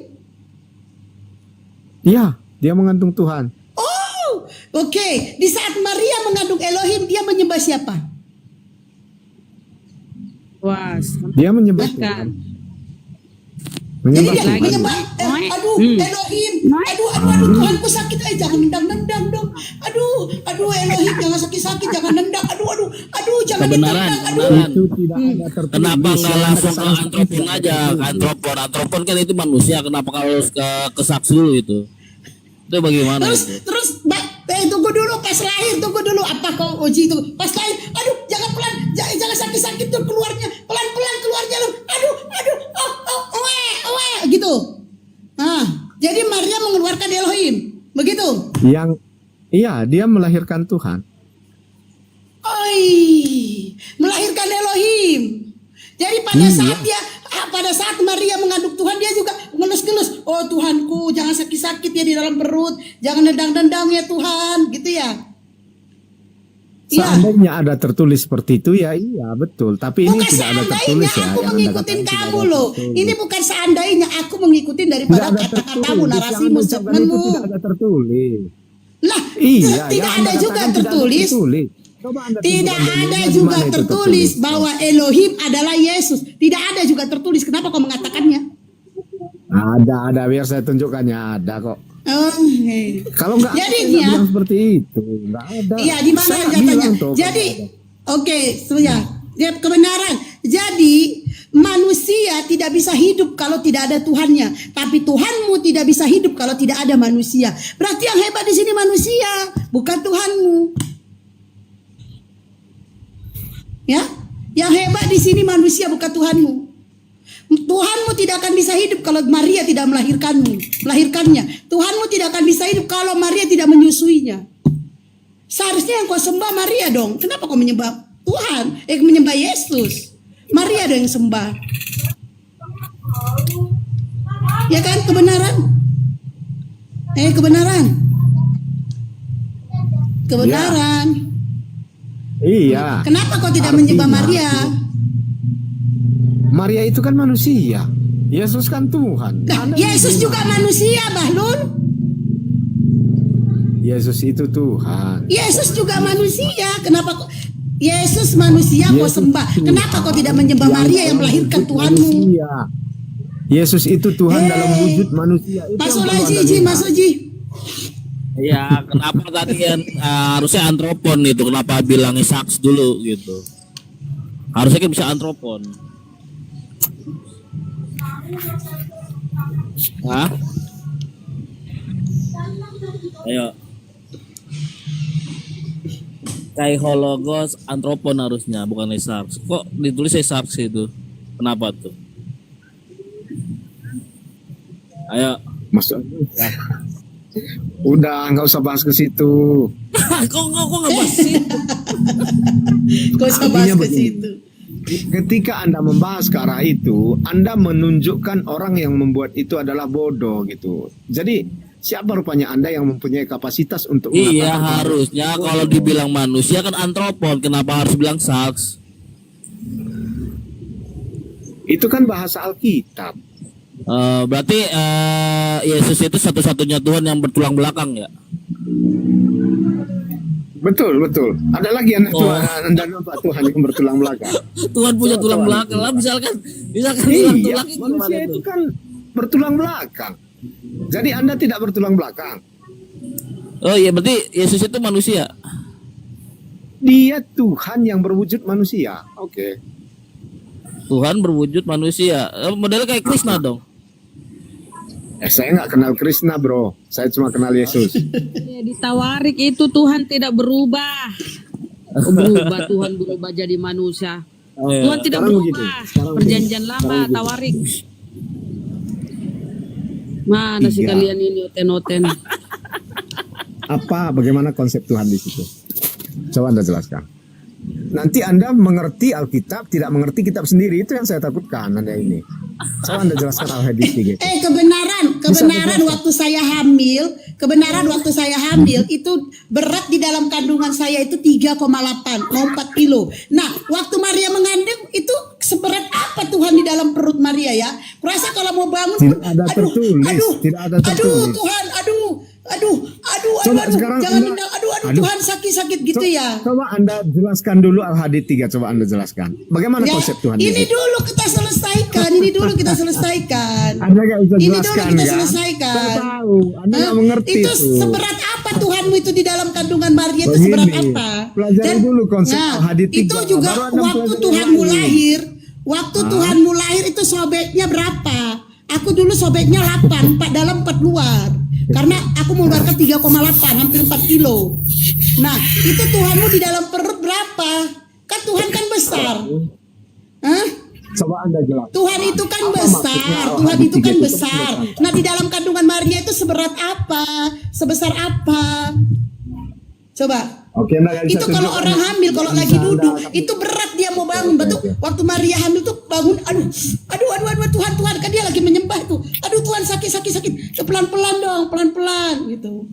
Iya, dia mengandung Tuhan. Oh, oke. Di saat Maria mengandung Elohim, dia menyembah siapa? Wah, Dia menyembah kan. Tuhan. Jadi Menyembah dia Tuhan. menyembah, aduh Elohim, aduh Tuhanku sakit, jangan nendang dong, aduh Elohim jangan sakit, jangan nendang, aduh jangan Kebenaran, ditendang, aduh. kebenaran. Itu tidak ada tertulis. Kenapa nggak Selama langsung ke kesalahan antropon aja? Ke antropon kan itu manusia. Kenapa harus ke saksi dulu itu? Itu bagaimana itu? Terus tunggu dulu pas lahir, tunggu dulu apa kau uji itu pas lahir, aduh jangan pelan, jangan sakit tuh keluarnya, pelan keluarnya lu, aduh gitu. Jadi Maria mengeluarkan Elohim, begitu? Iya, dia melahirkan Tuhan. Melahirkan Elohim. Jadi pada saat Maria mengandung Tuhan, dia juga ngelus-ngelus. Oh Tuhanku, jangan sakit-sakit ya di dalam perut, jangan nendang-nendang ya Tuhan, gitu ya. Iya. Seandainya ada tertulis seperti itu ya iya betul. Tapi ini Bukan tidak ada seandainya, tertulis ya. aku Yang Anda mengikutin katakan tidak kamu ada loh. tertulis. Ini bukan seandainya, aku mengikutin Tidak daripada ada kata-katamu, tertulis. narasimu, Yang Anda ucapkan itu statementmu. tidak ada tertulis. Lah, Iya, tidak yang Anda ada juga katakan tidak ada tertulis. Coba Anda Tidak tunjukkan ada dalilnya di juga mana itu tertulis bahwa Elohim adalah Yesus. Tidak ada juga tertulis. Kenapa kau mengatakannya? Ada biar saya tunjukkannya ada kok. Kalau nggak Jadi saya nggak ya, bilang seperti itu nggak ada. iya di mana Saya katanya? bilang toh, Jadi, nggak oke, ya kebenaran. Jadi manusia tidak bisa hidup kalau tidak ada Tuhannya, tapi Tuhanmu tidak bisa hidup kalau tidak ada manusia. Berarti yang hebat di sini manusia, bukan Tuhanmu. Ya, yang hebat di sini manusia bukan Tuhanmu. Tuhanmu tidak akan bisa hidup kalau Maria tidak melahirkannya. Tuhanmu tidak akan bisa hidup kalau Maria tidak menyusuinya. Seharusnya yang kau sembah Maria dong. Kenapa kau menyembah Tuhan? Menyembah Yesus. Maria dong yang sembah. Ya kan kebenaran? Kebenaran. Kebenaran. Iya. Kenapa kau tidak menyembah Maria? Maria itu kan manusia. Yesus kan Tuhan. Nah, Yesus juga manusia, Bahlul. Yesus itu Tuhan. Yesus juga manusia. Kenapa kok Yesus manusia kau sembah? Kenapa kau tidak menyembah Maria yang melahirkan Tuhanmu? Manusia. Yesus itu Tuhan dalam wujud manusia. Itu Masuk yang perlu lagi, Anda Ji, lihat. masuk Ji. Ya, kenapa tadi kan harusnya antropon itu? Kenapa bilangnya saks dulu gitu? Harusnya kan bisa antropon. Hah? Ayo. Kaihologos antropon harusnya, bukan saks. Kok ditulis saks itu? Kenapa tuh? Ayo. Masuk. Udah nggak usah bahas ke situ. kok nggak bahas situ? Kau usah bahas Artinya ke begini. situ. Ketika Anda membahas ke arah itu, Anda menunjukkan orang yang membuat itu adalah bodoh gitu. Jadi Siapa rupanya Anda yang mempunyai kapasitas untuk Iya, mengatakan harusnya kalau dibilang manusia kan antropon, kenapa harus bilang saks? itu kan bahasa Alkitab. Berarti Yesus itu satu-satunya Tuhan yang bertulang belakang ya? Betul. Ada lagi Anda nampak Tuhan yang bertulang belakang. Tuhan punya tulang belakang lah, misalkan Iya, tulang gimana manusia itu? itu kan bertulang belakang. Jadi Anda tidak bertulang belakang. Oh iya, berarti Yesus itu manusia. Dia Tuhan yang berwujud manusia. Oke. Tuhan berwujud manusia. Modelnya kayak Krishna dong. Saya nggak kenal Krishna, bro. Saya cuma kenal Yesus. Ya, di Tawarik itu Tuhan tidak berubah. Tuhan berubah jadi manusia. Tuhan tidak Sekarang berubah. begitu. Sekarang Perjanjian begitu. lama Sekarang begitu. Tawarik. Mana sih Iya. kalian ini oten-oten? Bagaimana konsep Tuhan di situ? Coba Anda jelaskan. Nanti Anda mengerti Alkitab, tidak mengerti kitab sendiri. Itu yang saya takutkan Anda ini. Coba Anda jelaskan Al-Hadis 3. Kebenaran waktu saya hamil, itu berat di dalam kandungan saya itu 3,8, mau 4 kilo. Nah, waktu Maria mengandung itu seberat apa Tuhan di dalam perut Maria ya? Kurasa kalau mau bangun, Tidak ada tertulis. Tuhan, Coba sekarang jangan Anda- tinggal, Tuhan sakit gitu ya. Coba Anda jelaskan dulu Al-Hadis 3. Coba Anda jelaskan. Bagaimana Ya, konsep Tuhan di ini situ? dulu kita selesaikan. Anda nggak bisa Ini dulu jelaskan kita kan? selesaikan. Saya tahu. Anda nggak mengerti itu itu. seberat apa Tuhanmu itu di dalam kandungan Maria itu Begini, seberat apa? pelajari dulu konsep Al-Hadis 3, itu juga baru Anda waktu pelajari Tuhanmu lagi. lahir. Waktu Tuhanmu lahir itu sobeknya berapa? Aku dulu sobeknya 8, 4 dalam 4 luar. Karena aku mengeluarkan 3,8, hampir 4 kilo. Nah, itu Tuhanmu di dalam perut berapa? Kan Tuhan kan besar. Hah? Coba Anda jelaskan. Tuhan itu kan Apa besar, maksudnya Tuhan Al-Hadis itu kan 3 itu besar. Nah, di dalam kandungan Maria itu seberat apa? Sebesar apa? Coba. Oke, Anda nggak bisa Itu kalau tunjukkan. orang hamil, kalau Bisa lagi Anda- duduk, itu berat dia mau bangun. Betul. Waktu Maria hamil tuh bangun, aduh, Tuhan, kan dia lagi menyembah tuh. Aduh Tuhan sakit. Pelan-pelan dong, pelan-pelan gitu.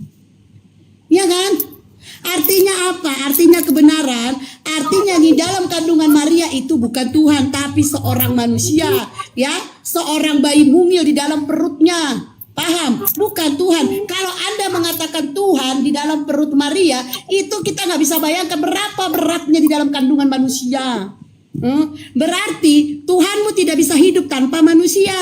Iya kan? Artinya apa? Artinya kebenaran. Artinya di dalam kandungan Maria itu bukan Tuhan, tapi seorang manusia, ya, seorang bayi mungil di dalam perutnya. Paham? Bukan Tuhan. Kalau Anda mengatakan Tuhan di dalam perut Maria, itu kita nggak bisa bayangkan berapa beratnya di dalam kandungan manusia. Berarti Tuhanmu tidak bisa hidup tanpa manusia.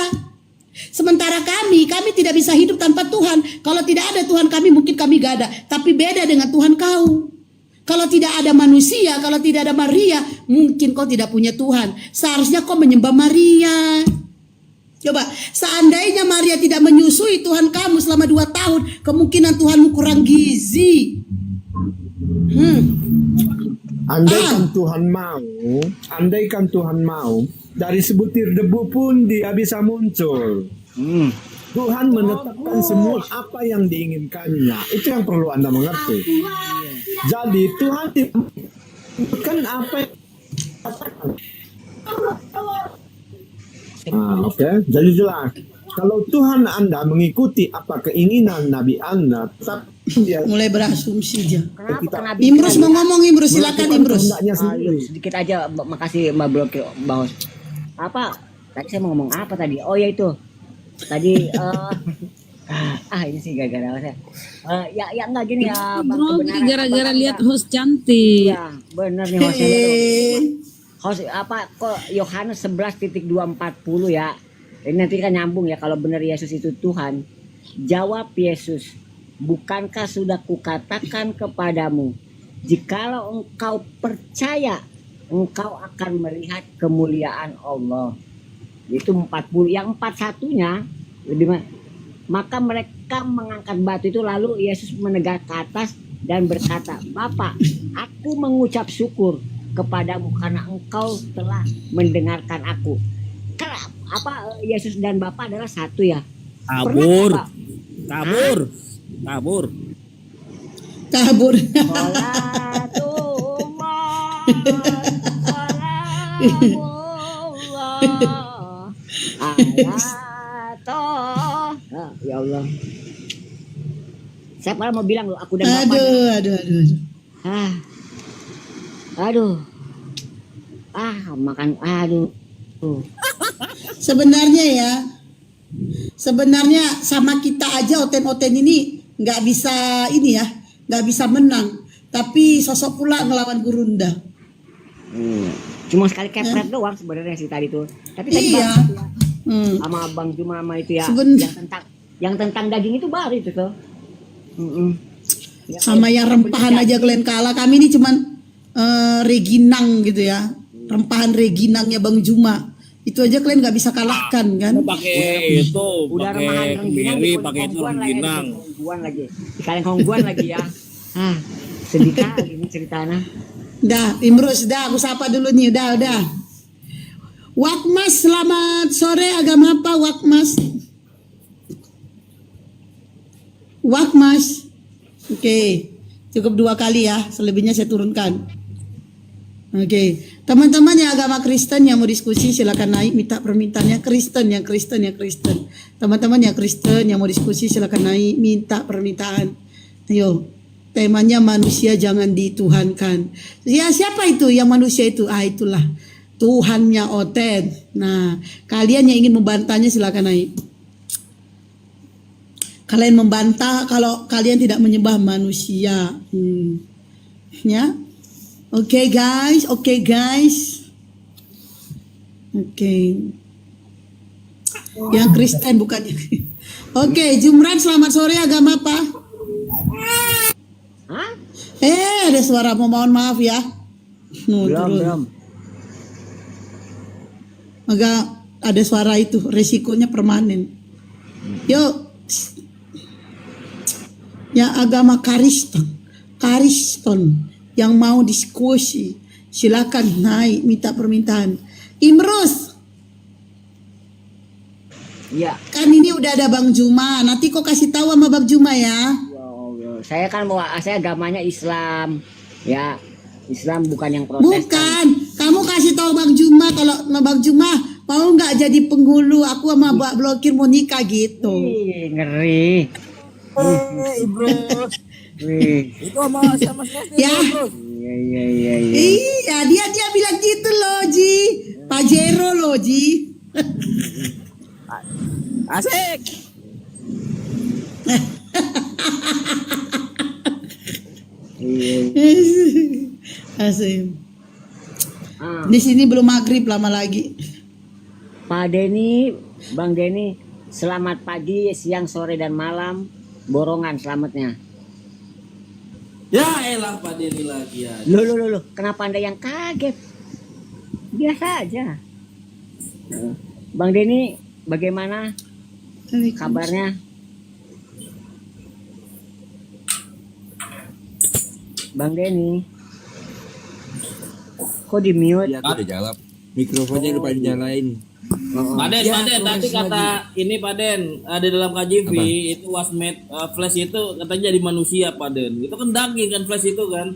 Sementara kami tidak bisa hidup tanpa Tuhan. Kalau tidak ada Tuhan kami, mungkin kami gak ada. Tapi beda dengan Tuhan kau. Kalau tidak ada manusia, kalau tidak ada Maria, mungkin kau tidak punya Tuhan. Seharusnya kau menyembah Maria. Coba, seandainya Maria tidak menyusui Tuhan kamu selama 2 tahun, kemungkinan Tuhanmu kurang gizi. Andaikan Tuhan mau, dari sebutir debu pun dia bisa muncul. Tuhan menetapkan semua apa yang diinginkannya. Itu yang perlu Anda mengerti. Jadi Tuhan bukan apa yang Oke. Jadi jelas. Kalau Tuhan Anda mengikuti apa keinginan Nabi Anda, tapi dia Mulai berasumsi aja. Kenapa Imrus mau ngomong, Imrus, silakan Imrus. kehendaknya sendiri. sedikit aja, makasih Mbak Bro, Bos. Apa? Tadi saya mau ngomong apa tadi? Oh ya itu. Tadi ini sih gara-gara saya. Ya enggak gini ya, Bang, Bro, kebenaran gara-gara apa, lihat enggak? host cantik. Iya, benar nih hostnya tuh. Host apa kok Yohanes 11:240 ya. Ini nanti kan nyambung ya, kalau benar Yesus itu Tuhan. Jawab Yesus, bukankah sudah kukatakan kepadamu, jikalau engkau percaya, engkau akan melihat kemuliaan Allah. Itu 40, yang 41-nya maka mereka mengangkat batu itu, lalu Yesus menegak ke atas dan berkata, Bapa, aku mengucap syukur kepadamu karena engkau telah mendengarkan aku. Karena apa, Yesus dan Bapa adalah satu ya. Kabur. Pernah, Kabur. Kabur. Ya Allah. Saya malah mau bilang loh, aku dan bapaknya. Aduh. Aduh. Makan. Aduh. Sebenarnya sama kita aja Oten ini nggak bisa menang. Tapi sosok pula ngelawan Gurunda. Cuma sekali kepret doang sebenarnya sih tadi tuh. Tapi tadi Iya. sama Abang Juma sama itu ya, Seben- yang tentang daging itu baru itu tuh. Ya, Sama yang rempahan aja kalian kalah. Kami ini cuman reginang gitu ya. Rempahan reginangnya Bang Juma. Itu aja kalian nggak bisa kalahkan kan? Pakai itu, udah pakai remahan rengginang, kemiri, pakai itu rengginang. Hongguan lagi. Dikalian Hongguan lagi ya. Sedih kali ini ceritanya. Dah, Imrus, dah aku sapa dulu nih, udah. Wakmas, selamat sore. Agama apa Wakmas? Wakmas. Oke, cukup 2 kali ya. Selebihnya saya turunkan. Oke, teman-teman yang agama Kristen yang mau diskusi silakan naik, minta permintaannya Kristen. Teman-teman yang Kristen yang mau diskusi silakan naik, minta permintaan. Ayo, temanya manusia jangan dituhankan. Ya siapa itu yang manusia itu? Itulah Tuhannya Oten. Nah, kalian yang ingin membantahnya silakan naik. Kalian membantah kalau kalian tidak menyembah manusia. Ya. Oke guys. Oke. Yang Kristen bukannya. Oke, Jumran selamat sore, agama apa? Hah? Ada suara mohon maaf ya. Belum. Agak ada suara itu, resikonya permanen. Yuk. Yang agama Kristen yang mau diskusi silakan naik, minta permintaan. Imrus, Iya. kan ini udah ada Bang Juma. Nanti kok kasih tahu sama Bang Juma ya. Saya kan saya agamanya Islam. Ya, Islam bukan yang Protestan. Bukan, kamu kasih tahu Bang Juma kalau Bang Juma mau nggak jadi penghulu. Aku sama Mbak Blokir mau nikah gitu. Ih, ngeri. Itu sama Ya. Iya. Iya, dia bilang gitu loh, Ji. Pak Jero loh, Ji. Asik. Asik. Di sini belum maghrib, lama lagi. Pak Denny, Bang Denny, selamat pagi, siang, sore, dan malam. Borongan selamatnya. Ya elah Pak Denny lagi ya. Loh, kenapa Anda yang kaget? Biasa aja. Bang Denny, bagaimana kabarnya? Bang Denny, kok di mute? Iya, aku udah jawab. Mikrofonnya lupa dinyalain. Paden, tadi kata ini Paden ada dalam KJV itu wasmed flash itu katanya jadi manusia Paden. Itu kan daging kan flash itu kan.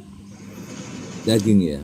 Daging ya.